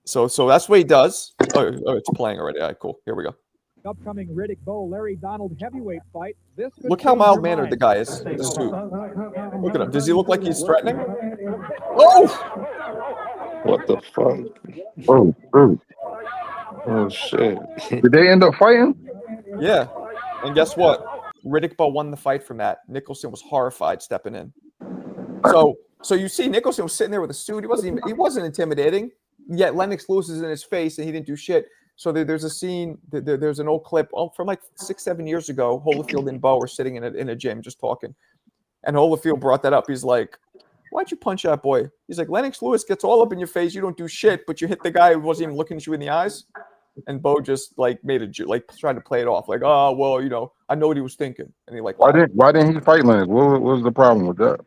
So that's what he does. Oh, it's playing already. All right, cool. Here we go. Upcoming Riddick Bowe Larry Donald heavyweight fight. Look how mild mannered the guy is. This dude. Look at him. Does he look like he's threatening? Oh! What the fuck? Oh shit! Did they end up fighting? Yeah. And guess what? Riddick Bowe won the fight from that. Nicholson was horrified stepping in. So you see, Nicholson was sitting there with a suit. He wasn't intimidating. Yet Lennox Lewis is in his face and he didn't do shit. So there's a scene. There's an old clip from like 6-7 years ago. Holyfield and Bowe were sitting in a gym just talking, and Holyfield brought that up. He's like, "Why'd you punch that boy?" He's like, "Lennox Lewis gets all up in your face. You don't do shit, but you hit the guy who wasn't even looking at you in the eyes." And Bowe just like made tried to play it off like, "Oh well, you know, I know what he was thinking." And he like, why didn't he fight Lennox? What was the problem with that?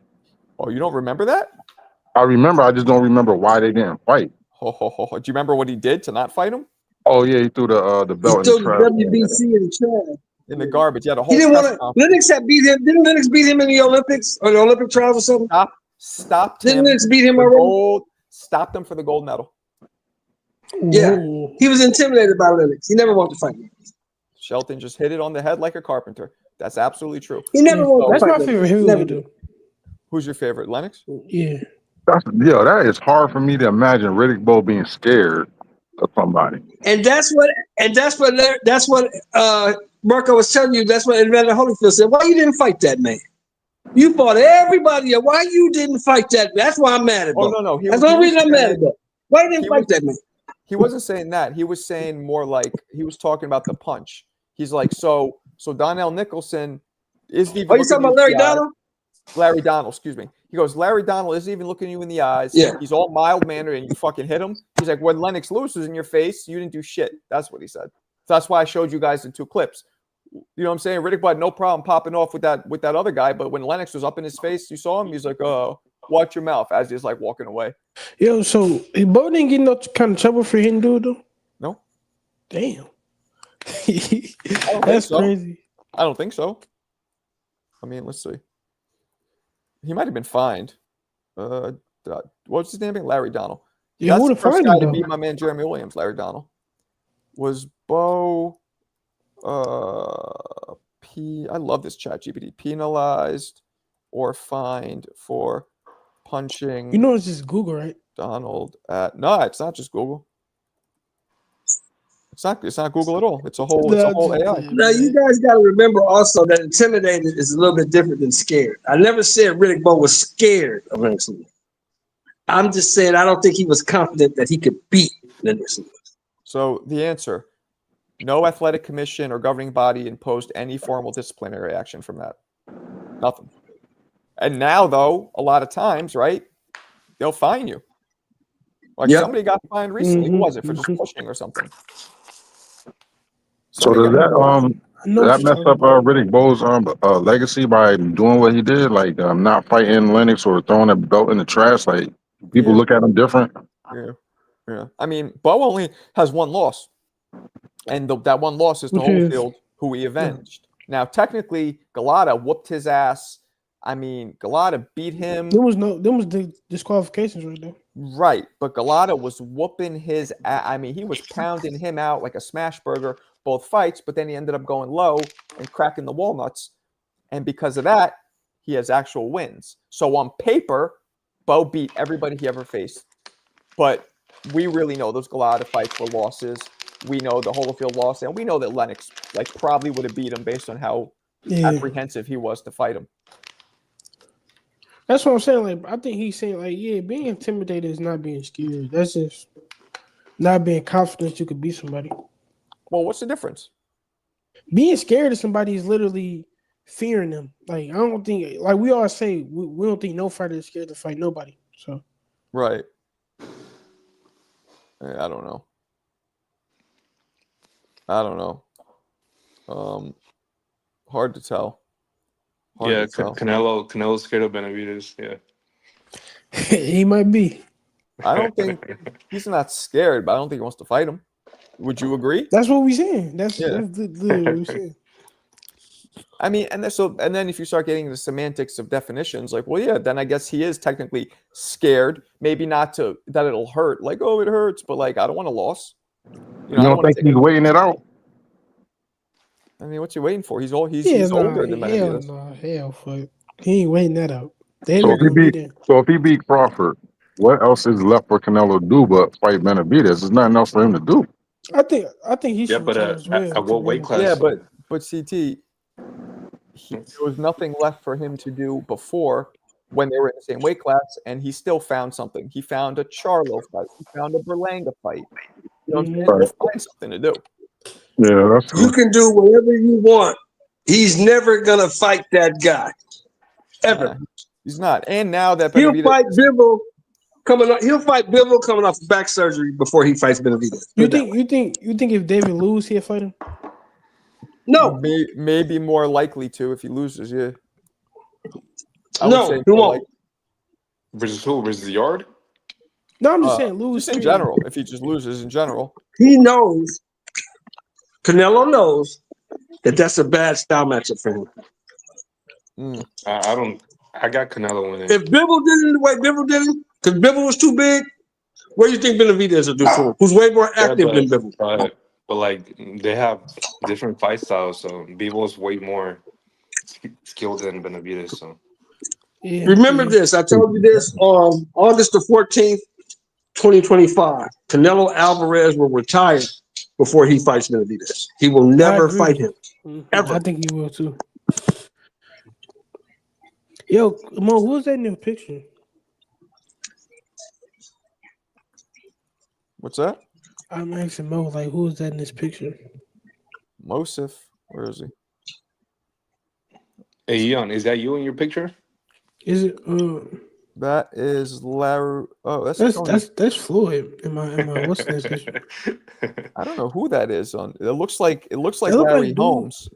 Oh, you don't remember that? I remember. I just don't remember why they didn't fight. Do you remember what he did to not fight him? Oh yeah, he threw the belt. He threw the WBC in the trash. In the garbage. He had a whole. He didn't want to. Lennox had beat him. Didn't Lennox beat him in the Olympics or the Olympic trials or something? Stopped Didn't him. Lennox beat him already? Stopped him for the gold medal. Yeah, he was intimidated by Lennox. He never wanted to fight him. Shelton just hit it on the head like a carpenter. That's absolutely true. He never wanted to fight. That's my favorite heavyweight, dude. Who's your favorite, Lennox? Yeah. That is hard for me to imagine Riddick Bowe being scared of somebody. And that's what Marco was telling you. That's what Evander Holyfield said. Why you didn't fight that man? You fought everybody. Why you didn't fight that? That's why I'm mad about. Oh no. That's the only reason I'm mad about. Why you didn't fight that man? He wasn't saying that. He was saying more like he was talking about the punch. He's like, so Donnell Nicholson isn't even. Are you talking about Larry Donald? Larry Donald, excuse me. He goes, Larry Donald isn't even looking you in the eyes. Yeah. He's all mild-mannered and you fucking hit him. He's like, when Lennox Lewis was in your face, you didn't do shit. That's what he said. So that's why I showed you guys the two clips. You know what I'm saying? Riddick had no problem popping off with that other guy, but when Lennox was up in his face, you saw him. He's like, "Oh, watch your mouth," as he's like walking away. Yo, so Bo didn't get no kind of trouble for hitting dude though. No. Damn. That's crazy. I don't think so. I mean, let's see. He might have been fined. What's his name? Larry Donnell. Yeah, That's who the would have first fined guy him to though? beat my man Jeremy Williams. Larry Donnell. Was Bo. I love this chat GPT. Penalized or fined for punching. You know it's just Google, right? Donald at no, it's not just Google. It's not Google at all. It's a whole AI. Now you guys got to remember also that intimidated is a little bit different than scared. I never said Riddick Bowe was scared of Lennox Lewis. I'm just saying I don't think he was confident that he could beat Lennox Lewis. So the answer: no athletic commission or governing body imposed any formal disciplinary action from that. Nothing. And now, though, a lot of times, right, they'll fine you. Like somebody got fined recently. Who was it for just pushing or something? So does that mess up Riddick Bowe's legacy by doing what he did, like not fighting Lennox or throwing a belt in the trash? Like people look at him different. Yeah. I mean, Bo only has one loss, and that one loss is to Holyfield, who he avenged. Now, technically, Galata whooped his ass. I mean, Galata beat him. There was the disqualifications right there. Right, but Galata was whooping his ass. I mean, he was pounding him out like a smash burger both fights, but then he ended up going low and cracking the walnuts. And because of that, he has actual wins. So on paper, Bo beat everybody he ever faced. But we really know those Galata fights were losses. We know the Holyfield loss, and we know that Lennox probably would have beat him based on how apprehensive he was to fight him. That's what I'm saying. Like, I think he's saying, being intimidated is not being scared. That's just not being confident you could beat somebody. Well, what's the difference? Being scared of somebody is literally fearing them. Like, I don't think, like we always say, we don't think no fighter is scared to fight nobody. So, right. I don't know. Hard to tell. Canelo's scared of Benavidez. Yeah, he might be. I don't think he's not scared, but I don't think he wants to fight him. Would you agree? That's what we're saying. That's literally what we're saying. I mean, and then if you start getting the semantics of definitions, then I guess he is technically scared. Maybe not that it'll hurt. Like, oh, it hurts, but I don't want a loss. You don't think he's waiting it out? I mean, what's he waiting for? He's older than Benavidez. Hell, fuck. He ain't waiting that out. So if he beat Crawford, what else is left for Canelo to do but fight Benavidez? There's nothing else for him to do. I think he should. But as well, at what weight class? Yeah, but CT, there was nothing left for him to do before when they were in the same weight class, and he still found something. He found a Charlo fight. He found a Berlanga fight. You know what I'm saying? He'll find something to do. Yeah, that's you can do whatever you want. He's never gonna fight that guy, ever. He's not. And now that he'll fight Bivol coming off back surgery before he fights Benavidez. You think if David lose, he'll fight him? No, maybe more likely to if he loses. Yeah. No, he won't. Versus who? Versus Yard? No, I'm just saying lose just in general. If he just loses in general, he knows. Canelo knows that that's a bad style matchup for him. I got Canelo winning. If Bivol did it the way Bivol did it, because Bivol was too big, what do you think Benavidez will do for him? Who's way more active than Bivol? But they have different fight styles, so Bivol's way more skilled than Benavidez. So remember this. I told you this on August the 14th, 2025. Canelo Alvarez will retire before he fights Benavidez. He will never fight him. Ever. I think he will too. Yo, Mo, who's that in your picture? What's that? I'm asking Mo, who is that in this picture? Mosif. Where is he? Hey, Ian, is that you in your picture? Is it? That is Larry. Oh, that's Floyd. Am I? What's this picture? I don't know who that is. It looks like Larry Holmes.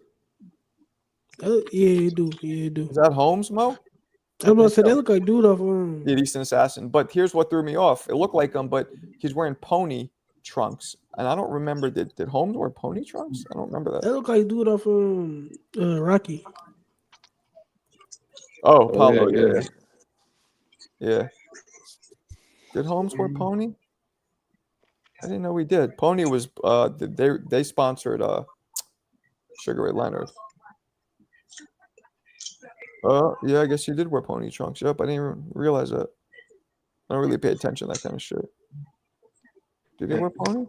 Yeah, it do. Yeah, it do. Is that Holmes, Mo? I was about to say, they look like dude off. Yeah, Eastern Assassin. But here's what threw me off. It looked like him, but he's wearing pony trunks. And I don't remember, did Holmes wear pony trunks? I don't remember that. That look like dude off Rocky. Oh, Paulo, yeah. Yeah. Did Holmes wear pony? I didn't know he did. Pony was they sponsored Sugar Ray Leonard. Yeah, I guess he did wear pony trunks. Yep, I didn't even realize that. I don't really pay attention to that kind of shit. Did he wear pony?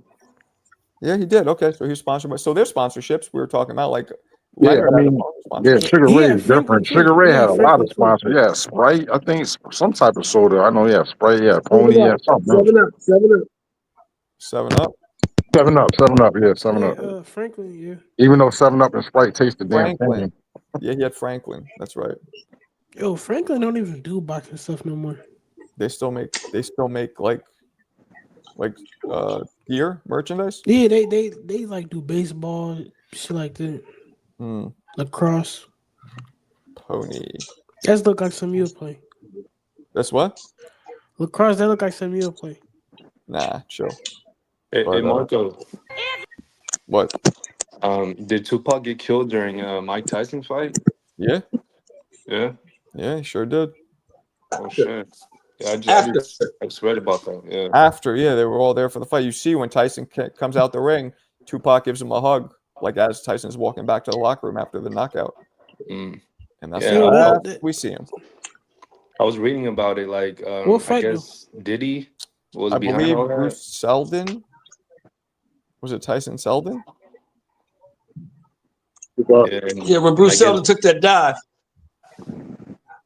Yeah, he did. Okay, so he's sponsored by. So their sponsorships we were talking about, like Leonard had a pony sponsorship. Sugar Ray Yeah, is different. Franklin Sugar too. Ray Yeah, had a lot Franklin of too. sponsors. Yeah, Sprite. I think some type of soda. I know. Yeah, Sprite. Yeah, Pony. Yeah, something. 7 Up. 7 Up. 7 Up. Yeah, 7 Yeah, Up. Franklin. Yeah. Even though 7 Up and Sprite taste the damn Franklin. thing. Yeah, he had Franklin. That's right. Yo, Franklin don't even do boxing stuff no more. They still make like gear merchandise. Yeah, they like do baseball shit like that. Lacrosse. Pony. That's look like some you'll play. That's what? Lacrosse. That look like some you'll play. Nah, chill. Hey, But, Marco. What? Did Tupac get killed during Mike Tyson fight? Yeah. Yeah. Yeah, he sure did. Oh shit. Yeah, I just read about that. Yeah. After, yeah, they were all there for the fight. You see when Tyson comes out the ring, Tupac gives him a hug, like as Tyson's walking back to the locker room after the knockout. And that's we see him. I was reading about it. Like, What fight I guess Diddy was I behind believe all that. Bruce Seldon. Was it Tyson Seldon? Yeah, when Bruce Seldon took that dive.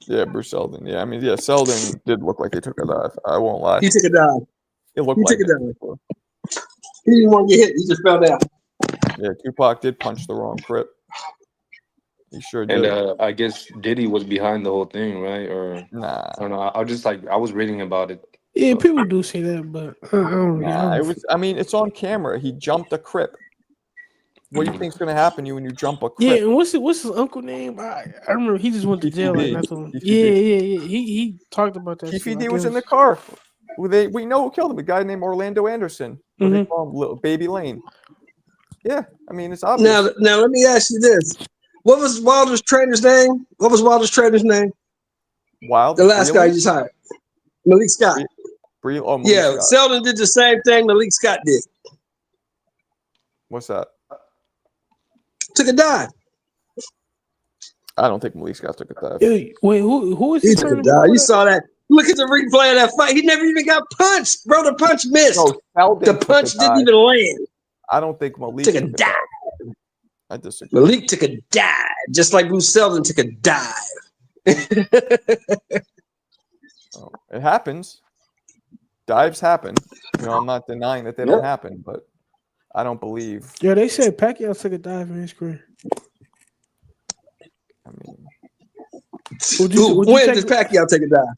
Yeah, Bruce Seldon. Yeah, I mean, yeah, Seldon did look like he took a dive. I won't lie. He took a dive. It looked He like took a dive. He didn't want to get hit. He just fell down. Yeah, Tupac did punch the wrong crip. He sure did. And I guess Diddy was behind the whole thing, right? Or nah, I don't know. I just like I was reading about it. Yeah, people do say that, but I don't Nah, it was. I mean, it's on camera. He jumped a crip. What do you think's gonna happen to you when you jump a crip? Yeah, and what's his uncle name? I remember he just went to jail like not too long. Yeah. He talked about that. TPD was in the car. We know who killed him. A guy named Orlando Anderson. What they call him, Little Baby Lane. Yeah, I mean it's obvious. Now let me ask you this: what was Wilder's trainer's name? Wild. The last guy you just hired, Malik Scott. Malik yeah, Scott. Seldon did the same thing Malik Scott did. What's that? Took a dive. I don't think Malik Scott took a dive. Wait, who was he took a dive? You saw that? Look at the replay of that fight. He never even got punched, bro. The punch missed. No, the punch didn't even land. I don't think Malik took a dive. I disagree. Malik took a dive, just like Bruce Seldon took a dive. It happens. Dives happen. You know, I'm not denying that they don't happen, but I don't believe. Yeah, they said Pacquiao took a dive in his career. I mean, when did Pacquiao take a dive?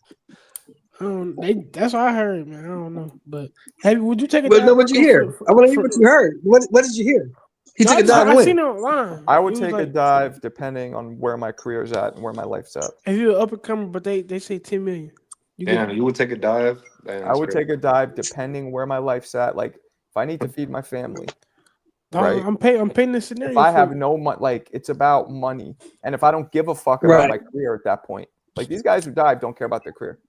That's what I heard, man. I don't know, but would you take a dive? dive? What'd you hear? I want to hear what you heard. What did you hear? He took a dive. I seen it online. I would take a dive depending on where my career is at and where my life's at. If you're an up and comer, but they say 10 million. You would take a dive? I would take a dive depending where my life's at. Like if I need to feed my family. Right. I'm painting the scenario. If I have no money, like it's about money, and if I don't give a fuck about my career at that point, like these guys who dive don't care about their career.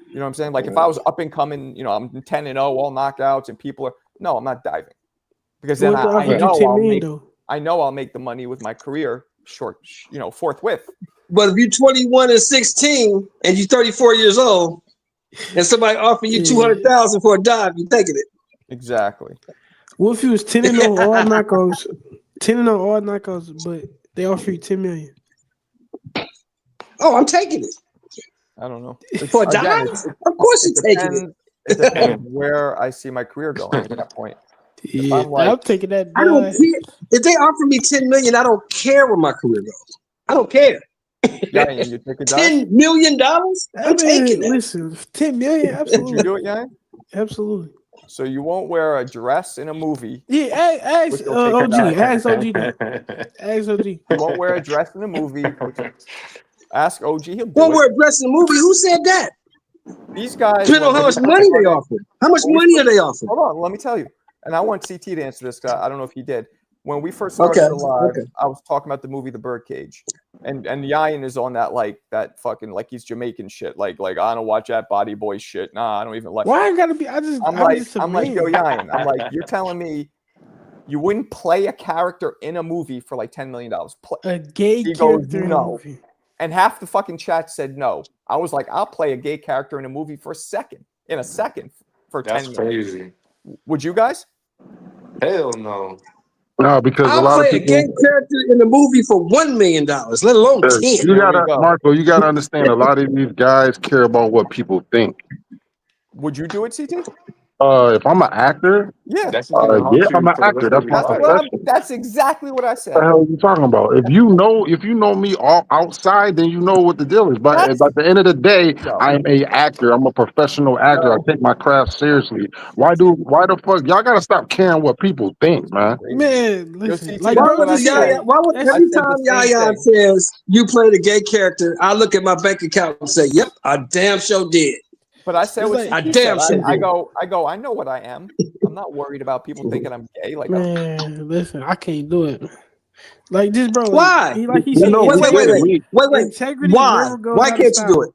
You know what I'm saying? Like if I was up and coming, you know, I'm 10-0, all knockouts, and people are I'm not diving because then I know I'll make the money with my career forthwith. But if you're 21 and 16 and you're 34 years old, and somebody offering you $200,000 for a dive, you taking it? Exactly. What if you was 10-0 all knockouts, 10-0 all knockouts, but they offer you $10 million? Oh, I'm taking it. I don't know. For a dive? Of course you're taking it. It depends where I see my career going at that point. Yeah, I'm taking that. I don't care. If they offer me $10 million, I don't care where my career goes. I don't care. Yeah, you take a dive? $10 million? I'm taking it. Listen, $10 million, absolutely. Would you do it, Yang? Absolutely. So you won't wear a dress in a movie. Yeah, ask Which will take OG. it back. Ask OG that. Ask OG. You won't wear a dress in a movie. Ask OG. He'll do Won't it. wear a dress in the movie. Who said that? These guys. Depending on how much money they offer. How much money are they offering? Hold on, let me tell you. And I want CT to answer this. I don't know if he did. When we first started the live, I was talking about the movie The Birdcage, and Yayan is on that fucking he's Jamaican shit. Like I don't watch that body boy shit. Nah, I don't even like. Why I gotta be? I'm like, yo, Yayan. I'm like, you're telling me you wouldn't play a character in a movie for like $10 million? A gay character in a movie. And half the fucking chat said no. I was like, I'll play a gay character in a movie for a second for $10 million. That's crazy. Would you guys? Hell no. No, because I'll a lot play of people. a gay character in the movie for $1 million, let alone 10. You gotta, Marco. You gotta understand. A lot of these guys care about what people think. Would you do it, CT? If I'm an actor, yeah, I'm an actor. That's my profession. That's exactly what I said. What the hell are you talking about? If you know me all outside, then you know what the deal is. But at the end of the day, I'm a actor. I'm a professional actor. I take my craft seriously. Why the fuck y'all gotta stop caring what people think, man? Man, listen. Why would every time Yaya says you played a gay character, I look at my bank account and say, "Yep, I damn sure did." But I said what I damn sure did. I go. I know what I am. I'm not worried about people thinking I'm gay. Like, man, listen, I can't do it. Like this, bro. Why? He said, wait. Integrity Why? never goes Why out of can't you do style. it?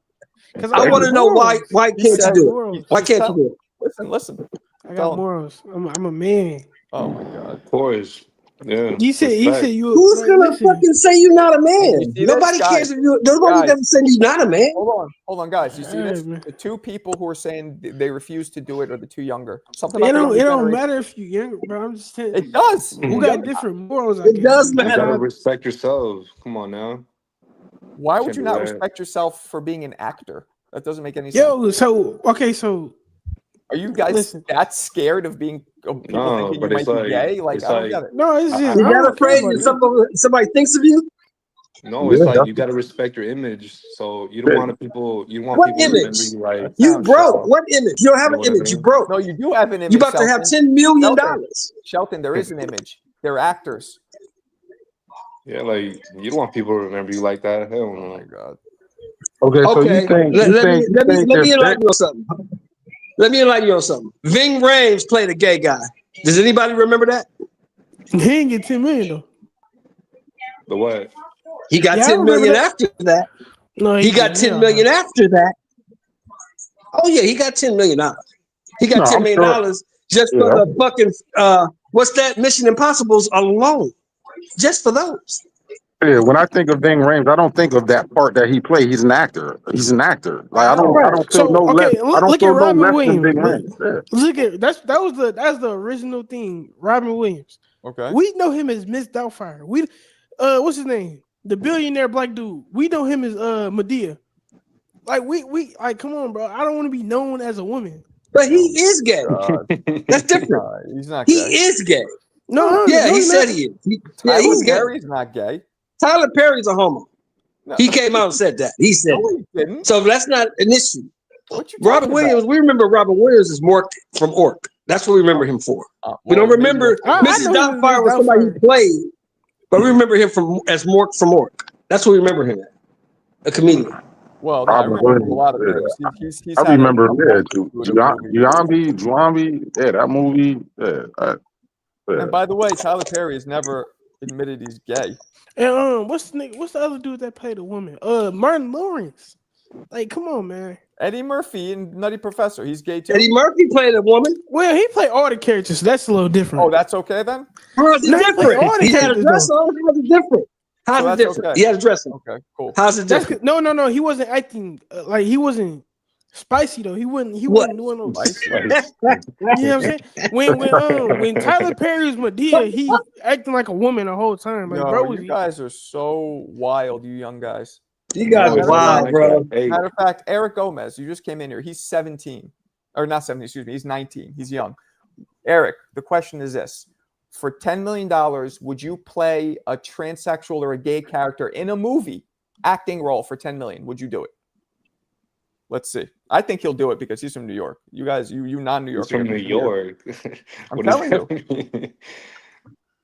Because I want to know why. Why can't you do it? Why can't you do it? Listen. I got morals. I'm a man. Oh my god. Of course. Yeah. He said you. Who's gonna fucking say you're not a man? Nobody cares if you. Nobody ever said you're not a man. Hold on, guys. You see this? The two people who are saying they refuse to do it are the two younger. Something. It don't matter if you're younger, bro. I'm just saying. It does. We got different morals. It does matter. You gotta respect yourself. Come on now. Why would you not respect yourself for being an actor? That doesn't make any sense. Yo, so are you guys that scared of being people thinking you might be gay? Like, I don't get it. No, it's just you got afraid that somebody thinks of you. No, it's like you got to respect your image. So you don't want people. You want what people image? to remember you like you broke. What image? You don't have an image. You broke. No, you do have an image. You about to have $10 million. Shelton, there is an image. They're actors. Yeah, like you don't want people to remember you like that. Hell no. Oh my god. Okay, so you think? Let me enlighten you on something. Let me enlighten you on something. Ving Rhames played a gay guy. Does anybody remember that? He didn't get 10 million though. The what? He got 10 million after that. No, he got 10 million after that. Oh yeah, he got $10 million. He got $10 million just for the fucking what's that? Mission Impossibles alone, just for those. Yeah, when I think of Ving Rhames, I don't think of that part that he played. He's an actor. Like I don't feel no less. I don't feel no less than Ving Rhames. Look at that's the original thing. Robin Williams. Okay. We know him as Miss Doubtfire. What's his name? The billionaire black dude. We know him as Medea. Like we like, come on, bro. I don't want to be known as a woman. But he is gay. That's different. He's not. He is gay. No, he said he is. He's gay. He's not gay. Tyler Perry's a homo. No. He came out and said that. He said he didn't. So that's not an issue. Robin Williams, we remember Robin Williams as Mork from Ork. That's what we remember him for. We don't remember Mrs. Doubtfire was somebody who played, but we remember him as Mork from Ork. That's what we remember him as. A comedian. Well, no, I remember a lot of things. I remember, Juambi, that movie. And by the way, Tyler Perry has never admitted he's gay. And what's the other dude that played a woman? Martin Lawrence. Like, come on, man. Eddie Murphy in Nutty Professor. He's gay too. Eddie Murphy played a woman. Well, he played all the characters. So that's a little different. Oh, that's okay then. How's it different? He had a dress on. How's it different? How's it different? Okay. He had a dress on. Okay, cool. How's it different? No. He wasn't acting like he wasn't spicy though. He wasn't doing no spicy. You know what I'm saying? When Tyler Perry was Medea, he acting like a woman the whole time. Like, bro, you guys are so wild, you young guys. You guys are wild, bro. Matter of fact, Eric Gomez, you just came in here. He's 17. Or not 17, excuse me. He's 19. He's young. Eric, the question is this. For $10 million, would you play a transsexual or a gay character in a movie acting role for $10 million? Would you do it? Let's see. I think he'll do it because he's from New York. You guys, you non-New He's York. from New York. I'm What does telling you. that mean?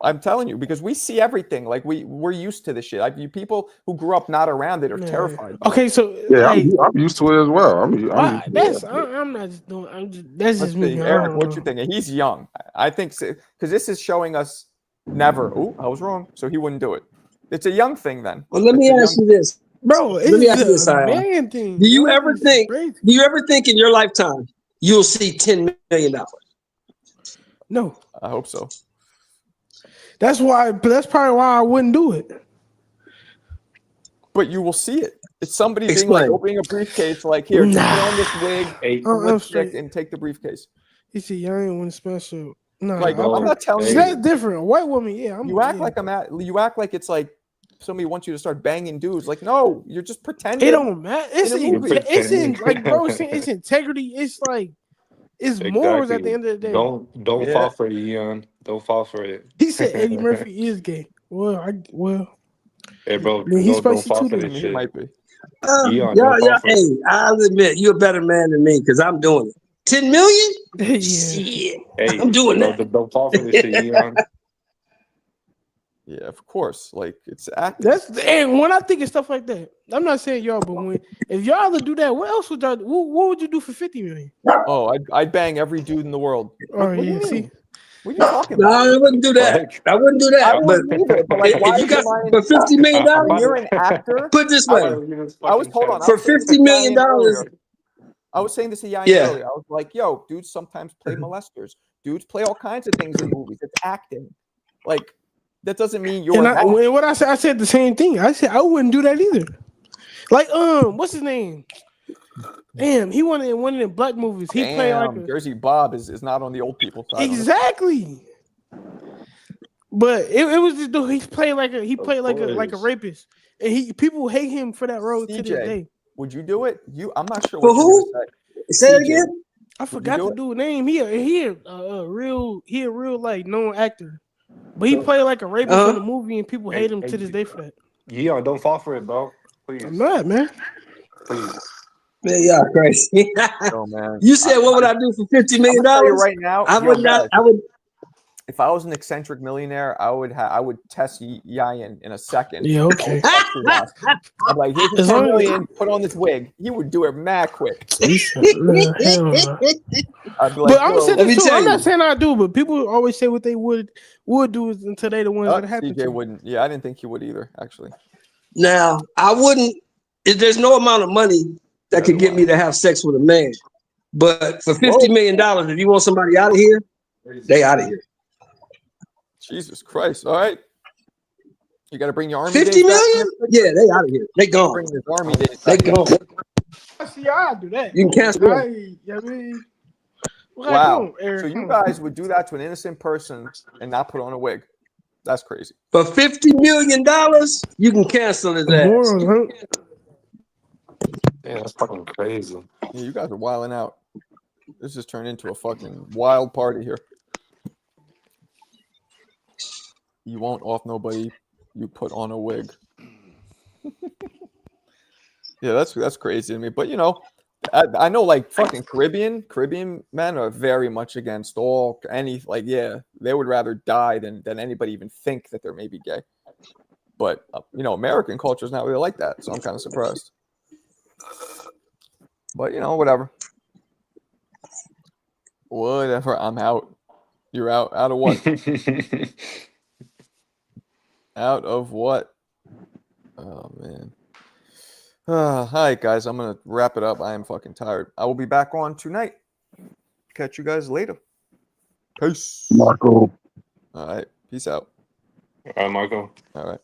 I'm telling you because we see everything. Like we're used to this shit. Like you people who grew up not around it are terrified. Okay, so Yeah, like, I'm used to it as well. I'm used to that's it. I'm not just doing. That's Let's just me. see, I Eric, don't what know. you thinking? He's young. I think because this is showing us never. Oh, I was wrong. So he wouldn't do it. It's a young thing then. Well, let It's me a ask young. you this. Bro, Let me ask you this, it's a Ion. man thing. Do you bro. ever It's think? crazy. Do you ever think in your lifetime you'll see $10 million? No, I hope so. that's why. But that's probably why I wouldn't do it. But you will see it. It's somebody being Explain. like opening a briefcase, like here, just put on this wig, Hey, some I'm lipstick, straight. and take the briefcase. You see, y'all ain't want special. No, Like bro, I'm not telling see, you. that's different. A white woman, yeah. You act like you act like it's like somebody wants you to start banging dudes. Like no, you're just pretending. It don't matter. It's in a in, movie. it's in like bro. It's integrity. It's like it's morals at the exactly. end of the day. Don't Yeah. fall for it, Eon. Don't fall for it. He said Eddie Murphy is gay. Hey, bro, Man, he's don't spicy fall too. for I this mean, he shit. might be. Eon, Yeah, don't fall for it. Hey, I'll admit you're a better man than me because I'm doing it. 10 million? Yeah. Shit, Hey, I'm doing bro, that. don't fall for this shit, Eon. Yeah, of course. Like it's acting. And when I think of stuff like that, I'm not saying y'all, but if y'all would do that, what else would y'all? What would you do for 50 million? Oh, I'd bang every dude in the world. Oh What do yeah, you see, mean? What are you talking No, about? I wouldn't do that. Like, I wouldn't do I that. But wouldn't either. But like, why if you is got your mind? for $50 million, I'm When about you're to, an actor, put it this I'm way: about to leave this I was fucking hold on. I chat. for was saying this $50 to million, Yayan earlier. I was saying this to Yayan yeah. earlier. I was like, yo, dudes sometimes play molesters. Dudes play all kinds of things in movies. It's acting. Like that doesn't mean you're and that. what I said the same thing. I said I wouldn't do that either. Like what's his name? Damn, he won in one of the black movies. He played like Damn, Jersey Bob is not on the old people side. exactly. But it was this dude. He played like a course. rapist, and people hate him for that role to this CJ, day. would you do it? I'm not sure For what you're who? gonna Say say. it again. I Would you forgot do the it? dude's name. He a real like known actor, but he played like a rapist in the movie, and people hate him to this day for that. Eon, don't fall for it, bro. Please. I'm not, man. Please. Man, y'all crazy. Oh man. You said what would I do for $50 I'm million? gonna tell you right now. I yo, would not. guys, I would. if I was an eccentric millionaire, I would test Yayan in a second. Yeah, okay. I'm like, here's As the 10 long as- million. Put on this wig. He would do it mad quick. Nah, hell no. I'd be like, But I'm gonna say Let me this too. tell I'm not you. saying I do, but people always say what they would do until they the ones that happen CJ to. wouldn't. Yeah, I didn't think he would either. Actually, Now, I wouldn't. There's no amount of money that could get me to have sex with a man. But for $50 million, if you want somebody out of here, they out of here. Jesus Christ! All right, you got to bring your army 50 days back. million? Yeah, they out of here. They gone. Bring his army days They back. gone. See, I do that. You can cancel them. I mean, like, Wow. come on, Eric, So you come on. guys would do that to an innocent person and not put on a wig? That's crazy. For $50 million, you can cancel his ass. Morals, huh? Yeah, that's fucking crazy. Yeah, you guys are wilding out. This has turned into a fucking wild party here. You won't off nobody. You put on a wig. Yeah, that's crazy to me. But you know, I know like fucking Caribbean men are very much against yeah, they would rather die than anybody even think that they're maybe gay. But you know, American culture is not really like that, so I'm kind of surprised. But you know, whatever. Whatever. I'm out. You're out. Out of what? Out of what? Oh man. All right, guys. I'm gonna wrap it up. I am fucking tired. I will be back on tonight. Catch you guys later. Peace. Marco. All right. Peace out. All right, Marco. All right.